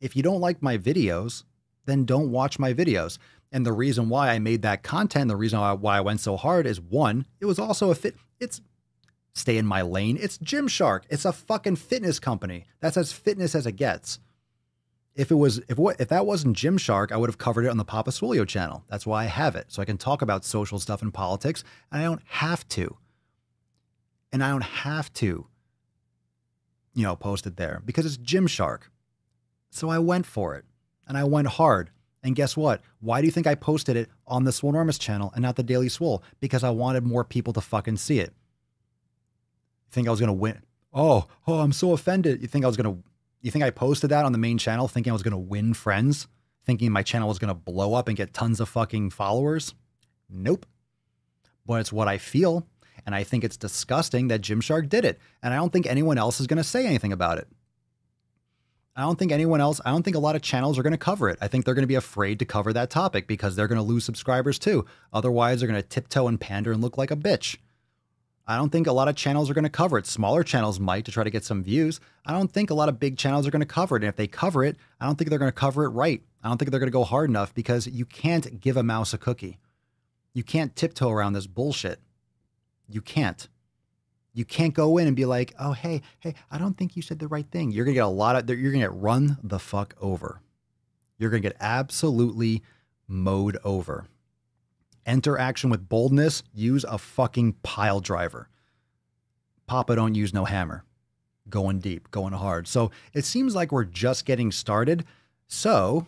if you don't like my videos, then don't watch my videos. And the reason why I made that content, the reason why I went so hard is, one, it was also it's stay in my lane. It's Gymshark. It's a fucking fitness company. That's as fitness as it gets. If that wasn't Gymshark, I would have covered it on the Papa Swolio channel. That's why I have it. So I can talk about social stuff and politics, and I don't have to. And I don't have to, post it there because it's Gymshark. So I went for it and I went hard. And guess what? Why do you think I posted it on the Swolenormous channel and not the Daily Swole? Because I wanted more people to fucking see it. Think I was going to win? Oh, I'm so offended. You think I posted that on the main channel thinking I was going to win friends? Thinking my channel was going to blow up and get tons of fucking followers? Nope. But it's what I feel. And I think it's disgusting that Gymshark did it. And I don't think anyone else is going to say anything about it. I don't think a lot of channels are going to cover it. I think they're going to be afraid to cover that topic because they're going to lose subscribers too. Otherwise, they're going to tiptoe and pander and look like a bitch. I don't think a lot of channels are going to cover it. Smaller channels might to try to get some views. I don't think a lot of big channels are going to cover it. And if they cover it, I don't think they're going to cover it right. I don't think they're going to go hard enough because you can't give a mouse a cookie. You can't tiptoe around this bullshit. You can't. You can't go in and be like, oh, hey, I don't think you said the right thing. You're going to get you're going to get run the fuck over. You're going to get absolutely mowed over. Enter action with boldness. Use a fucking pile driver. Papa don't use no hammer. Going deep, going hard. So it seems like we're just getting started. So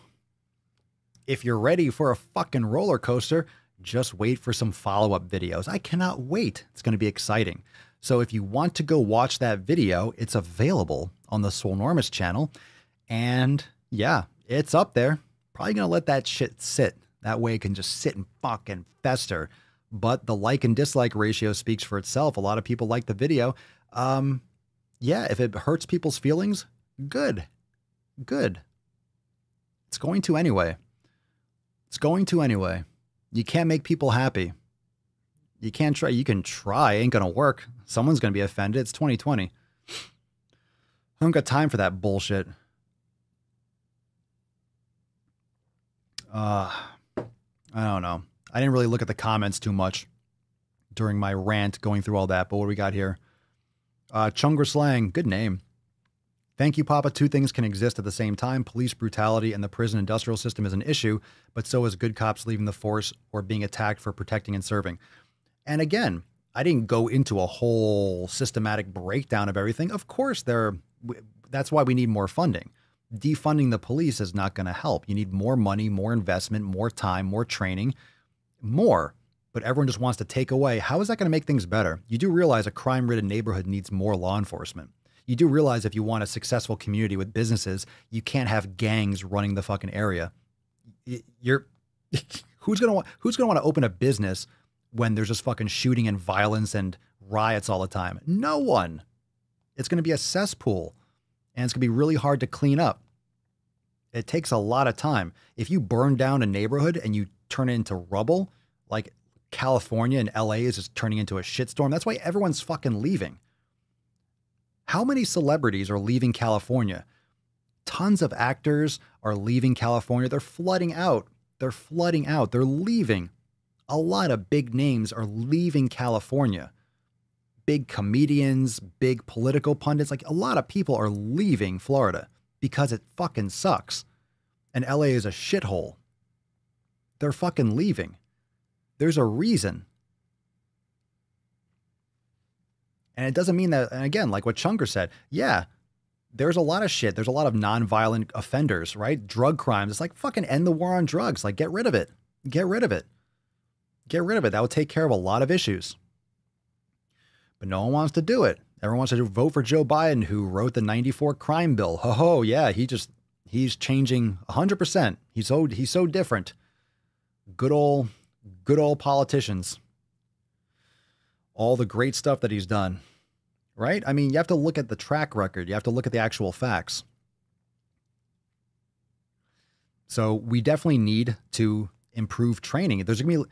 if you're ready for a fucking roller coaster, just wait for some follow-up videos. I cannot wait. It's going to be exciting. So if you want to go watch that video, it's available on the Swolenormous channel. And yeah, it's up there. Probably going to let that shit sit. That way it can just sit and fucking fester. But the like and dislike ratio speaks for itself. A lot of people like the video. Yeah, if it hurts people's feelings, good. It's going to anyway. You can't make people happy. You can't try. You can try. Ain't going to work. Someone's going to be offended. It's 2020. I don't got time for that bullshit. I don't know. I didn't really look at the comments too much during my rant going through all that. But what do we got here? Chungra Slang. Good name. Thank you, Papa. Two things can exist at the same time. Police brutality and the prison industrial system is an issue, but so is good cops leaving the force or being attacked for protecting and serving. And again, I didn't go into a whole systematic breakdown of everything. Of course, that's why we need more funding. Defunding the police is not going to help. You need more money, more investment, more time, more training, more. But everyone just wants to take away. How is that going to make things better? You do realize a crime-ridden neighborhood needs more law enforcement. You do realize if you want a successful community with businesses, you can't have gangs running the fucking area. Who's going to want to open a business when there's just fucking shooting and violence and riots all the time? No one. It's going to be a cesspool, and it's going to be really hard to clean up. It takes a lot of time. If you burn down a neighborhood and you turn it into rubble, like California and LA is just turning into a shitstorm, that's why everyone's fucking leaving. How many celebrities are leaving California? Tons of actors are leaving California. They're flooding out. They're leaving. A lot of big names are leaving California. Big comedians, big political pundits, like a lot of people are leaving Florida because it fucking sucks. And LA is a shithole. They're fucking leaving. There's a reason. And it doesn't mean that, and again, like what Chunker said, yeah, there's a lot of shit. There's a lot of nonviolent offenders, right? Drug crimes. It's like fucking end the war on drugs. Like get rid of it. Get rid of it. Get rid of it. That would take care of a lot of issues. But no one wants to do it. Everyone wants to vote for Joe Biden, who wrote the 94 crime bill. Ho, yeah, he's changing 100%. He's so different. Good old politicians. All the great stuff that he's done, right? I mean, you have to look at the track record. You have to look at the actual facts. So we definitely need to improve training. There's going to be,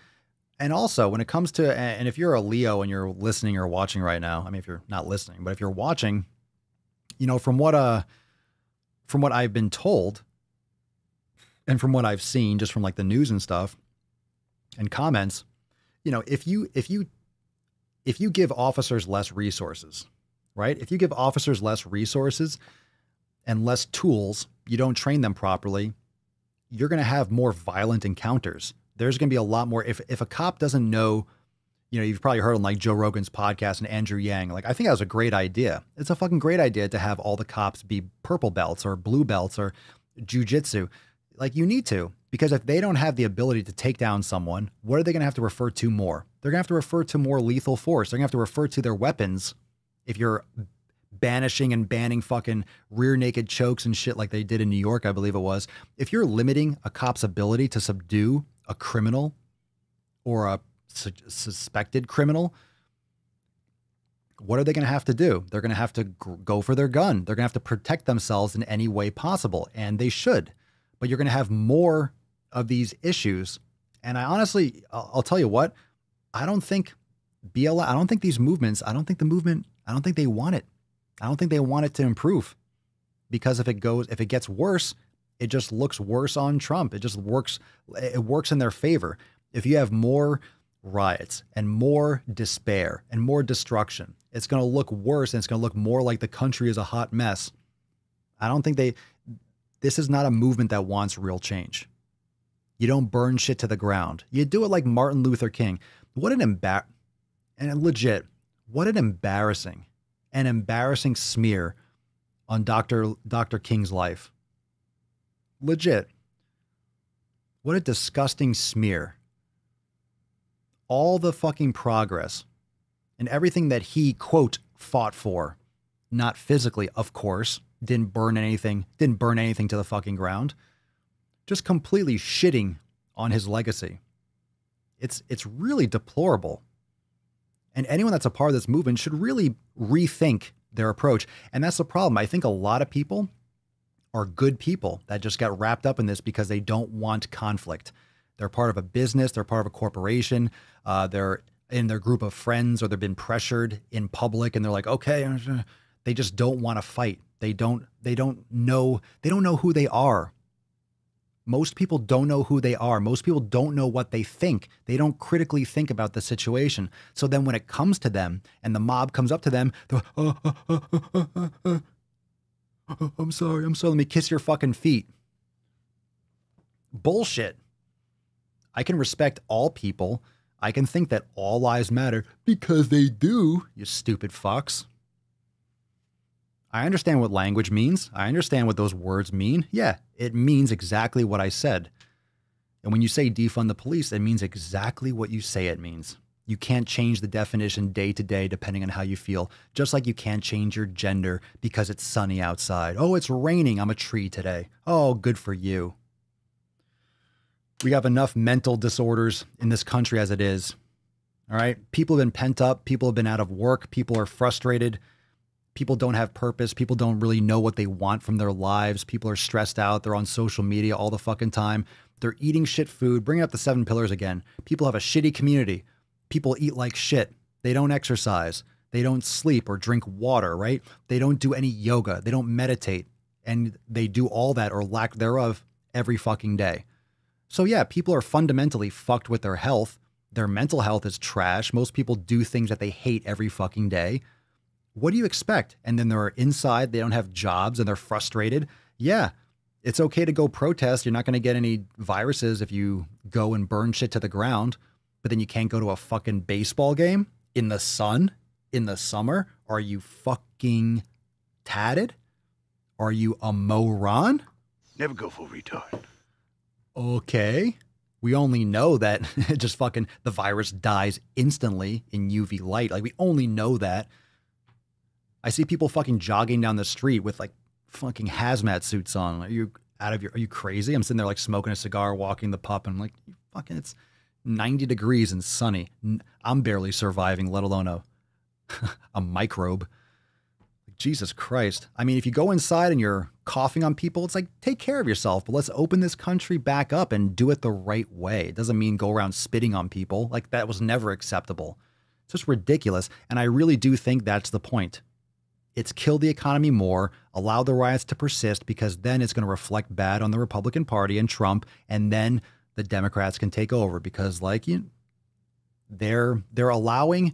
and also when it comes to, and if you're a Leo and you're listening or watching right now, I mean, if you're not listening, but if you're watching, you know, from what I've been told and from what I've seen just from like the news and stuff and comments, you know, if you give officers less resources, right? If you give officers less resources and less tools, you don't train them properly, you're going to have more violent encounters. There's going to be a lot more. If a cop doesn't know, you know, you've probably heard on like Joe Rogan's podcast and Andrew Yang, like, I think that was a great idea. It's a fucking great idea to have all the cops be purple belts or blue belts or jujitsu. Like you need to, because if they don't have the ability to take down someone, what are they going to have to refer to more? They're going to have to refer to more lethal force. They're going to have to refer to their weapons. If you're banishing and banning fucking rear naked chokes and shit like they did in New York, I believe it was. If you're limiting a cop's ability to subdue a criminal or a suspected criminal, what are they going to have to do? They're going to have to go for their gun. They're going to have to protect themselves in any way possible, and they should. But you're going to have more of these issues. And I honestly, I'll tell you what, I don't think BLM, I don't think these movements, I don't think they want it. I don't think they want it to improve, because if it gets worse, it just looks worse on Trump. It works in their favor. If you have more riots and more despair and more destruction, it's going to look worse, and it's going to look more like the country is a hot mess. I don't think this is not a movement that wants real change. You don't burn shit to the ground. You do it like Martin Luther King. What an embarrassing smear on Dr. King's life. Legit. What a disgusting smear. All the fucking progress and everything that he, quote, fought for, not physically, of course, didn't burn anything to the fucking ground, just completely shitting on his legacy. It's really deplorable. And anyone that's a part of this movement should really rethink their approach. And that's the problem. I think a lot of people are good people that just got wrapped up in this because they don't want conflict. They're part of a business. They're part of a corporation. They're in their group of friends, or they've been pressured in public, and they're like, okay, they just don't want to fight. They don't know who they are. Most people don't know who they are. Most people don't know what they think. They don't critically think about the situation. So then when it comes to them and the mob comes up to them, they're like, I'm sorry, let me kiss your fucking feet. Bullshit. I can respect all people. I can think that all lives matter because they do, you stupid fucks. I understand what language means. I understand what those words mean. Yeah, it means exactly what I said. And when you say defund the police, it means exactly what you say it means. You can't change the definition day to day depending on how you feel, just like you can't change your gender because it's sunny outside. Oh, it's raining. I'm a tree today. Oh, good for you. We have enough mental disorders in this country as it is. All right. People have been pent up. People have been out of work. People are frustrated. People don't have purpose. People don't really know what they want from their lives. People are stressed out. They're on social media all the fucking time. They're eating shit food. Bringing up the 7 pillars again. People have a shitty community. People eat like shit. They don't exercise. They don't sleep or drink water, right? They don't do any yoga. They don't meditate. And they do all that or lack thereof every fucking day. So yeah, people are fundamentally fucked with their health. Their mental health is trash. Most people do things that they hate every fucking day. What do you expect? And then they're inside, they don't have jobs and they're frustrated. Yeah, it's okay to go protest. You're not going to get any viruses if you go and burn shit to the ground, but then you can't go to a fucking baseball game in the sun in the summer. Are you fucking tatted? Are you a moron? Never go full retard. Okay. We only know that just fucking the virus dies instantly in UV light. Like, we only know that. I see people fucking jogging down the street with like fucking hazmat suits on. Are you crazy? I'm sitting there like smoking a cigar, walking the pup, and I'm like, fucking, it's 90 degrees and sunny. I'm barely surviving, let alone a microbe. Jesus Christ. I mean, if you go inside and you're coughing on people, it's like, take care of yourself, but let's open this country back up and do it the right way. It doesn't mean go around spitting on people. Like, that was never acceptable. It's just ridiculous. And I really do think that's the point. It's kill the economy more, allow the riots to persist, because then it's going to reflect bad on the Republican Party and Trump, and then the Democrats can take over, because they're allowing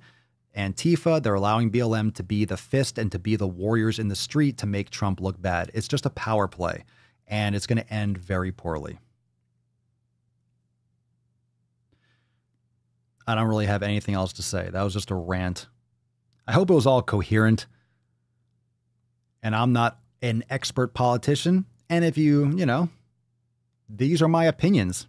Antifa, they're allowing BLM to be the fist and to be the warriors in the street to make Trump look bad. It's just a power play, and it's going to end very poorly. I don't really have anything else to say. That was just a rant. I hope it was all coherent. And I'm not an expert politician. And if these are my opinions.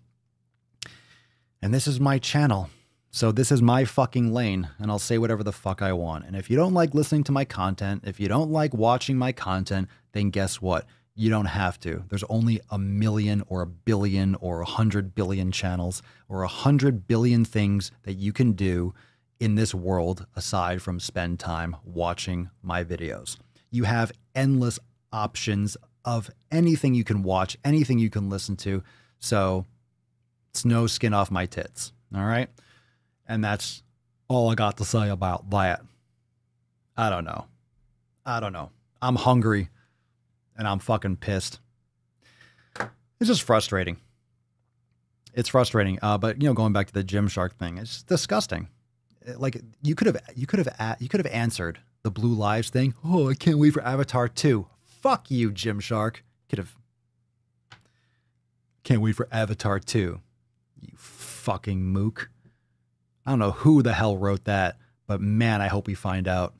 And this is my channel. So this is my fucking lane, and I'll say whatever the fuck I want. And if you don't like listening to my content, if you don't like watching my content, then guess what? You don't have to. There's only 1 million or 1 billion or 100 billion channels or 100 billion things that you can do in this world aside from spend time watching my videos. You have endless options of anything you can watch, anything you can listen to. So it's no skin off my tits. All right. And that's all I got to say about that. I don't know. I'm hungry and I'm fucking pissed. It's just frustrating. It's frustrating. But going back to the Gymshark thing, it's disgusting. Like, you could have answered the Blue Lives thing. Oh, I can't wait for Avatar 2. Fuck you, Gymshark. Can't wait for Avatar 2. You fucking mook. I don't know who the hell wrote that, but man, I hope we find out.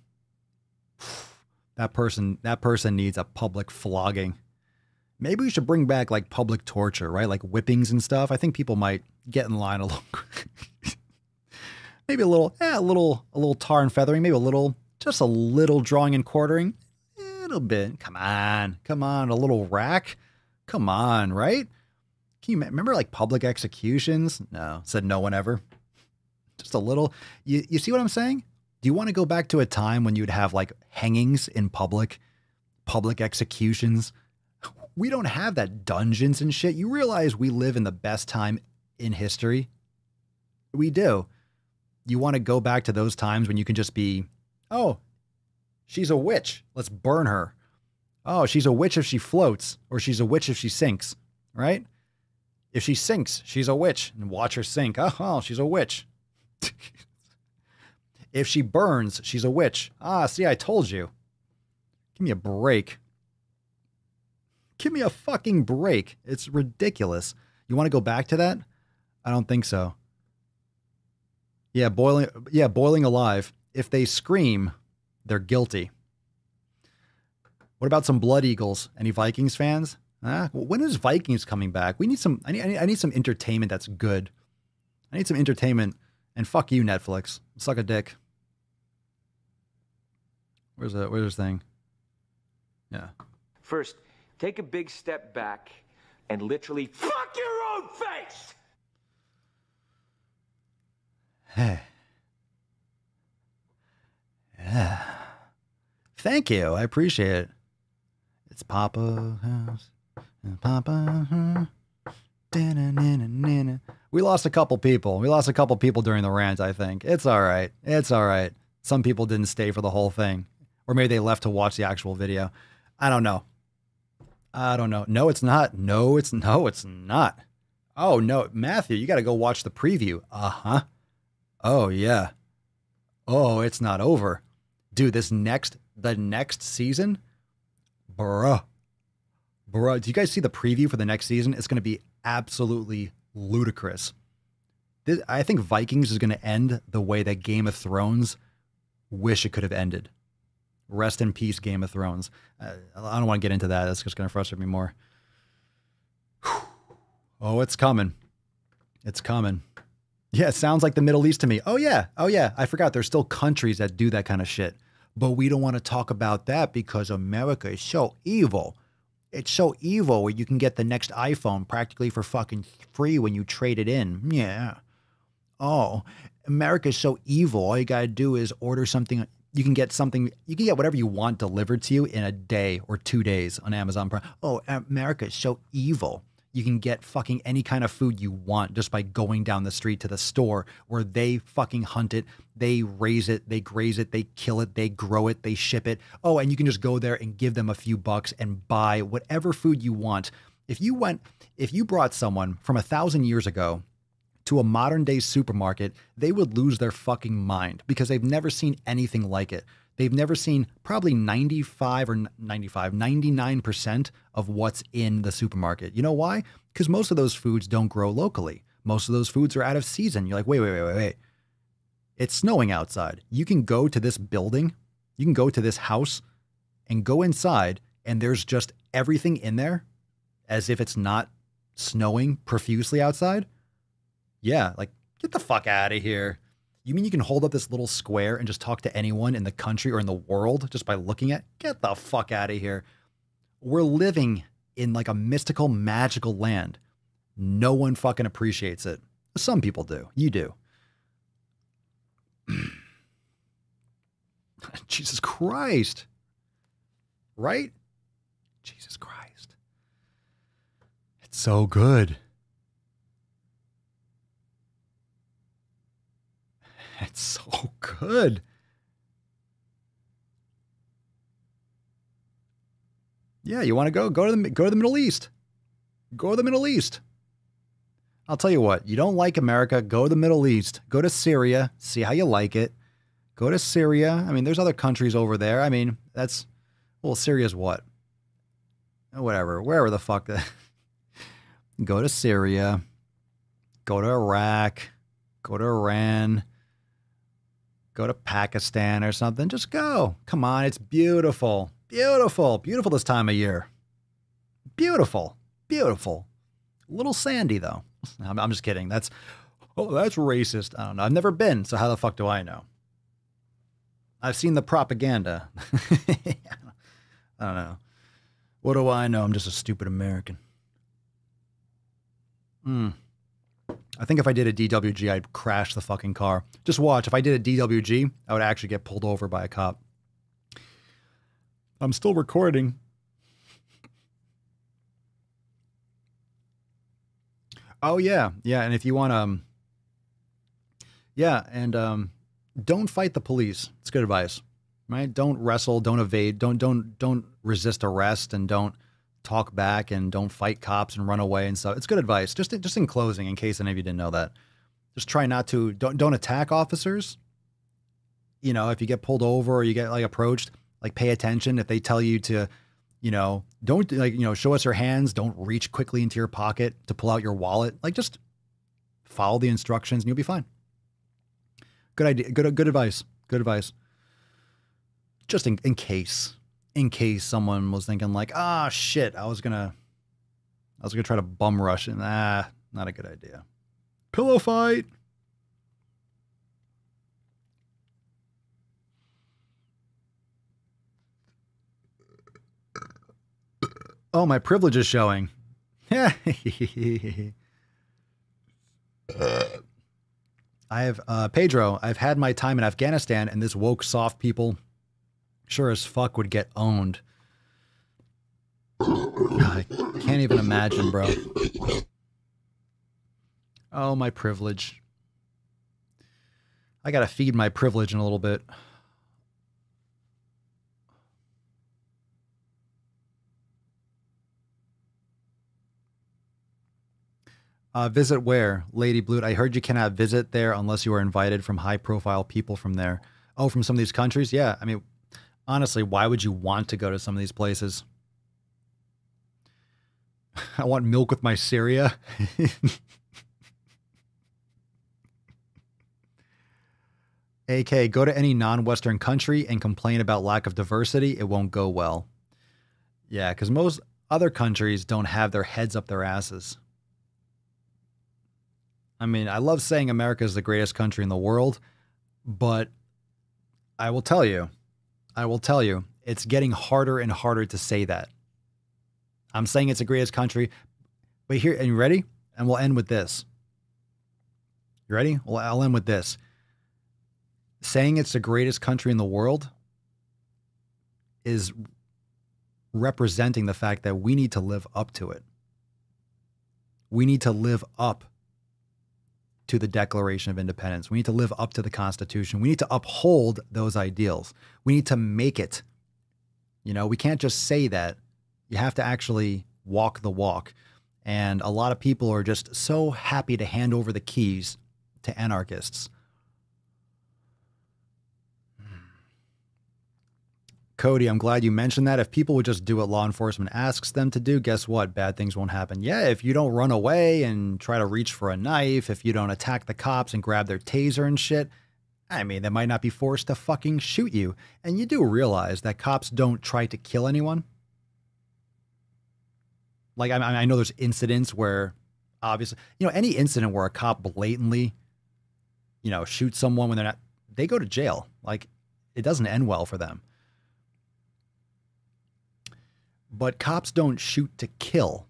That person needs a public flogging. Maybe we should bring back like public torture, right? Like whippings and stuff. I think people might get in line a little. Maybe a little tar and feathering. Maybe just a little drawing and quartering. A little bit. Come on. A little rack. Come on, right? Can you remember like public executions? No, said no one ever. Just a little. You see what I'm saying? Do you want to go back to a time when you'd have like hangings in public executions? We don't have that, dungeons and shit. You realize we live in the best time in history? We do. You want to go back to those times when you can just be, oh, she's a witch. Let's burn her. Oh, she's a witch if she floats, or she's a witch if she sinks, right? If she sinks, she's a witch, and watch her sink. Oh, she's a witch. If she burns, she's a witch. Ah, see, I told you. Give me a break. Give me a fucking break. It's ridiculous. You want to go back to that? I don't think so. Yeah, boiling alive. If they scream, they're guilty. What about some Blood Eagles? Any Vikings fans? When is Vikings coming back? We need some. I need some entertainment that's good. I need some entertainment. And fuck you, Netflix. Suck a dick. Where's this thing? Yeah. First, take a big step back and literally fuck your own face. Hey. Yeah. Thank you. I appreciate it. It's Papa House. Papa House. We lost a couple people. During the rant, I think. It's all right. Some people didn't stay for the whole thing. Or maybe they left to watch the actual video. I don't know. No, it's not. Oh, no. Matthew, you got to go watch the preview. Uh-huh. Oh, yeah. Oh, it's not over. Dude, the next season? Bruh. Do you guys see the preview for the next season? It's going to be absolutely ludicrous. I think Vikings is going to end the way that Game of Thrones wish it could have ended. Rest in peace, Game of Thrones. I don't want to get into that. That's just going to frustrate me more. Oh, it's coming. It's coming. Yeah, it sounds like the Middle East to me. Oh, yeah. Oh, yeah. I forgot. There's still countries that do that kind of shit. But we don't want to talk about that because America is so evil. It's so evil where you can get the next iPhone practically for fucking free when you trade it in. Yeah. Oh, America is so evil. All you got to do is order something. You can get whatever you want delivered to you in a day or 2 days on Amazon Prime. Oh, America is so evil. You can get fucking any kind of food you want just by going down the street to the store where they fucking hunt it, they raise it, they graze it, they kill it, they grow it, they ship it. Oh, and you can just go there and give them a few bucks and buy whatever food you want. If you brought someone from 1,000 years ago to a modern day supermarket, they would lose their fucking mind because they've never seen anything like it. They've never seen probably 99% of what's in the supermarket. You know why? Because most of those foods don't grow locally. Most of those foods are out of season. You're like, wait. It's snowing outside. You can go to this building, you can go to this house and go inside and there's just everything in there as if it's not snowing profusely outside. Yeah, like get the fuck out of here. You mean you can hold up this little square and just talk to anyone in the country or in the world just by looking at? Get the fuck out of here. We're living in like a mystical, magical land. No one fucking appreciates it. Some people do. You do. Jesus Christ. Right? Jesus Christ. It's so good. It's so good. Yeah, you want to go to the Middle East. Go to the Middle East. I'll tell you what, you don't like America, go to the Middle East. Go to Syria, see how you like it. Go to Syria. I mean, there's other countries over there. I mean, Syria's what? Whatever, wherever the fuck that. Go to Syria. Go to Iraq. Go to Iran. Go to Pakistan or something. Just go. Come on. It's beautiful. Beautiful. Beautiful this time of year. Beautiful. Beautiful. A little sandy, though. I'm just kidding. That's racist. I don't know. I've never been, so how the fuck do I know? I've seen the propaganda. I don't know. What do I know? I'm just a stupid American. I think if I did a DWG, I'd crash the fucking car. Just watch. If I did a DWG, I would actually get pulled over by a cop. I'm still recording. Oh, yeah. Yeah, and if you want to... don't fight the police. It's good advice, right? Don't wrestle, don't evade, don't resist arrest, and don't talk back, and don't fight cops and run away and stuff. It's good advice. Just in closing, in case any of you didn't know that, just try not to, don't attack officers. You know, if you get pulled over or you get like approached, like pay attention. If they tell you to, don't show us your hands. Don't reach quickly into your pocket to pull out your wallet. Like just follow the instructions and you'll be fine. Good idea. Good advice. Good advice. Just in case someone was thinking like, shit, I was gonna try to bum rush and not a good idea. Pillow fight. Oh, my privilege is showing. I have, Pedro, I've had my time in Afghanistan, and this woke soft people sure as fuck would get owned. I can't even imagine, bro. Oh, my privilege. I gotta feed my privilege in a little bit. Visit where? Lady Blute, I heard you cannot visit there unless you are invited from high-profile people from there. Oh, from some of these countries? Yeah, I mean, honestly, why would you want to go to some of these places? I want milk with my Syria. AK, go to any non-Western country and complain about lack of diversity. It won't go well. Yeah, because most other countries don't have their heads up their asses. I mean, I love saying America is the greatest country in the world, but I will tell you, it's getting harder and harder to say that. I'm saying it's the greatest country, but here, and you ready? And we'll end with this. You ready? Well, I'll end with this. Saying it's the greatest country in the world is representing the fact that we need to live up to it. We need to live up to the Declaration of Independence. We need to live up to the Constitution. We need to uphold those ideals. We need to make it. You know, we can't just say that. You have to actually walk the walk. And a lot of people are just so happy to hand over the keys to anarchists. Cody, I'm glad you mentioned that. If people would just do what law enforcement asks them to do, guess what? Bad things won't happen. Yeah, if you don't run away and try to reach for a knife, if you don't attack the cops and grab their taser and shit, I mean, they might not be forced to fucking shoot you. And you do realize that cops don't try to kill anyone. Like, I know there's incidents where, obviously, you know, any incident where a cop blatantly, you know, shoots someone when they're not, they go to jail. Like, it doesn't end well for them. But cops don't shoot to kill.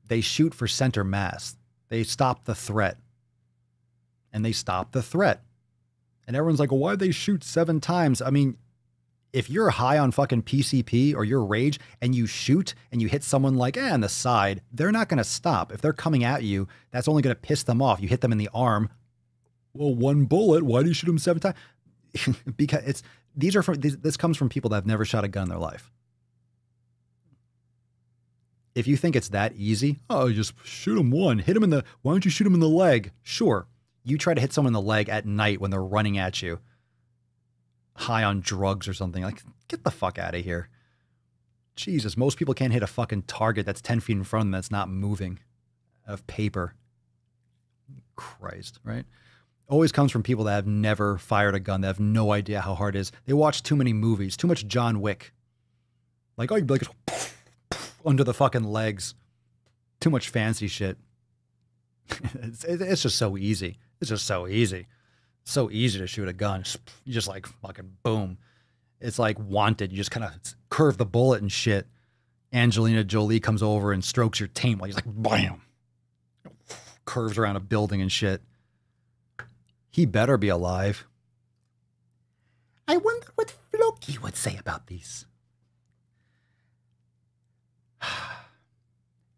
They shoot for center mass. They stop the threat. And they stop the threat. And everyone's like, well, why'd they shoot 7 times? I mean, if you're high on fucking PCP or your rage and you shoot and you hit someone like, on the side, they're not going to stop. If they're coming at you, that's only going to piss them off. You hit them in the arm. Well, 1 bullet. Why do you shoot them 7 times? Because this comes from people that have never shot a gun in their life. If you think it's that easy, oh, just shoot him 1. Hit him why don't you shoot him in the leg? Sure. You try to hit someone in the leg at night when they're running at you, high on drugs or something. Like, get the fuck out of here. Jesus, most people can't hit a fucking target that's 10 feet in front of them that's not moving, of paper. Christ, right? Always comes from people that have never fired a gun, that have no idea how hard it is. They watch too many movies, too much John Wick. Like, oh, you'd be like, under the fucking legs. Too much fancy shit. It's just so easy. It's just so easy. So easy to shoot a gun. You just like fucking boom. It's like Wanted. You just kind of curve the bullet and shit. Angelina Jolie comes over and strokes your taint while he's like, bam. Curves around a building and shit. He better be alive. I wonder what Floki would say about these.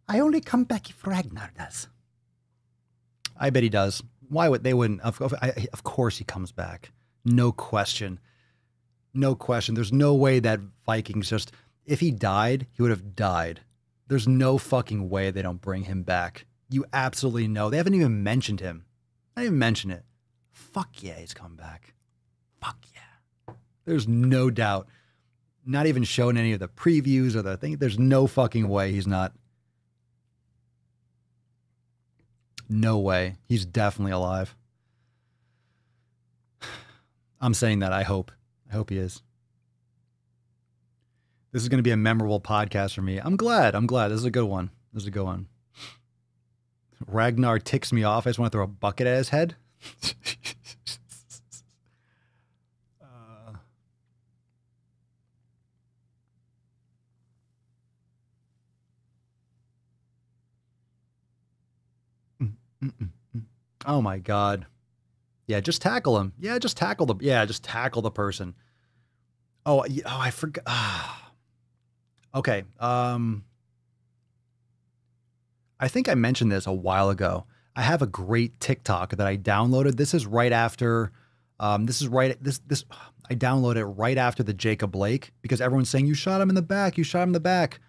I only come back if Ragnar does. I bet he does. Why would they wouldn't? Of course he comes back. No question. No question. There's no way that Vikings just, if he died, he would have died. There's no fucking way they don't bring him back. You absolutely know. They haven't even mentioned him. I didn't even mention it. Fuck yeah, he's come back. Fuck yeah. There's no doubt. Not even showing any of the previews or the thing. There's no fucking way he's not. No way. He's definitely alive. I'm saying that. I hope. I hope he is. This is going to be a memorable podcast for me. I'm glad. This is a good one. Ragnar ticks me off. I just want to throw a bucket at his head. Oh my God. Yeah, just tackle him. Yeah, just tackle the person. Oh, I forgot. Okay. I think I mentioned this a while ago. I have a great TikTok that I downloaded. This is right after I downloaded it right after the Jacob Blake, because everyone's saying you shot him in the back.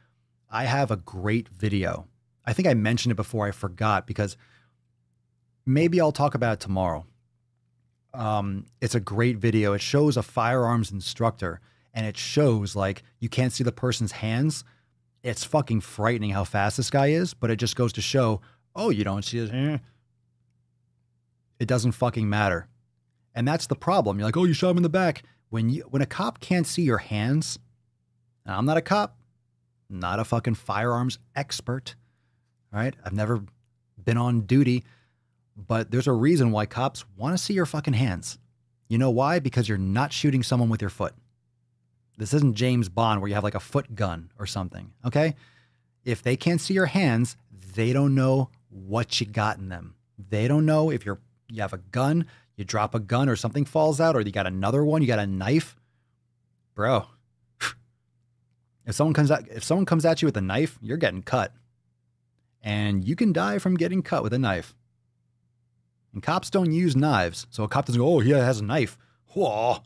I have a great video. I think I mentioned it before. I forgot, because maybe I'll talk about it tomorrow. It's a great video. It shows a firearms instructor, and it shows, like, you can't see the person's hands. It's fucking frightening how fast this guy is, but it just goes to show, oh, you don't see his hand. It doesn't fucking matter. And that's the problem. You're like, oh, you shot him in the back. When a cop can't see your hands, and I'm not a cop, not a fucking firearms expert, all right? I've never been on duty, but there's a reason why cops want to see your fucking hands. You know why? Because you're not shooting someone with your foot. This isn't James Bond where you have like a foot gun or something, okay? If they can't see your hands, they don't know what you got in them. They don't know if you have a gun, you drop a gun or something falls out, or you got another one, you got a knife. Bro, if someone comes at you with a knife, you're getting cut. And you can die from getting cut with a knife. And cops don't use knives. So a cop doesn't go, oh, he has a knife. Whoa.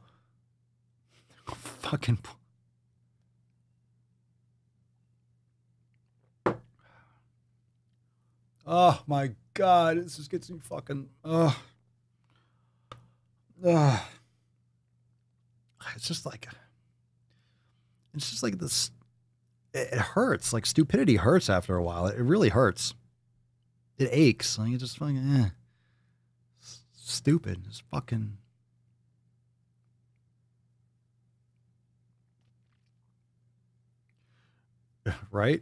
Fucking. Oh my God. This just gets me fucking. It's just like this. It hurts. Like stupidity hurts after a while. It really hurts. It aches. Like it just fucking. Stupid. It's fucking. Right?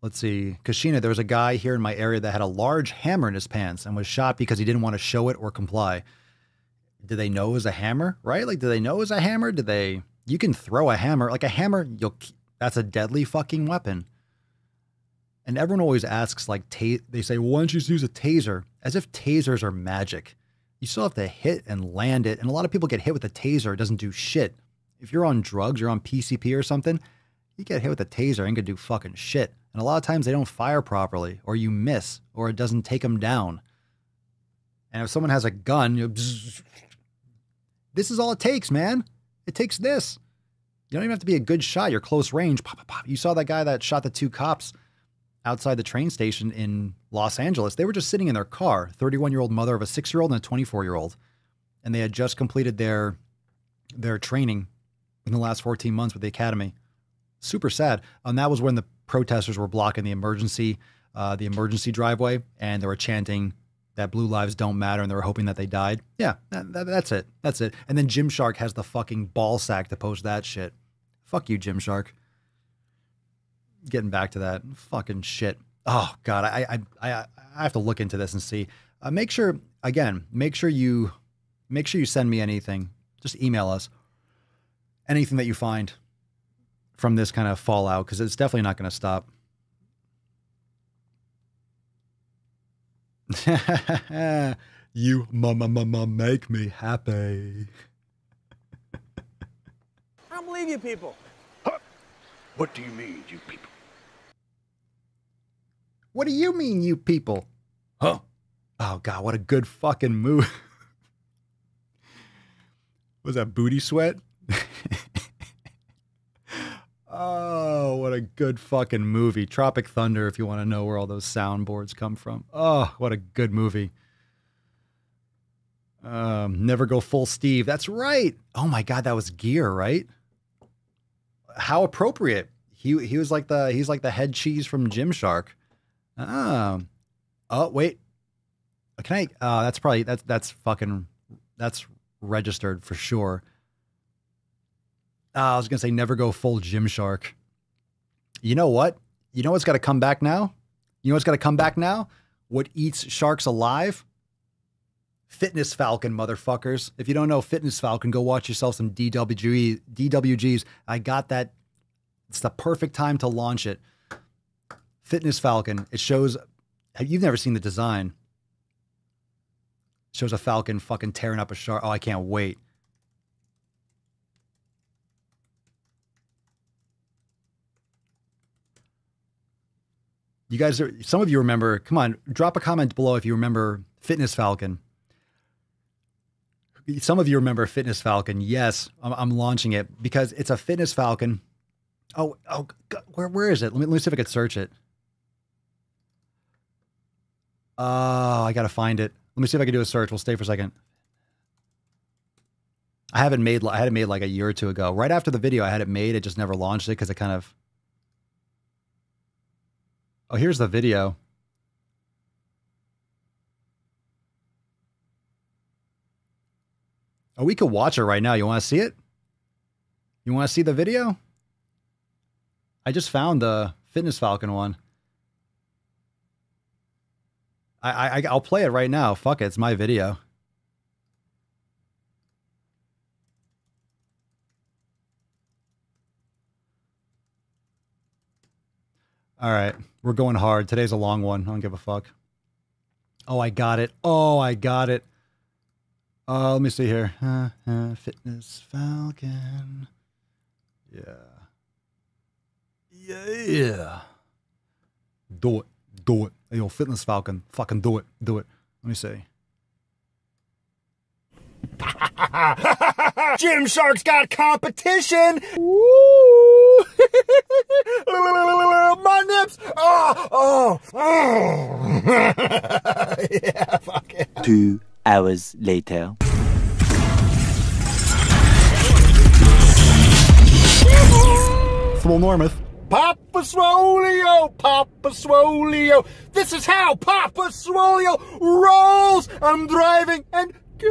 Let's see. Kashina, there was a guy here in my area that had a large hammer in his pants and was shot because he didn't want to show it or comply. Did they know it was a hammer? Right? Like, did they know it was a hammer? You can throw a hammer. Like a hammer, that's a deadly fucking weapon. And everyone always asks, like, they say, well, why don't you just use a taser? As if tasers are magic. You still have to hit and land it. And a lot of people get hit with a taser. It doesn't do shit. If you're on drugs, you're on PCP or something, you get hit with a taser, ain't gonna do fucking shit. And a lot of times they don't fire properly, or you miss, or it doesn't take them down. And if someone has a gun, this is all it takes, man. It takes this. You don't even have to be a good shot. You're close range. Pop, pop, pop. You saw that guy that shot the 2 cops outside the train station in Los Angeles. They were just sitting in their car, 31-year-old mother of a 6-year-old and a 24-year-old. And they had just completed their training in the last 14 months with the academy. Super sad. And that was when the protesters were blocking the emergency driveway, and they were chanting that blue lives don't matter, and they were hoping that they died. Yeah, that's it. That's it. And then Gymshark has the fucking ball sack to post that shit. Fuck you, Gymshark. Getting back to that fucking shit. Oh God, I have to look into this and see. Make sure you send me anything. Just email us. Anything that you find from this kind of fallout, because it's definitely not going to stop. You make me happy. I don't believe you people. Huh? What do you mean, you people? What do you mean, you people? Huh? Oh God, what a good fucking move. Was that Booty Sweat? Oh, what a good fucking movie. Tropic Thunder, if you want to know where all those soundboards come from. Oh, what a good movie. Never Go Full Steve. That's right. Oh my God, that was Gear, right? How appropriate. He's like the head cheese from Gymshark. Oh, wait. Can I? That's registered for sure. I was going to say never go full Gymshark. You know what? You know what's got to come back now? What eats sharks alive? Fitness Falcon, motherfuckers. If you don't know Fitness Falcon, go watch yourself some DWGs. I got that. It's the perfect time to launch it. Fitness Falcon. It shows, you've never seen the design. It shows a falcon fucking tearing up a shark. Oh, I can't wait. You guys, some of you remember, come on, drop a comment below if you remember Fitness Falcon. Some of you remember Fitness Falcon. Yes, I'm launching it because it's a Fitness Falcon. Oh, God, where is it? Let me see if I can search it. Oh, I got to find it. Let me see if I can do a search. We'll stay for a second. I had it made like a year or two ago. Right after the video, I had it made. It just never launched it because it kind of... Oh, here's the video. Oh, we could watch it right now. You want to see it? You want to see the video? I just found the Fitness Falcon one. I'll play it right now. Fuck it, it's my video. All right, we're going hard. Today's a long one. I don't give a fuck. Oh, I got it. Oh, I got it. Let me see here. Fitness Falcon. Yeah. Yeah. Do it. Do it. Hey, yo, Fitness Falcon. Fucking do it. Do it. Let me see. Gymshark's got competition. Woo! My nips. Oh. Yeah, fuck it. 2 hours later. Full Normuth. Papa Swolio, Papa Swolio. This is how Papa Swolio rolls. I'm driving and gaining.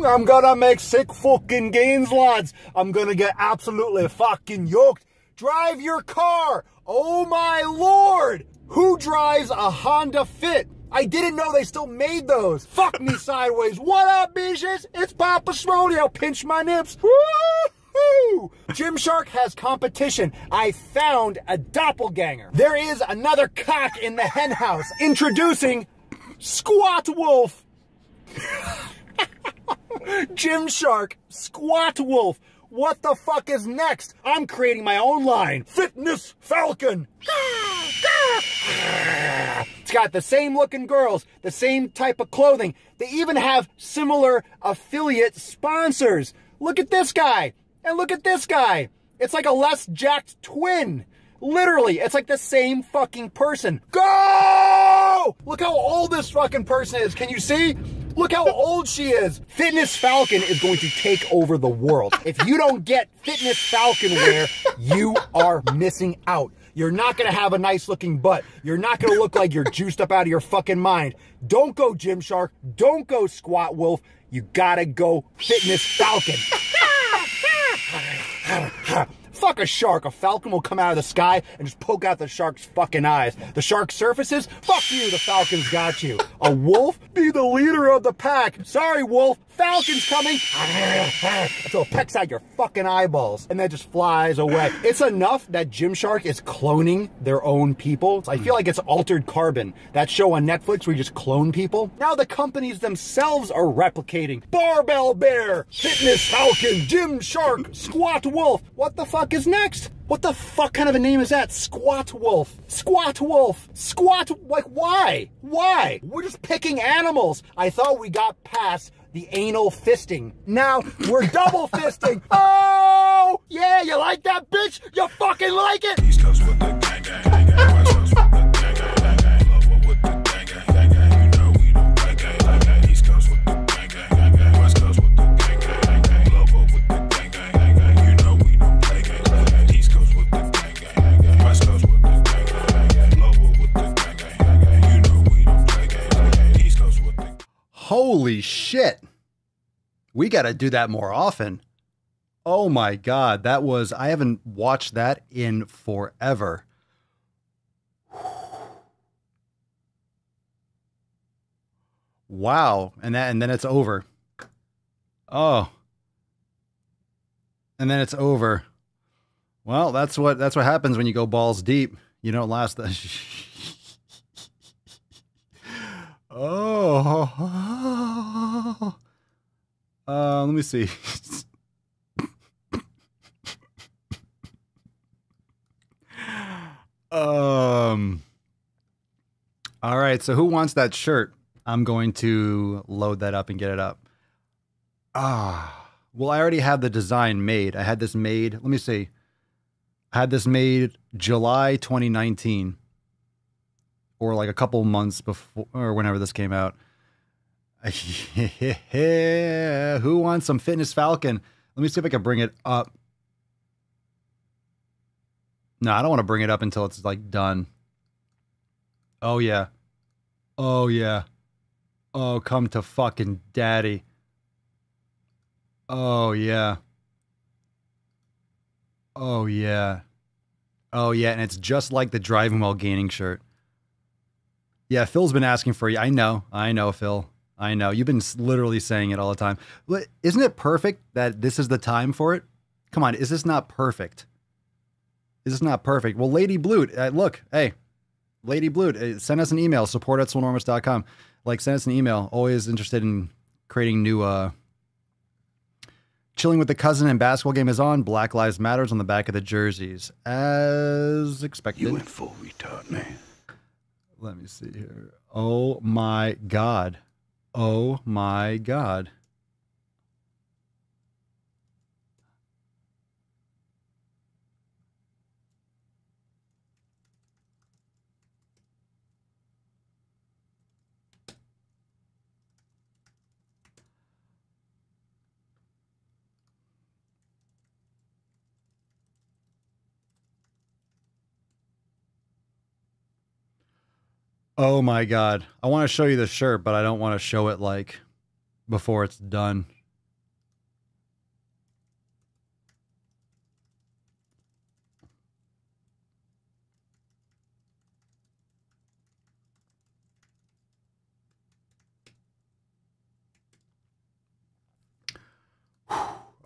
I'm gonna make sick fucking gains, lads. I'm gonna get absolutely fucking yoked. Drive your car. Oh my lord. Who drives a Honda Fit? I didn't know they still made those. Fuck me sideways. What up, bitches? It's Papa Swolio. Pinch my nips. Woo! Gymshark has competition. I found a doppelganger. There is another cock in the hen house. Introducing Squat Wolf. Gymshark, Squat Wolf. What the fuck is next? I'm creating my own line. Fitness Falcon. It's got the same looking girls, the same type of clothing. They even have similar affiliate sponsors. Look at this guy. And look at this guy. It's like a less jacked twin. Literally, it's like the same fucking person. Go! Look how old this fucking person is. Can you see? Look how old she is. Fitness Falcon is going to take over the world. If you don't get Fitness Falcon wear, you are missing out. You're not going to have a nice looking butt. You're not going to look like you're juiced up out of your fucking mind. Don't go Gymshark. Don't go Squat Wolf. You gotta go Fitness Falcon. Fuck a shark. A falcon will come out of the sky and just poke out the shark's fucking eyes. The shark surfaces? Fuck you, the falcon's got you. A wolf? Be the leader of the pack. Sorry, wolf. Falcon's coming. Until it pecks out your fucking eyeballs and then just flies away. It's enough that Gymshark is cloning their own people. I feel like it's Altered Carbon, that show on Netflix where you just clone people. Now the companies themselves are replicating. Barbell Bear, Fitness Falcon, Gymshark, Squat Wolf. What the fuck is next? What the fuck kind of a name is that? Squat Wolf. Squat Wolf. Squat, like why? Why? We're just picking animals. I thought we got past the anal fisting. Now we're double fisting. Oh, yeah, you like that, bitch? You fucking like it? East Coast with the gang, gang, gang, gang. West Coast with the gang, gang, gang, gang. Love with the gang, gang, gang, gang. You know we don't play gang, gang, gang. East Coast with the gang, gang, gang, gang. West Coast with the gang, gang, gang, gang. Love with the gang, gang, gang, gang. You know we don't play gang, gang, gang. East Coast with the gang, gang, gang, gang. West Coast with the gang, gang, gang, gang. Love with the gang, gang, gang, gang. You know we don't play gang, gang, gang. East Coast with the. Holy shit. We got to do that more often. Oh my God. That was, I haven't watched that in forever. Wow. And then it's over. Oh. And then it's over. Well, that's what happens when you go balls deep. You don't last that. Oh. Let me see. All right. So who wants that shirt? I'm going to load that up and get it up. Well, I already have the design made. I had this made. Let me see. I had this made July 2019, or like a couple months before, or whenever this came out. Who wants some Fitness Falcon? Let me see if I can bring it up. No, I don't want to bring it up until it's like done. Oh yeah. Oh yeah. Oh, come to fucking daddy. Oh, yeah. Oh, yeah. Oh, yeah, and it's just like the driving while gaining shirt. Yeah, Phil's been asking for you. I know, Phil. I know. You've been literally saying it all the time. Isn't it perfect that this is the time for it? Come on, is this not perfect? Is this not perfect? Well, Lady Blute, look, hey, Lady Blute, send us an email, support@swolenormous.com. Like, send us an email. Always interested in creating new, Chilling with the Cousin and basketball game is on. Black Lives Matters on the back of the jerseys. As expected. You went full retard, man. Let me see here. Oh, my God. Oh, my God. Oh my God. I want to show you the shirt, but I don't want to show it like before it's done.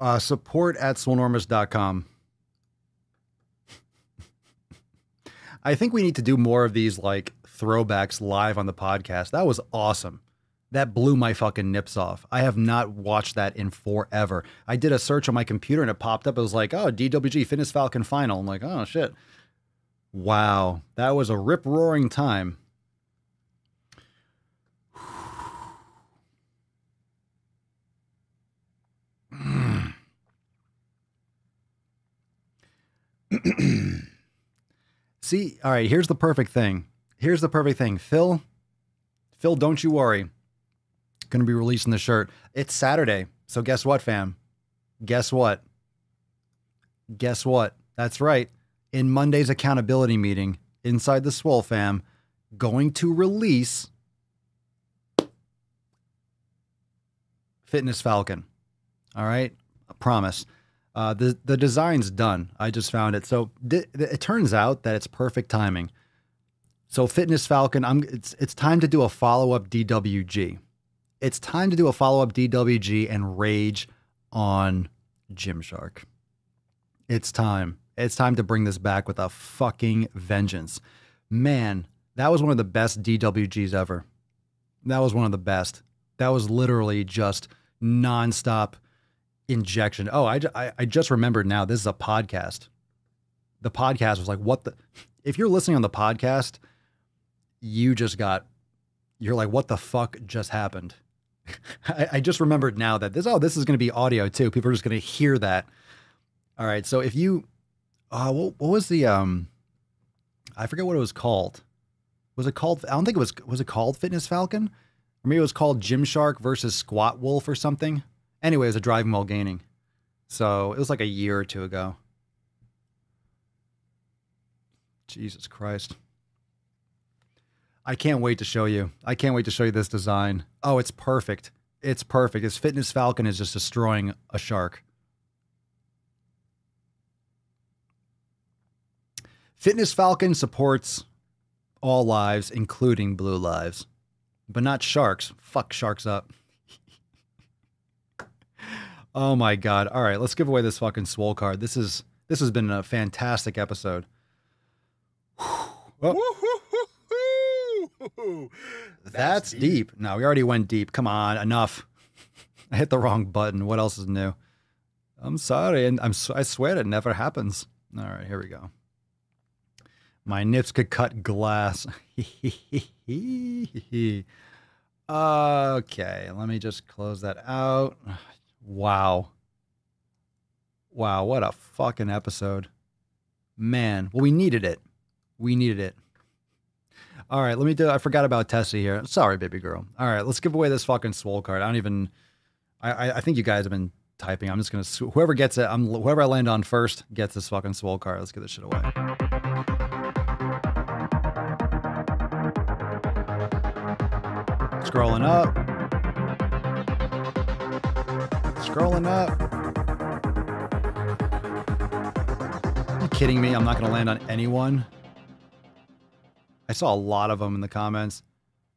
Support@swolenormous.com. I think we need to do more of these like throwbacks live on the podcast. That was awesome. That blew my fucking nips off. I have not watched that in forever. I did a search on my computer and it popped up. It was like, oh, DWG Fitness Falcon Final. I'm like, oh shit. Wow. That was a rip-roaring time. See, all right, here's the perfect thing. Here's the perfect thing. Phil, don't you worry. Going to be releasing the shirt. It's Saturday. So guess what, fam? Guess what? Guess what? That's right. In Monday's accountability meeting inside the Swole fam, going to release Fitness Falcon. All right? I promise. The design's done. I just found it. So it turns out that it's perfect timing. So Fitness Falcon, it's time to do a follow-up DWG. It's time to do a follow-up DWG and rage on Gymshark. It's time. It's time to bring this back with a fucking vengeance. Man, that was one of the best DWGs ever. That was one of the best. That was literally just nonstop injection. Oh, I just remembered now, this is a podcast. The podcast was like, what the... If you're listening on the podcast, you're like, what the fuck just happened? I just remembered now that this is going to be audio too. People are just going to hear that. All right. So if you, what was the, I forget what it was called. Was it called, I don't think was it called Fitness Falcon? Or maybe it was called Gymshark versus Squat Wolf or something. Anyway, it was a driving while gaining. So it was like a year or two ago. Jesus Christ. I can't wait to show you. I can't wait to show you this design. Oh, it's perfect. It's perfect. This Fitness Falcon is just destroying a shark. Fitness Falcon supports all lives, including blue lives, but not sharks. Fuck sharks up. Oh my God. All right, let's give away this fucking Swole card. This has been a fantastic episode. Oh. That's deep. No, we already went deep. Come on, enough. I hit the wrong button. What else is new? I'm sorry, and I swear it never happens. All right, here we go. My nips could cut glass. Okay, let me just close that out. Wow. Wow, what a fucking episode. Man, well, we needed it. We needed it. All right, I forgot about Tessie here. Sorry, baby girl. All right, let's give away this fucking Swole card. I think you guys have been typing. I'm just going to, whoever gets it, whoever I land on first gets this fucking Swole card. Let's get this shit away. Scrolling up. Scrolling up. Are you kidding me? I'm not going to land on anyone. I saw a lot of them in the comments.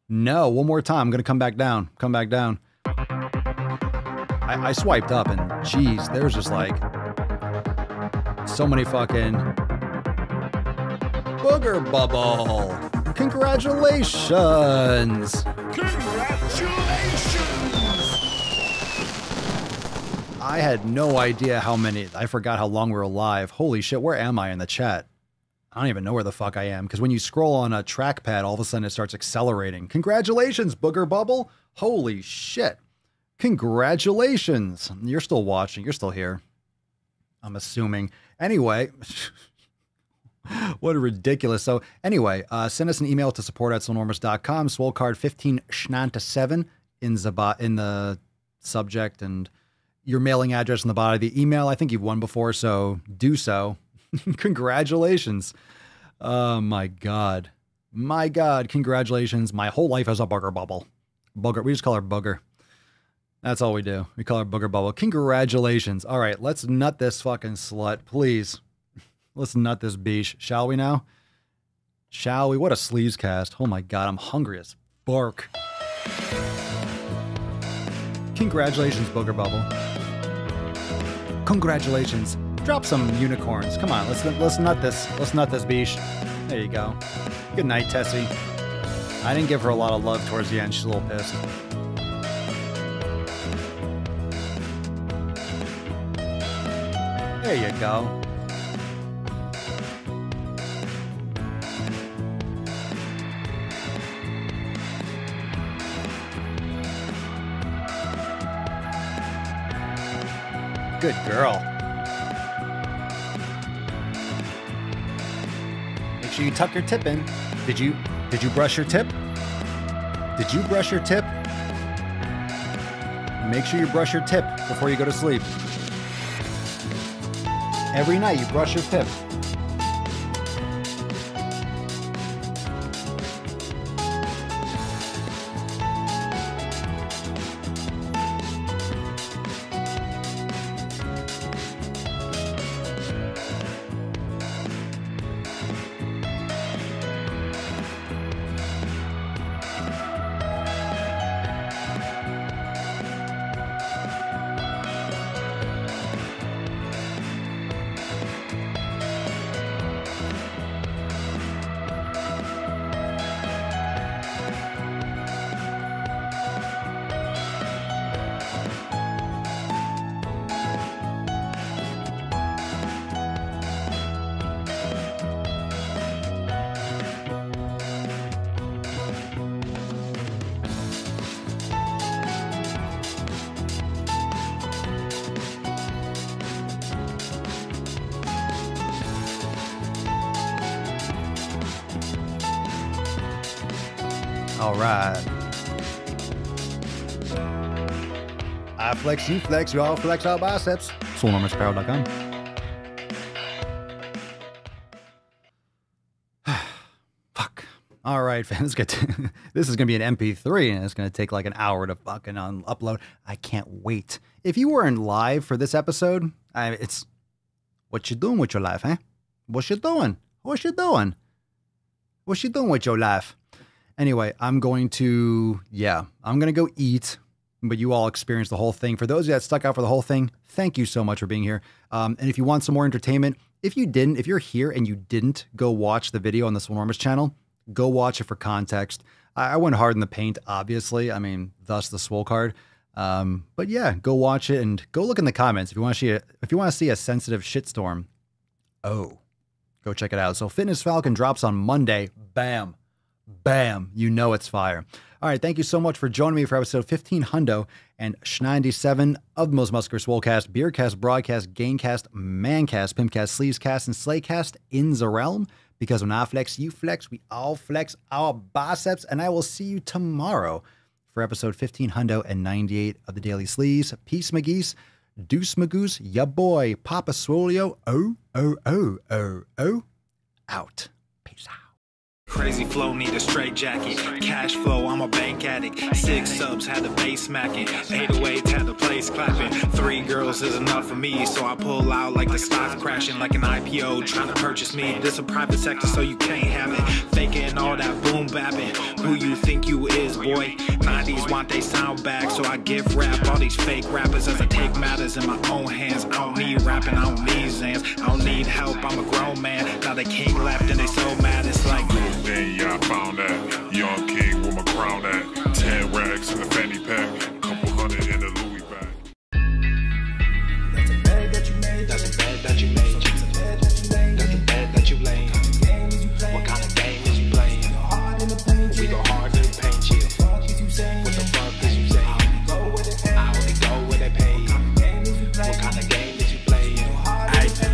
No, one more time. I'm going to come back down. Come back down. I swiped up and geez, there's just like so many fucking booger bubble. Congratulations. I had no idea how many. I forgot how long we were live. Holy shit, where am I in the chat? I don't even know where the fuck I am, because when you scroll on a trackpad, all of a sudden it starts accelerating. Congratulations, Booger Bubble. Holy shit. Congratulations. You're still watching. You're still here. I'm assuming. Anyway, what a ridiculous. So anyway, send us an email to support@swolenormous.com. Swolecard 15/7 in the subject and your mailing address in the body of the email. I think you've won before, so do so. Congratulations. Oh my God. My God. Congratulations. My whole life has a booger bubble. Booger. We just call her Booger. That's all we do. We call her Booger Bubble. Congratulations. All right. Let's nut this fucking slut, please. Let's nut this beach. Shall we now? Shall we? What a sleaze cast. Oh my God. I'm hungry as bark. Congratulations, Booger Bubble. Congratulations. Drop some unicorns. Come on, let's nut this. Let's nut this beach. There you go. Good night, Tessie. I didn't give her a lot of love towards the end. She's a little pissed. There you go. Good girl. Make sure you tuck your tip in. Did you brush your tip? Did you brush your tip? Make sure you brush your tip before you go to sleep. Every night you brush your tip. All right. I flex, you flex, we all flex our biceps. SwoleNormousApparel.com. Fuck. All right, fans. This is going to be an MP3, and it's going to take like an hour to fucking upload. I can't wait. If you weren't live for this episode, it's what you doing with your life, huh? What you doing? What you doing? What you doing with your life? Anyway, I'm going to go eat, but you all experienced the whole thing. For those of you that stuck out for the whole thing, thank you so much for being here. And if you want some more entertainment, if you're here and you didn't go watch the video on the Swolenormous channel, go watch it for context. I went hard in the paint, obviously. I mean, thus the Swole card. But yeah, go watch it and go look in the comments if you want to see a sensitive shitstorm. Oh, go check it out. So Fitness Falcon drops on Monday. Bam. Bam, you know it's fire. All right, thank you so much for joining me for episode 1500 and 97 of the Most Muscular Swolecast, Beercast, Broadcast, Gaincast, Mancast, Pimpcast, Sleevescast, and Slaycast in the realm. Because when I flex, you flex, we all flex our biceps, and I will see you tomorrow for episode 1598 of the Daily Sleeves. Peace, McGeese. Deuce Magoose, ya boy, Papa Swolio, out. Peace out. Crazy flow, need a straight jacket. Cash flow, I'm a bank addict. 6 subs, had the bass smacking. 808, had the place clapping. 3 girls is enough for me, so I pull out like the stock crashing. Like an IPO, trying to purchase me. This a private sector, so you can't have it. Faking all that boom bapping. Who you think you is, boy? 90s want they sound back, so I give rap all these fake rappers as I take matters in my own hands. I don't need rapping, I don't need Zans. I don't need help, I'm a grown man. Now they king left and they so mad, it's like then yeah, I found that young king with my crown at 10 racks in the fanny pack, couple hundred in the Louis bag. That's a bed that you made. That's a bed that you made. That's a bed that you laid. That's a bed that you laid. What kind of game is you playing? We go hard in the paint, yeah. What the fuck is you saying? I only go where they pay. What kind of game is you playing?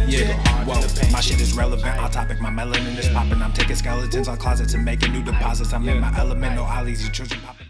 Yeah, whoa, my shit is relevant. On topic, my melanin is popping. I'm taking skeletons on closets and making new deposits. I'm in my element, no ollies, you children popping.